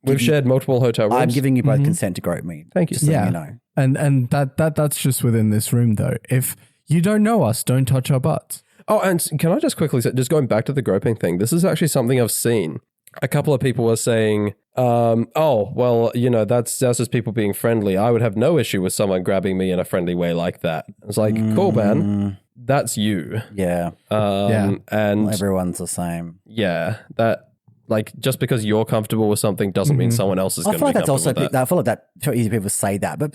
We've shared multiple hotel rooms. I'm giving you both consent to grope me. Thank you. Just so Yeah. you know. And that's just within this room though. If you don't know us, don't touch our butts. Oh, and can I just quickly say, just going back to the groping thing, this is actually something I've seen. A couple of people were saying, oh, well, you know, that's just people being friendly. I would have no issue with someone grabbing me in a friendly way like that. It's like, cool, man. That's you. Yeah. And Not everyone's the same. yeah, that, like, just because you're comfortable with something doesn't mean someone else is I going to feel be like that's comfortable also, with that. I feel like that, so easy people say that, but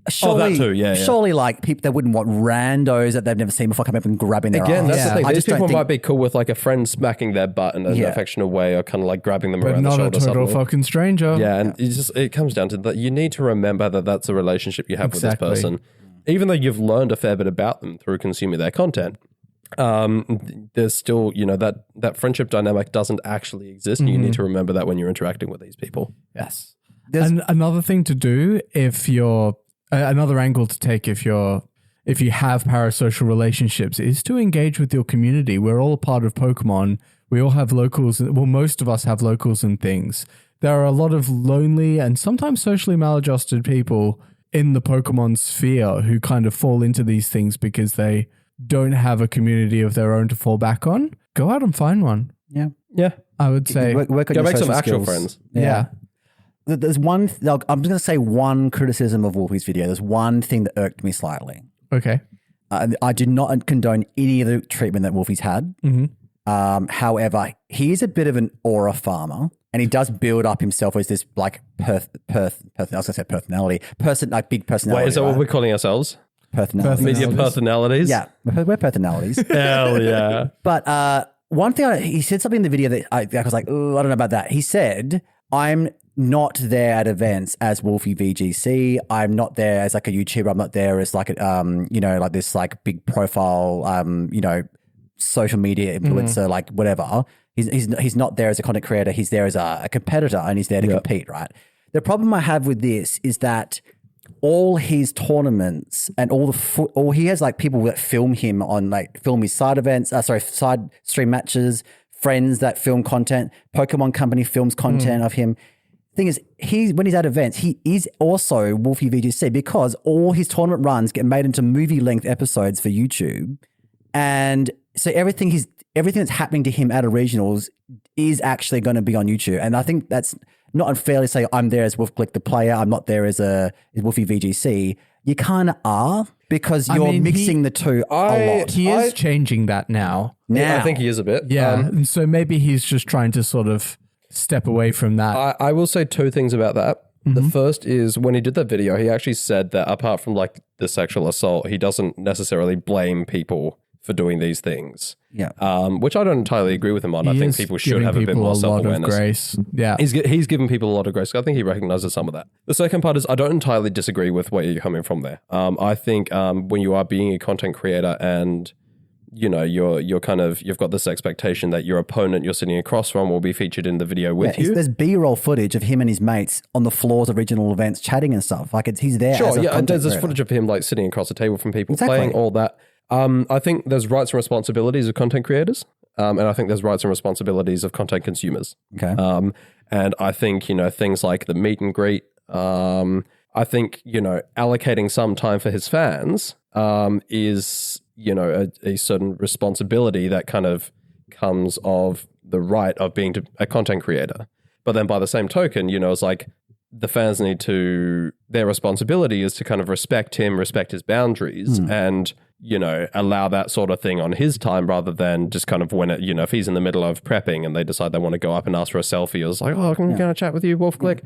surely, that too, yeah. surely like people, they wouldn't want randos that they've never seen before coming up and grabbing their Again, arms. that's the thing. I These just don't people think, might be cool with like a friend smacking their butt in an affectionate way, or kind of like grabbing them But around the not a shoulder. total Something. fucking stranger. Yeah, and it comes down to that. You need to remember that that's a relationship you have Exactly. with this person, even though you've learned a fair bit about them through consuming their content. There's still, you know, that friendship dynamic doesn't actually exist. And you need to remember that when you're interacting with these people. Yes. And another thing to do if you're another angle to take if you have parasocial relationships is to engage with your community. We're all a part of Pokemon. We all have locals. Well, most of us have locals and things. There are a lot of lonely and sometimes socially maladjusted people in the Pokemon sphere who kind of fall into these things because they don't have a community of their own to fall back on. Go out and find one. Yeah. Yeah, I would say. Work on go your make some social actual skills. friends. Yeah. There's one, I'm just going to say one criticism of Wolfie's video. There's one thing that irked me slightly. Okay. I do not condone any of the treatment that Wolfie's had. However, he is a bit of an aura farmer, and he does build up himself as this like I was going to say personality, like big personality. Wait, is that what right? we're calling ourselves? Personality. Media personalities? Yeah, we're personalities. Hell yeah. But one thing, he said something in the video that I was like, oh, I don't know about that. He said, I'm not there at events as Wolfie VGC. I'm not there as like a YouTuber. I'm not there as like a, like this like big profile, social media influencer, like whatever. He's not there as a content creator. He's there as a competitor, and he's there to compete, right? The problem I have with this is that all his tournaments and all he has like people that film him on film his side events, side stream matches, friends that film content, Pokemon Company films content of him. Thing is, when he's at events, he is also Wolfie VGC because all his tournament runs get made into movie-length episodes for YouTube. And so everything that's happening to him at a regionals is actually going to be on YouTube. And I think that's not unfair to say I'm there as Wolf Glick the player, I'm not there as Wolfie VGC. You kind of are because you're mixing the two a lot. He is changing that now. I think he is a bit. Yeah. So maybe he's just trying to sort of step away from that. I will say two things about that. The first is when he did that video, he actually said that apart from like the sexual assault, he doesn't necessarily blame people for doing these things. Yeah. Which I don't entirely agree with him on. I think people should have a bit more self-awareness. Grace. Yeah. He's given people a lot of grace. I think he recognizes some of that. The second part is I don't entirely disagree with where you're coming from there. I think when you are being a content creator and you're kind of, you've got this expectation that your opponent you're sitting across from will be featured in the video with you. There's B-roll footage of him and his mates on the floors of regional events chatting and stuff. Like he's there. Sure, as a and there's this creator. footage of him like sitting across the table from people playing all that. I think there's rights and responsibilities of content creators. And I think there's rights and responsibilities of content consumers. Okay. And I think, things like the meet and greet, I think, allocating some time for his fans is, a certain responsibility that kind of comes of the right of being a content creator. But then by the same token, it's like the fans their responsibility is to kind of respect him, respect his boundaries and, allow that sort of thing on his time rather than just kind of when it, if he's in the middle of prepping and they decide they want to go up and ask for a selfie, it's like, oh, I'm going to chat with you, Wolf Glick.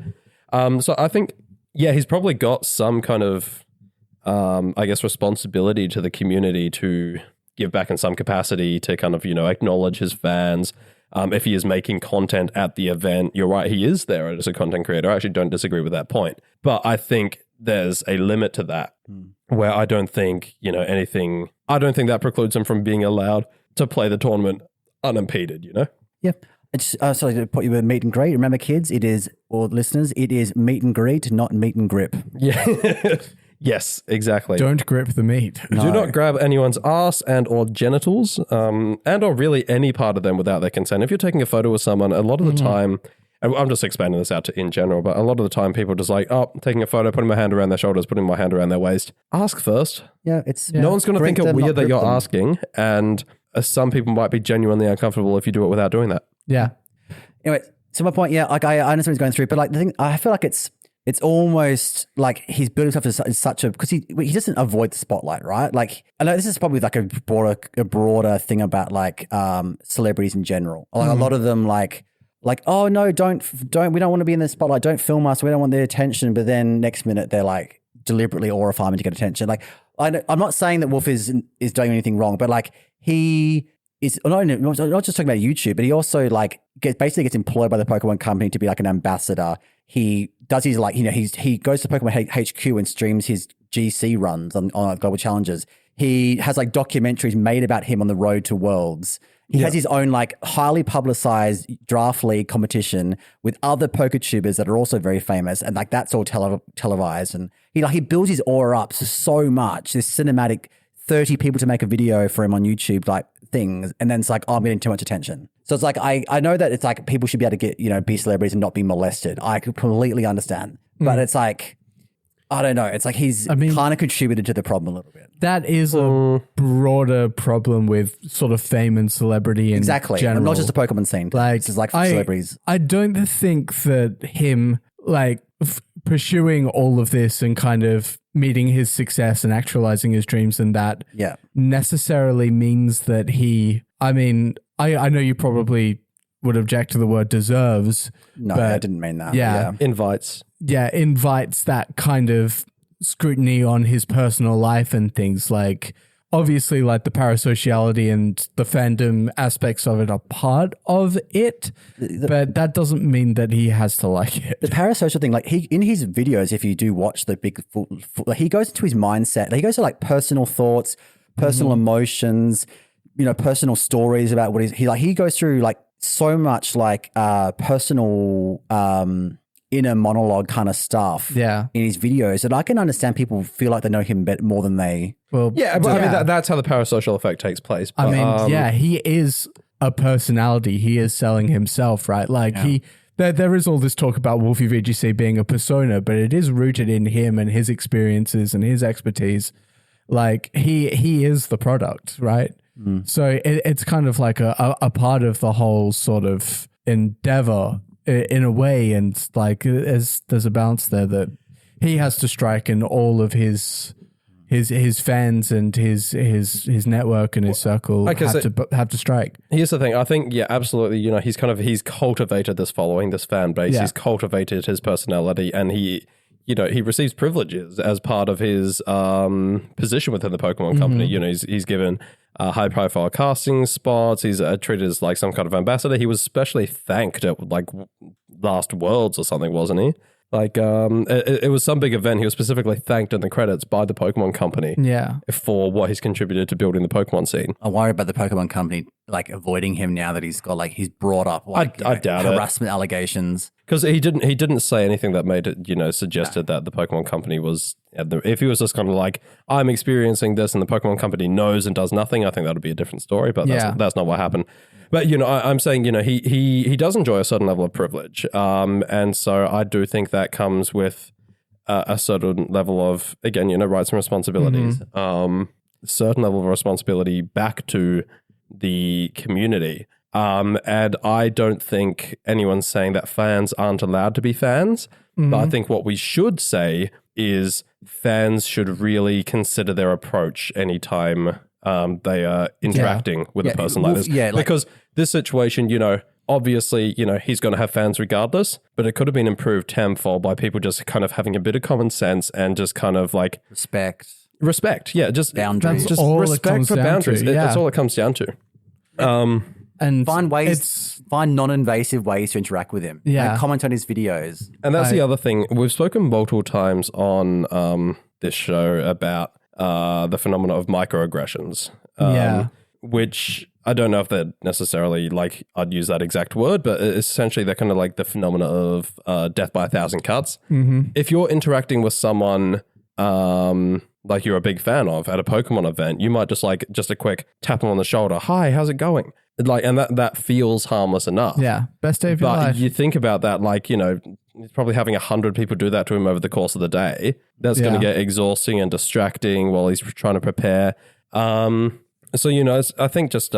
So I think, he's probably got some kind of, responsibility to the community to give back in some capacity to kind of, acknowledge his fans. If he is making content at the event, you're right, he is there as a content creator. I actually don't disagree with that point. But I think there's a limit to that where I don't think, I don't think that precludes him from being allowed to play the tournament unimpeded, Yeah. It's sorry to put you with meet and greet. Remember, kids, or listeners, it is meet and greet, not meet and grip. Yeah. Yes, exactly. Don't grip the meat. No. Do not grab anyone's ass and or genitals and or really any part of them without their consent. If you're taking a photo with someone, a lot of the time, and I'm just expanding this out to in general, but a lot of the time people just like, taking a photo, putting my hand around their shoulders, putting my hand around their waist. Ask first. Yeah, no one's going to think it weird that you're asking, and some people might be genuinely uncomfortable if you do it without doing that. Yeah. Anyway, so my point, I understand what he's going through, but like the thing, I feel like it's almost like he's built himself as such a, because he doesn't avoid the spotlight, right? Like, I know this is probably like a broader thing about like celebrities in general. Like a lot of them like, oh no, don't, we don't want to be in the spotlight. Don't film us. We don't want their attention. But then next minute they're like deliberately aura farming to get attention. Like, I'm not saying that Wolf is doing anything wrong, but like he is not just talking about YouTube, but he also like basically gets employed by the Pokemon Company to be like an ambassador. He does his like, he goes to Pokemon HQ and streams his GC runs on Global Challenges. He has like documentaries made about him on the road to Worlds. He has his own like highly publicized draft league competition with other PokeTubers that are also very famous, and like that's all televised. And he builds his aura up so much. This cinematic 30 people to make a video for him on YouTube like things, and then it's like, oh, I'm getting too much attention. So it's like I know that it's like people should be able to get be celebrities and not be molested. I completely understand, but it's like, I don't know. It's like he's kind of contributed to the problem a little bit. That is a broader problem with sort of fame and celebrity in general. Not just the Pokemon scene. Like, it's like for celebrities. I don't think that him like pursuing all of this and kind of meeting his success and actualizing his dreams and that necessarily means that he, I know you probably would object to the word deserves. No, but I didn't mean that. Yeah. Invites Invites that kind of scrutiny on his personal life and things like obviously like the parasociality and the fandom aspects of it are part of it, but that doesn't mean that he has to like it. The parasocial thing, like in his videos, if you do watch the big, he goes into his mindset. He goes to like personal thoughts, personal emotions, personal stories about what he goes through like so much like personal inner monologue kind of stuff in his videos that I can understand people feel like they know him more than they. Well, I mean, that's how the parasocial effect takes place. But, he is a personality. He is selling himself, right? Like there is all this talk about Wolfie VGC being a persona, but it is rooted in him and his experiences and his expertise. Like he is the product, right? So it's kind of like a part of the whole sort of endeavor in a way, and like there's a balance there that he has to strike, and all of his fans and his network and his circle have to strike. Here's the thing. I think, absolutely. He's cultivated this following, this fan base. Yeah. He's cultivated his personality, and he receives privileges as part of his position within the Pokemon company. He's given high profile casting spots. He's treated as like some kind of ambassador. He was especially thanked at like Last Worlds or something, wasn't he? Like it was some big event. He was specifically thanked in the credits by the Pokemon company for what he's contributed to building the Pokemon scene. I worry about the Pokemon company like avoiding him now that he's he's brought up like I doubt harassment allegations. Because he didn't say anything that made it, suggested that the Pokemon company was, if he was just kind of like, I'm experiencing this and the Pokemon company knows and does nothing, I think that would be a different story, but that's not what happened. But, I'm saying, he does enjoy a certain level of privilege. And so I do think that comes with a certain level of, again, rights and responsibilities, certain level of responsibility back to the community. And I don't think anyone's saying that fans aren't allowed to be fans, but I think what we should say is fans should really consider their approach anytime they are interacting with a person like this. Because this situation, obviously, he's going to have fans regardless, but it could have been improved tenfold by people just kind of having a bit of common sense and just kind of like respect. Yeah, just boundaries. Just respect for boundaries. That's all it comes down to. And find non-invasive ways to interact with him. Yeah. And comment on his videos. And that's the other thing. We've spoken multiple times on this show about the phenomena of microaggressions. Which I don't know if they're necessarily like, I'd use that exact word, but essentially they're kind of like the phenomena of death by 1,000 cuts. If you're interacting with someone like you're a big fan of at a Pokemon event, you might just a quick tap them on the shoulder. Hi, how's it going? Like, and that feels harmless enough. Yeah. Best day of your life. But you think about that, like, he's probably having 100 people do that to him over the course of the day. That's going to get exhausting and distracting while he's trying to prepare. So, I think just,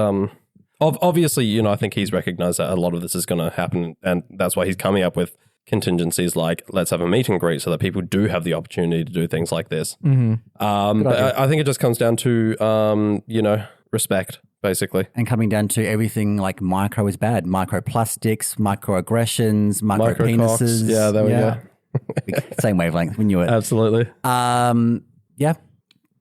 obviously, I think he's recognized that a lot of this is going to happen. And that's why he's coming up with contingencies like, let's have a meet and greet so that people do have the opportunity to do things like this. But I think it just comes down to, respect, basically. And coming down to everything like micro is bad. Microplastics, microaggressions, micropenises. Yeah, there we go. Same wavelength. We knew it. Absolutely.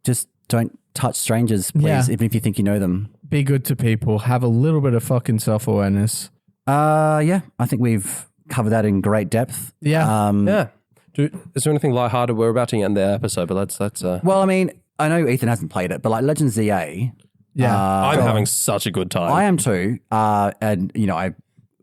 Just don't touch strangers, please, even if you think you know them. Be good to people. Have a little bit of fucking self-awareness. I think we've covered that in great depth. Yeah. Is there anything lighthearted? We're about to end the episode, but let's. Well, I mean, I know Ethan hasn't played it, but like Legends ZA. I'm having such a good time. I am too. And I've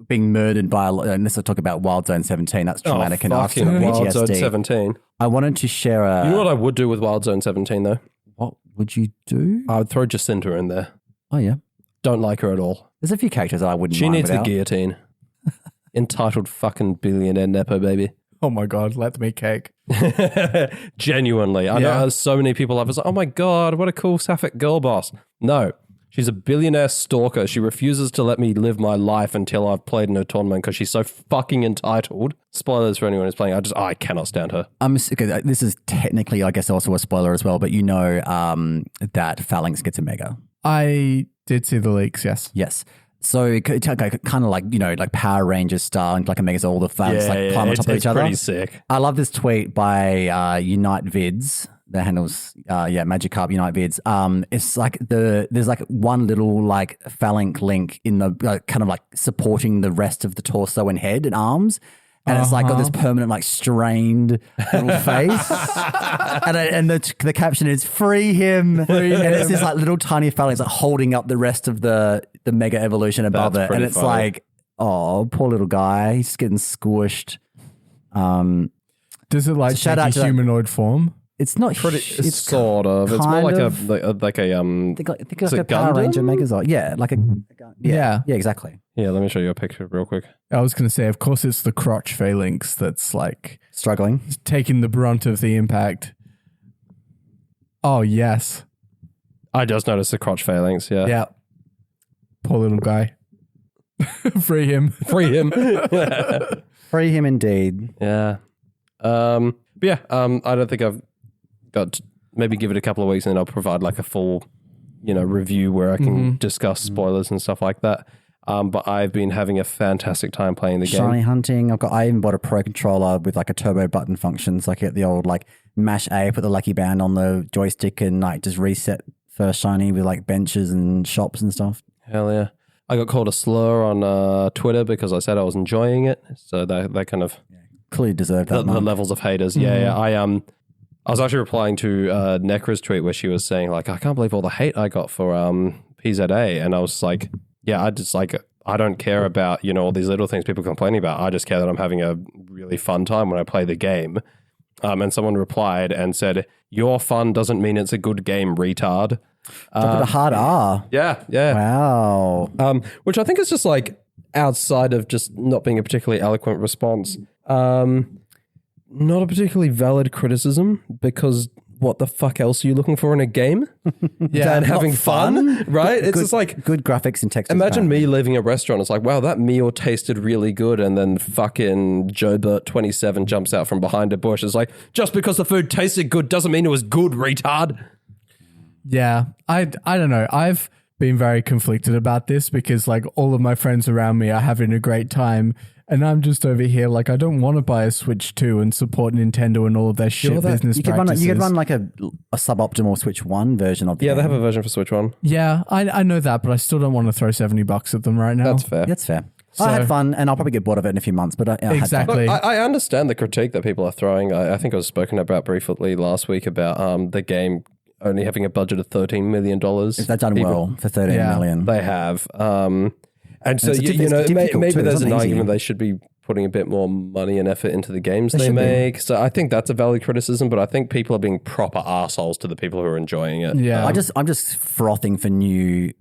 been murdered by. Unless I talk about Wild Zone 17, that's traumatic enough. Wild Zone 17. I wanted to share a. You know what I would do with Wild Zone 17 though? What would you do? I would throw Jacinta in there. Oh yeah. Don't like her at all. There's a few characters that I wouldn't. She mind needs without. the guillotine. Entitled fucking billionaire nepo baby. Oh my God, let me cake. Genuinely. I know so many people have. It's like, oh my God, what a cool sapphic girl boss. No, she's a billionaire stalker. She refuses to let me live my life until I've played in her tournament because she's so fucking entitled. Spoilers for anyone who's playing. I cannot stand her. Okay, this is technically, I guess, also a spoiler as well, but that Phalanx gets a mega. I did see the leaks, yes. Yes. So kind of like, like Power Rangers style, like a megas all the Phalanx climb on top of each other. It's pretty sick. I love this tweet by Unite Vids. that handles Magikarp Unite vids. It's like there's like one little like phalanx link in the kind of like supporting the rest of the torso and head and arms. And it's like got this permanent, like strained little face, and the caption is "Free him!" And it's this like little tiny phalanx like holding up the rest of the Mega Evolution above it, and it's funny. like, oh, poor little guy, he's getting squished. Does it like shout take out to a that- humanoid form? It's not. It's sort of. It's more kind like of. a Think like is a it Power Gundam? Ranger Megazord. Yeah, like a Yeah. yeah, exactly. Yeah, let me show you a picture real quick. I was going to say, of course, it's the crotch phalanx that's like Struggling. taking the brunt of the impact. Oh, yes. I just noticed the crotch phalanx. Yeah. Yeah. Poor little guy. Free him. Free him. Free him indeed. Yeah. But yeah, I don't think I've got maybe give it a couple of weeks and then I'll provide like a full, review where I can discuss spoilers and stuff like that. But I've been having a fantastic time playing the Shiny game. hunting. I even bought a Pro controller with like a turbo button function, so I get the old like mash A, put the lucky band on the joystick, and like just reset first shiny with like benches and shops and stuff. Hell yeah. I got called a slur on Twitter because I said I was enjoying it. So they kind of Clearly deserved that. the levels of haters. Yeah. I was actually replying to Necra's tweet where she was saying like, I can't believe all the hate I got for PZA, and I was like, yeah, I don't care about all these little things people complaining about. I just care that I'm having a really fun time when I play the game. And someone replied and said, "Your fun doesn't mean it's a good game, retard." Drop it a hard R. Yeah. Wow. Which I think is just like outside of just not being a particularly eloquent response. Not a particularly valid criticism, because what the fuck else are you looking for in a game? Than having fun, right? It's just like good graphics and text. imagine me leaving a restaurant. It's like, wow, that meal tasted really good, and then fucking Jobert 27 jumps out from behind a bush. It's like, just because the food tasted good doesn't mean it was good, retard. Yeah. I don't know. I've been very conflicted about this because like all of my friends around me are having a great time. And I'm just over here like, I don't want to buy a Switch 2 and support Nintendo and all of their shit business practices. You could run like a suboptimal Switch 1 version of the game. They have a version for Switch One. Yeah, I know that, but I still don't want to throw $70 at them right now. That's fair. That's fair. I had fun, and I'll probably get bored of it in a few months, but I had fun. Exactly. Look, I understand the critique that people are throwing. I think it was spoken about briefly last week about the game only having a budget of $13 million. If they've done well for 13 million. They have. And so, it's difficult maybe too. there's It's an not easy. argument they should be putting a bit more money and effort into the games they make. So I think that's a valid criticism, but I think people are being proper assholes to the people who are enjoying it. Yeah. I'm just frothing for new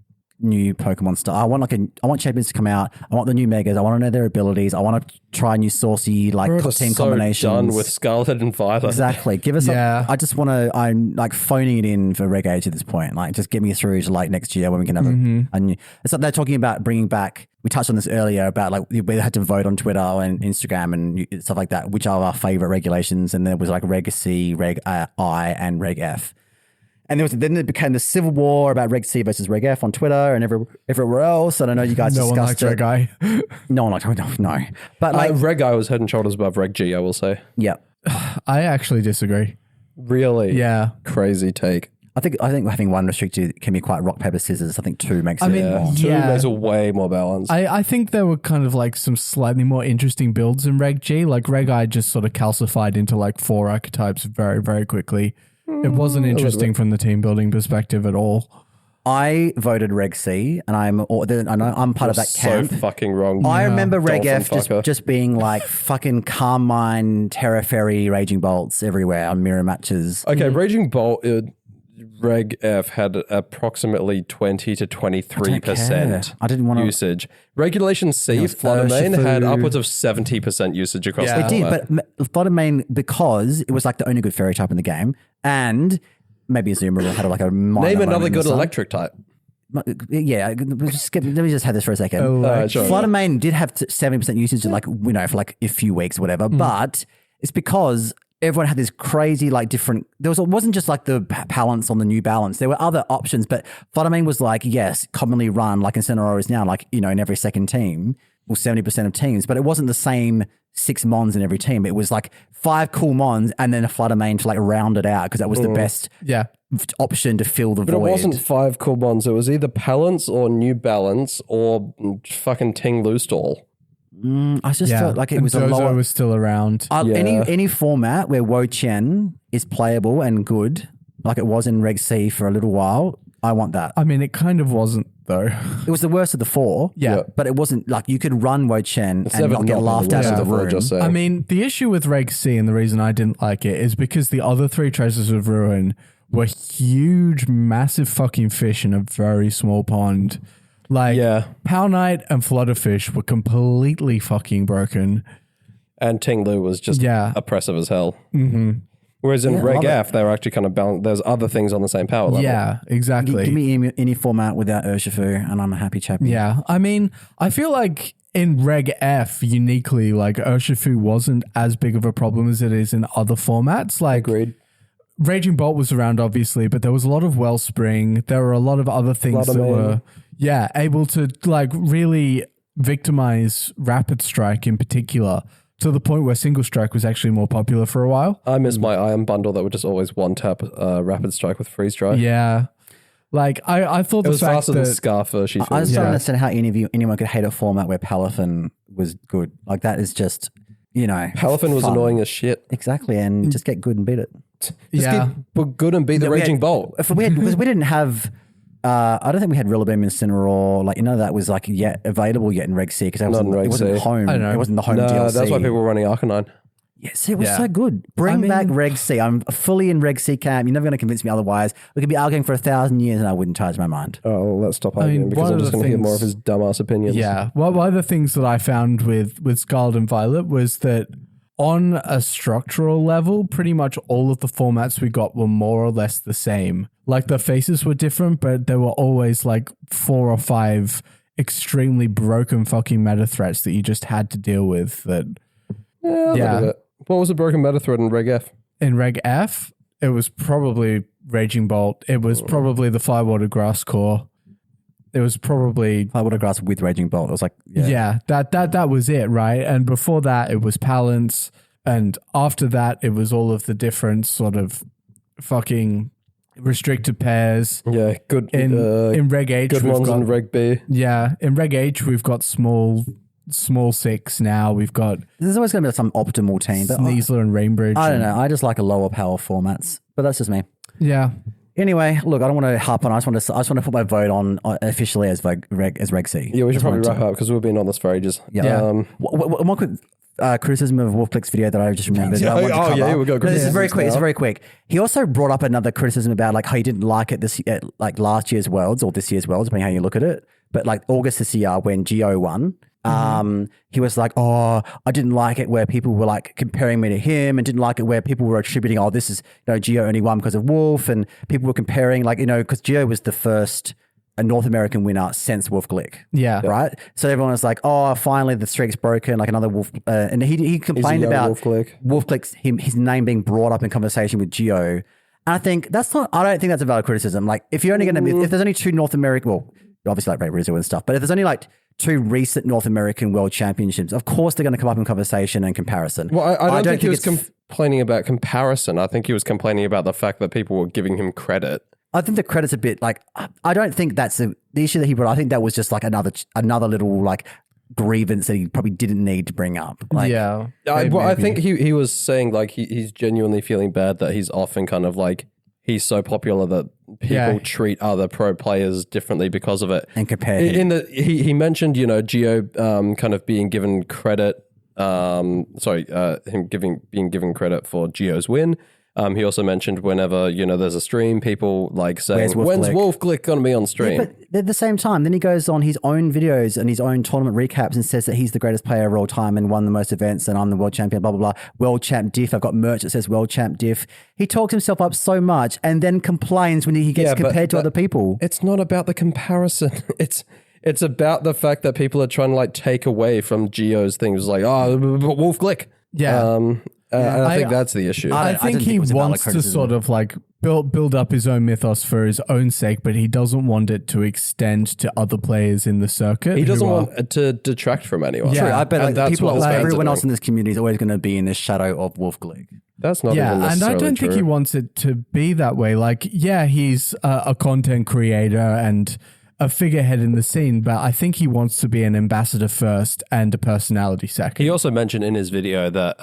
Pokemon stuff. I want champions to come out. I want the new Megas. I want to know their abilities. I want to try new saucy team combinations. Done with Scarlet and Violet. Exactly. Give us. Yeah. I just want to. I'm like phoning it in for Reg Age at this point. Like, just get me through to like next year when we can have a new. It's like they're talking about bringing back. We touched on this earlier about like we had to vote on Twitter and Instagram and stuff like that, which are our favorite regulations. And there was like Reg C, Reg I, and Reg F. And then it became the civil war about Reg C versus Reg F on Twitter and everywhere else. And I know you guys no one liked discussed Reg it. I. No one liked no. But like, Reg I was head and shoulders above Reg G, I will say. yeah, I actually disagree. Really? Yeah. Crazy take. I think having one restricted can be quite rock, paper, scissors. I think two makes it more. Two Yeah. makes it way more balanced. I think there were kind of like some slightly more interesting builds in Reg G. Like Reg I just sort of calcified into like 4 archetypes very, very quickly. It wasn't interesting from the team building perspective at all. I voted Reg C, and I'm part of that camp. So fucking wrong. I remember Reg Dolphin F fucker. just being like fucking Carmine, Terra Fairy, Raging Bolts everywhere on mirror matches. Okay, Raging Bolt, Reg F had approximately 20 to 23% I didn't want to usage. Regulation C, was Floodamane, had Urshifu. upwards of 70% usage across Yeah. the It did, format. but Floodamane, because it was like the only good fairy type in the game, and maybe Azumarill had like a minor Name moment another in the good sun. electric type. Yeah, let me just have this for a second. Sure. Floodamane did have 70% usage, for like a few weeks or whatever, but it's because everyone had this crazy different. It wasn't just like the balance on the new balance. There were other options, but Floodamane was commonly run like in Incineroar is now in every second team. 70% of teams, but it wasn't the same 6 Mons in every team. It was like 5 cool Mons and then a Flutter main to like round it out because that was the best option to fill the But void. it wasn't 5 cool bonds. It was either Palance or New Balance or fucking Ting Loostall. I just felt like it was a Dozo lower. was still around. Any format where Wo Chen is playable and good, like it was in Reg C for a little while, I want that. I mean, it kind of wasn't though. It was the worst of the 4. Yeah. But it wasn't like you could run Wo Chen and never not get not been laughed the out worst of of the the 4, room. just saying. I mean, the issue with Reg C and the reason I didn't like it is because the other 3 Treasures of Ruin were huge, massive fucking fish in a very small pond. Like, Power Knight and Flutterfish were completely fucking broken. And Ting Lu was just oppressive as hell. Mm-hmm. Whereas in Reg F, they were actually kind of balanced. There's other things on the same power level. Yeah, exactly. Give me any format without Urshifu and I'm a happy champion. Yeah, I mean, I feel like in Reg F, uniquely, like Urshifu wasn't as big of a problem as it is in other formats. Like, Agreed. Raging Bolt was around, obviously, but there was a lot of Wellspring. There were a lot of other things that were, able to like really victimize Rapid Strike in particular, to the point where Single Strike was actually more popular for a while. I miss my Iron Bundle that would just always one-tap Rapid Strike with Freeze Dry. Yeah. Like, I thought It was faster than Scarf Urshifu. I just don't understand how anyone could hate a format where Palafin was good. Like that is just, Palafin was fun. annoying as shit. Exactly, and just get good and beat it. Just get good and beat the Raging Bolt. Because we didn't have. I don't think we had Rillaboom Incineroar, like that was like available yet in Reg C because it wasn't home. I know. It wasn't the home No, DLC. that's why people were running Arcanine. Yes, it was so good. Bring back Reg C. I'm fully in Reg C camp. You're never going to convince me otherwise. We could be arguing for 1,000 years and I wouldn't change my mind. Oh, well, let's stop arguing because I'm just going to hear more of his dumbass opinions. Yeah. Well, one of the things that I found with Scarlet and Violet was that on a structural level, pretty much all of the formats we got were more or less the same. Like the faces were different, but there were always like 4 or 5 extremely broken fucking meta threats that you just had to deal with. That What was the broken meta threat in Reg F? In Reg F, it was probably Raging Bolt. It was probably the Firewater Grass Core. It was probably Firewater Grass with Raging Bolt. It was like that was it, right? And before that, it was Palance, and after that, it was all of the different sort of fucking restricted pairs. Yeah, good in Reg H. Good ones in Reg B. Yeah, in Reg H, we've got small 6 now. We've got there's always going to be some optimal team. But Sneasler and Rainbridge. I don't know. I just like a lower power formats, but that's just me. Yeah. Anyway, look, I don't want to harp on. I just want to put my vote on officially as Reg C. Yeah, we should probably wrap up because we've been on this for ages. Yeah. One quick criticism of Wolfclick's video that I just remembered. Here we go. This is very quick. It's very quick. He also brought up another criticism about like how he didn't like it like last year's Worlds or this year's Worlds, depending how you look at it. But like August this year when Geo won. He was like, I didn't like it where people were like comparing me to him, and didn't like it where people were attributing, this is, Geo only won because of Wolf, and people were comparing because Geo was the first North American winner since Wolfglick. Yeah. Right? So everyone was like, finally the streak's broken, like another Wolf. And he complained about Wolfglick's, his name being brought up in conversation with Geo. And I think I don't think that's a valid criticism. Like if you're only going to, if there's only 2 North American, well, obviously like Ray Rizzo and stuff, but if there's only like 2 recent North American World Championships, of course they're going to come up in conversation and comparison. Well, I don't think he was complaining about comparison. I think he was complaining about the fact that people were giving him credit. I think the credit's a bit like, I don't think that's the issue that he brought. I think that was just like another little like grievance that he probably didn't need to bring up. Like, yeah. I think he was saying like he's genuinely feeling bad that he's often kind of like, he's so popular that people treat other pro players differently because of it. And compare him. He mentioned, Geo kind of being given credit, him being given credit for Geo's win. He also mentioned whenever, there's a stream, people like saying, when's Wolfglick going to be on stream? Yeah, but at the same time, then he goes on his own videos and his own tournament recaps and says that he's the greatest player of all time and won the most events and I'm the world champion, blah, blah, blah. World champ diff. I've got merch that says world champ diff. He talks himself up so much and then complains when he gets compared to other people. It's not about the comparison. It's about the fact that people are trying to like take away from Geo's things like, Wolfglick. Yeah. And I think that's the issue. I think he wants to sort of like build up his own mythos for his own sake, but he doesn't want it to extend to other players in the circuit. He doesn't want it to detract from anyone. Yeah. True, I bet And that's people, what his fans are everyone else doing. in this community is always going to be in the shadow of Wolf League. That's not Yeah, even and I necessarily don't think true. he wants it to be that way. Like, yeah, he's a content creator and a figurehead in the scene, but I think he wants to be an ambassador first and a personality second. He also mentioned in his video that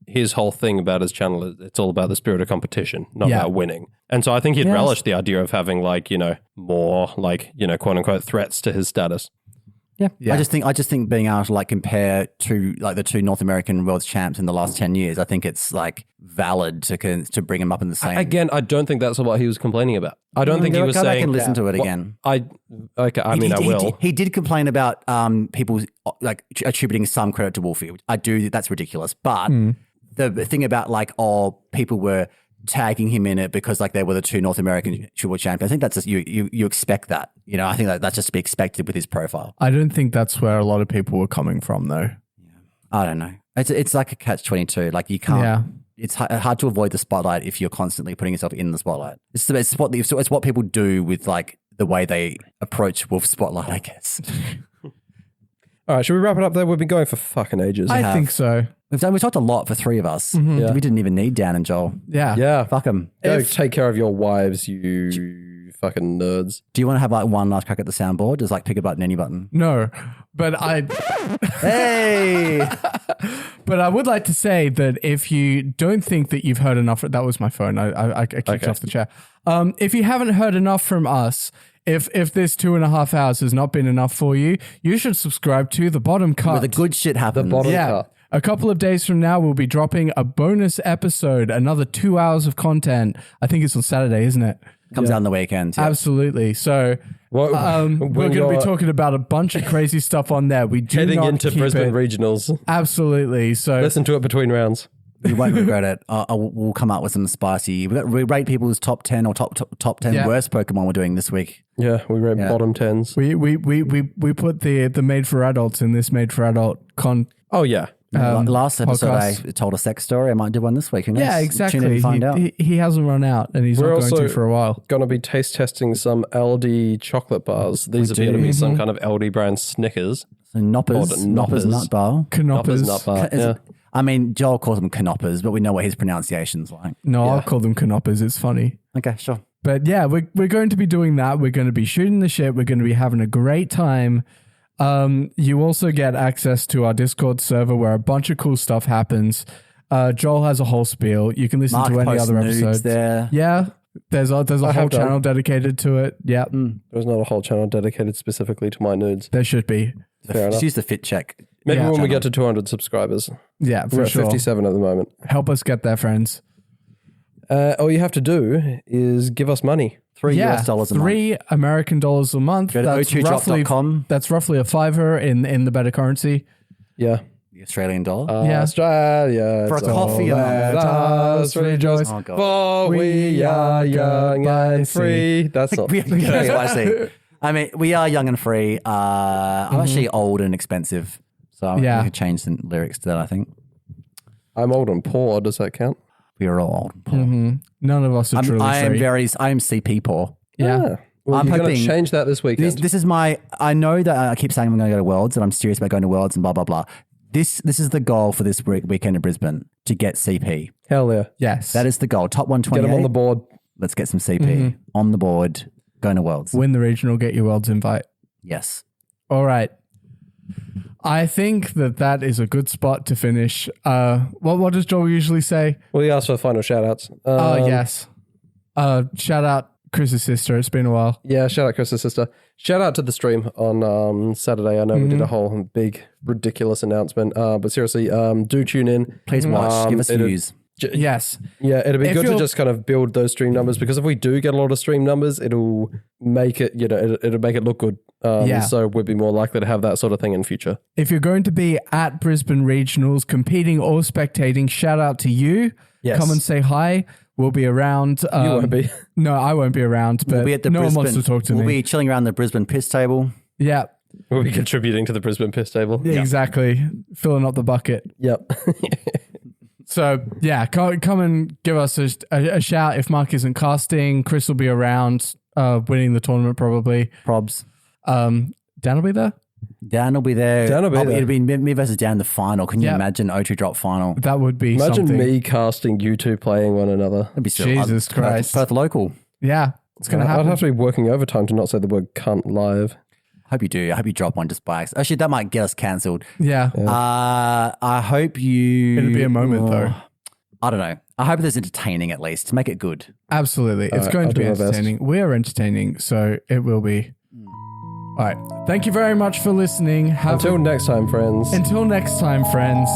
his whole thing about his channel is it's all about the spirit of competition, not Yeah. about winning. And so I think he'd Yes. relish the idea of having more quote unquote threats to his status. Yeah. I just think being able to compare to the two North American world champs in the last 10 years, I think it's valid to bring him up in the same. Again, I don't think that's what he was complaining about. I don't think he was go back saying. and listen to it again. I will. He did complain about people attributing some credit to Wolfie. I do. That's ridiculous. But the thing about people were tagging him in it because they were the two North American world champions. I think that's just, you expect that. I think that's just to be expected with his profile. I don't think that's where a lot of people were coming from, though. I don't know. It's like a catch-22. You can't. Yeah. It's hard to avoid the spotlight if you're constantly putting yourself in the spotlight. It's what people do with the way they approach Wolf Spotlight, I guess. All right, should we wrap it up there? We've been going for fucking ages. I think so. We talked a lot for three of us. Yeah. We didn't even need Dan and Joel. Yeah. Yeah. Fuck them. Go take care of your wives, you fucking nerds. Do you want to have one last crack at the soundboard? Just pick a button, any button. No, but Hey! But I would like to say that if you don't think that you've heard enough, that was my phone. I kicked off the chair. If you haven't heard enough from us, if this 2.5 hours has not been enough for you, you should subscribe to The Bottom Cut. Where the good shit happens. The bottom Yeah. cut. A couple of days from now, we'll be dropping a bonus episode, another 2 hours of content. I think it's on Saturday, isn't it? Comes out on the weekend. Yeah. Absolutely. So we're going to be talking about a bunch of crazy stuff on there. We do Heading not into keep Brisbane it. Regionals. Absolutely. So Listen to it between rounds. You won't regret it. We'll come up with some spicy. We rate people's top 10 or top 10 worst Pokemon we're doing this week. Yeah, we rate bottom tens. we put the made for adults in this made for adult Oh, yeah. Last episode, podcast. I told a sex story. I might do one this week. Who knows? Yeah, Tune in exactly. and find out. He hasn't run out, and he's We're not going also to for a while. Going to be taste testing some LD chocolate bars. These appear to be some kind of LD brand Snickers. So Noppers Nut Bar. Canoppers. Nut bar. Yeah. I mean, Joel calls them Canoppers, but we know what his pronunciation's like. No, I'll call them canoppers. It's funny. Okay, sure. But yeah, we're going to be doing that. We're going to be shooting the shit. We're going to be having a great time. You also get access to our Discord server where a bunch of cool stuff happens. Joel has a whole spiel. You can listen Mark to any posts other nudes episodes. there. Yeah, there's a whole have done. channel dedicated to it. Yeah, There's not a whole channel dedicated specifically to my nudes. there should be. Fair enough. Just use the fit check. Maybe Yeah. when we get to 200 subscribers. Yeah, We're for at sure. 57 at the moment. Help us get there, friends. All you have to do is give us money. $3 Yeah, US a month. $3 American dollars a month. Go to o2drop.com. That's roughly a $5 in the better currency. Yeah. The Australian dollar. Yeah. Australia. For a it's coffee all and let us rejoice. Oh, God. For we are young and free. That's not. I mean, we are young and free. I'm actually old and expensive. So Yeah. we could change the lyrics to that, I think. I'm old and poor. Does that count? We are all old and poor. None of us are truly I am free. I am CP poor. Yeah. Well, I'm you're going to hoping- change that this weekend. This is my, I know that I keep saying I'm going to go to Worlds and I'm serious about going to Worlds and blah, blah, blah. This is the goal for this weekend in Brisbane, to get CP. Hell yeah. Yes. That is the goal. Top 128. Get them on the board. Let's get some CP on the board, going to Worlds. Win the regional, get your world's invite. Yes. All right. I think that is a good spot to finish. What does Joel usually say? Well, you asked for final shout outs. Yes. Shout out Chris's sister. It's been a while. Yeah, shout out Chris's sister. Shout out to the stream on Saturday. I know we did a whole big, ridiculous announcement. But seriously, do tune in. Please watch. Give us views. Yes. Yeah, it'd be If good to you're- just kind of build those stream numbers, because if we do get a lot of stream numbers, it'll make it, it'll make it look good. Yeah. So we'd be more likely to have that sort of thing in future. If you're going to be at Brisbane Regionals competing or spectating, shout out to you. Yes. Come and say hi. We'll be around. You won't be. No, I won't be around, but We'll be at the no Brisbane. one wants to talk to We'll me. be chilling around the Brisbane piss table. Yeah, We'll be contributing to the Brisbane piss table. exactly. Filling up the bucket. Yep. So yeah, come and give us a shout if Mark isn't casting. Chris will be around, winning the tournament probably. Probs. Dan will be there. Dan will be there. Dan will be there. It'll be me versus Dan in the final. Can you imagine O2 drop final? That would be Imagine something. me casting you two playing one another. That'd be so Jesus Christ. Perth local. Yeah, it's gonna happen. I'd have to be working overtime to not say the word cunt live. Hope you do. I hope you drop one just by accident. Actually, that might get us cancelled. Yeah. I hope you... It'll be a moment though. I don't know. I hope it's entertaining at least. To make it good. Absolutely. It's going to be entertaining. We are entertaining, so it will be. All right. Thank you very much for listening. Until next time, friends. Until next time, friends.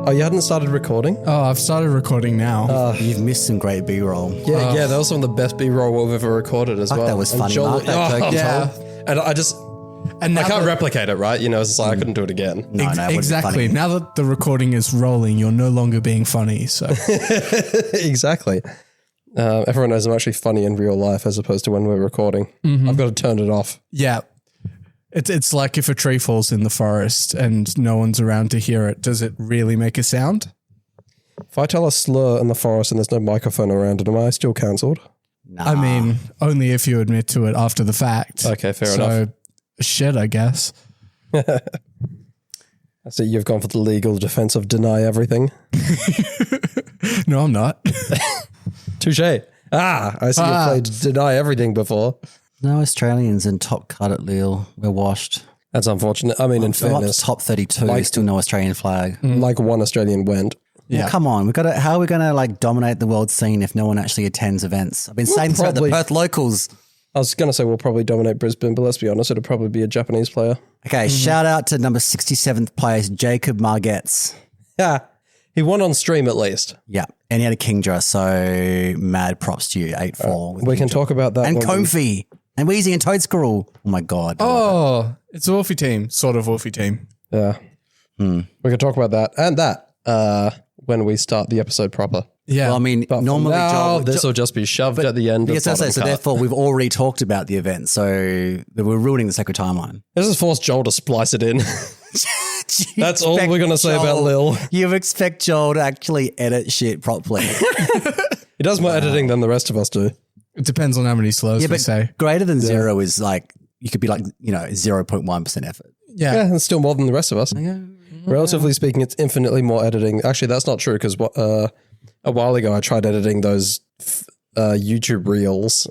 Oh, you hadn't started recording? Oh, I've started recording now. You've missed some great B-roll. Yeah, that was some of the best B-roll we've ever recorded as Fuck, well. that was And funny, Joel- Mark, that Oh, joke you yeah. And I just... And I now can't that- replicate it, right? You know, it's just like I couldn't do it again. No, it wouldn't be exactly. funny. Now that the recording is rolling, you're no longer being funny. So Exactly. Everyone knows I'm actually funny in real life as opposed to when we're recording. I've got to turn it off. yeah, it's like if a tree falls in the forest and no one's around to hear it. Does it really make a sound? If I tell a slur in the forest and there's no microphone around it, am I still cancelled? I mean, only if you admit to it after the fact. Okay, fair so, enough. shit, I guess. I see you've gone for the legal defense of deny everything. No, I'm not. Touche. I see you played deny everything before. No Australians in top cut at Lille. We're washed. That's unfortunate. I mean, in We're up to fairness, top 32. Still no Australian flag. like one Australian went. Yeah. Well, come on. We've got to, how are we going to like dominate the world scene if no one actually attends events? I've been saying this about the probably- Perth locals. I was going to say we'll probably dominate Brisbane, but let's be honest, it'll probably be a Japanese player. Okay, shout out to number 67th place, Jacob Margetts. Yeah. He won on stream at least. Yeah, and he had a Kingdra, so mad props to you, 8-4. with We can Kingdra. talk about that. And when we- Comfy, and Wheezy and Toad Squirrel. Oh my God. Oh, it's a Wolfie team, sort of Wolfie team. Yeah. We can talk about that and that when we start the episode proper. Yeah. Well, I mean, But normally now, Joel- this will just be shoved at the end. Yes, of I say, bottom so cut. therefore we've already talked about the event, so we're ruining the sacred timeline. This has forced Joel to splice it in. That's all we're going to say about Lil. You expect Joel to actually edit shit properly. He does more editing than the rest of us do. It depends on how many slurs Yeah, we but say. greater than zero is like, you could be like, 0.1% effort. Yeah. Yeah, it's still more than the rest of us. Relatively speaking, it's infinitely more editing. Actually, that's not true because a while ago I tried editing those YouTube reels,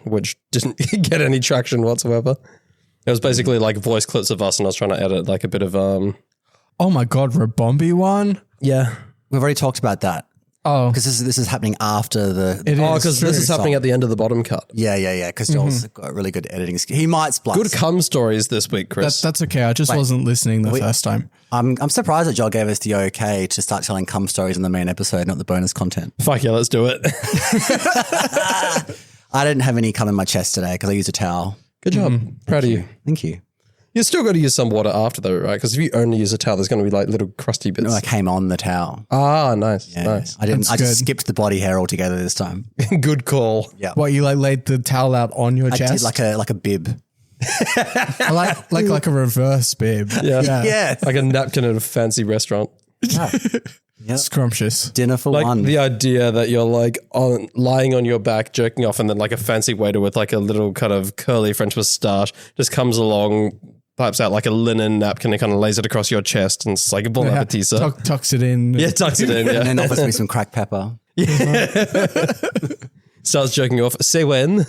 which didn't get any traction whatsoever. It was basically like voice clips of us, and I was trying to edit like a bit of Oh my God, Rabombi one? yeah. We've already talked about that Oh, because this is happening after the. it Oh, is because this true. is happening at the end of the bottom cut. Yeah. Because Joel's got really good editing skill. He might splice. Good cum stories this week, Chris. That's okay. I just wasn't listening the first time. I'm surprised that Joel gave us the okay to start telling cum stories in the main episode, not the bonus content. Fuck yeah, let's do it. I didn't have any cum in my chest today because I used a towel. Good job. Proud of you. Thank you. You still got to use some water after though, right? Because if you only use a towel, there's going to be like little crusty bits. No, I came on the towel. Ah, nice, Yeah. nice. I didn't. That's I just good. skipped the body hair altogether this time. Good call. Yeah. What, you like laid the towel out on your I chest? did like a bib. I like a reverse bib. Yeah. Yes. Like a napkin at a fancy restaurant. Scrumptious. Dinner for Like one. the idea that you're like lying on your back, jerking off, and then like a fancy waiter with like a little kind of curly French moustache just comes along, pipes out like a linen napkin and kind of lays it across your chest, and it's like bon appetit, sir. Tucks it in. Yeah, tucks it in. and Yeah, then offers me some cracked pepper. starts jerking off. Say when.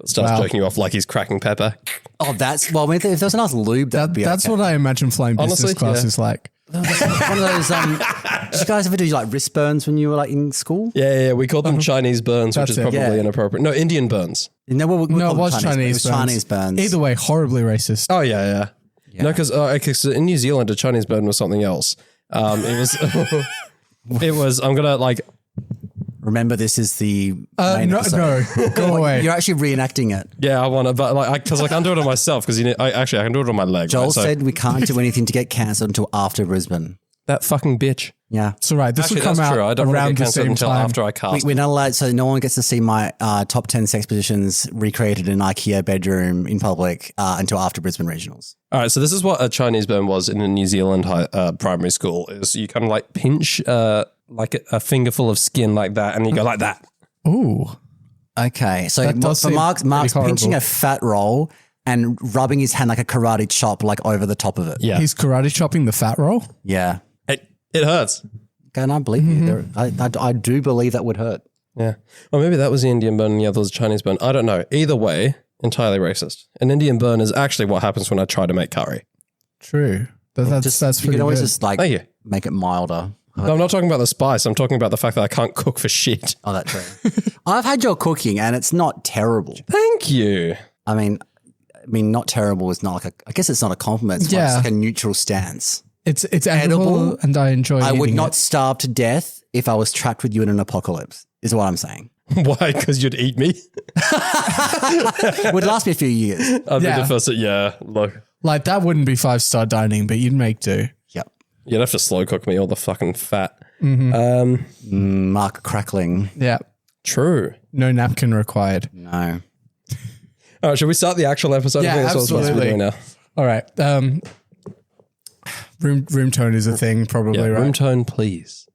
Starts jerking you off like he's cracking pepper. Oh, that's well. If there was a nice lube, that'd be That's okay. what I imagine flying business Honestly, class yeah. is like. One of those. Did you guys ever do like wrist burns when you were like in school? Yeah. We called them Chinese burns, which That's is it. probably Yeah. inappropriate. No, Indian burns. No, we No, it called them was Chinese. It was Chinese burns. Either way, horribly racist. Oh yeah. No, because in New Zealand, a Chinese burn was something else. It was. It was. I'm gonna like. Remember, this is the main No, episode. go away. You're actually reenacting it. Yeah, I want to, but like, because I can't do it on myself because I can do it on my leg. Joel right? So said we can't do anything to get cancelled until after Brisbane. that fucking bitch. Yeah. It's all right. This Actually, will come that's out true. I don't want to around get the cancelled same until time. after I cast. We're not allowed, so no one gets to see my top 10 sex positions recreated in an IKEA bedroom in public until after Brisbane Regionals. All right, so this is what a Chinese burn was in a New Zealand primary school. Is you kind of like pinch like a fingerful of skin like that, and you go like that. Ooh. Okay, so That does for seem Mark's pretty pinching horrible. a fat roll and rubbing his hand like a karate chop like over the top of it. Yeah, He's karate chopping the fat roll. Yeah. it hurts. Okay, and I believe you. I do believe that would hurt. Yeah, or maybe that was the Indian burn, and the other was a Chinese burn. I don't know. Either way, entirely racist. An Indian burn is actually what happens when I try to make curry. True. That's You pretty can always good. just like Thank you. make it milder. No, I'm not talking about the spice. I'm talking about the fact that I can't cook for shit. Oh, that's true. I've had your cooking and it's not terrible. Thank you. I mean, not terrible is not like I guess it's not a compliment. It's Yeah. like a neutral stance. It's edible, and I enjoy. I would eating not it. starve to death if I was trapped with you in an apocalypse, is what I'm saying. Why? Because you'd eat me? It would last me a few years. I'd be Yeah. the first. Yeah, look. Like that wouldn't be 5-star dining, but you'd make do. Yep. You'd have to slow cook me all the fucking fat. Mark crackling. Yeah. True. No napkin required. No. All right, should we start the actual episode? Yeah, I think that's what we're supposed to be absolutely. doing now. All right. Room tone is a thing, probably, Yeah, right? room tone, please.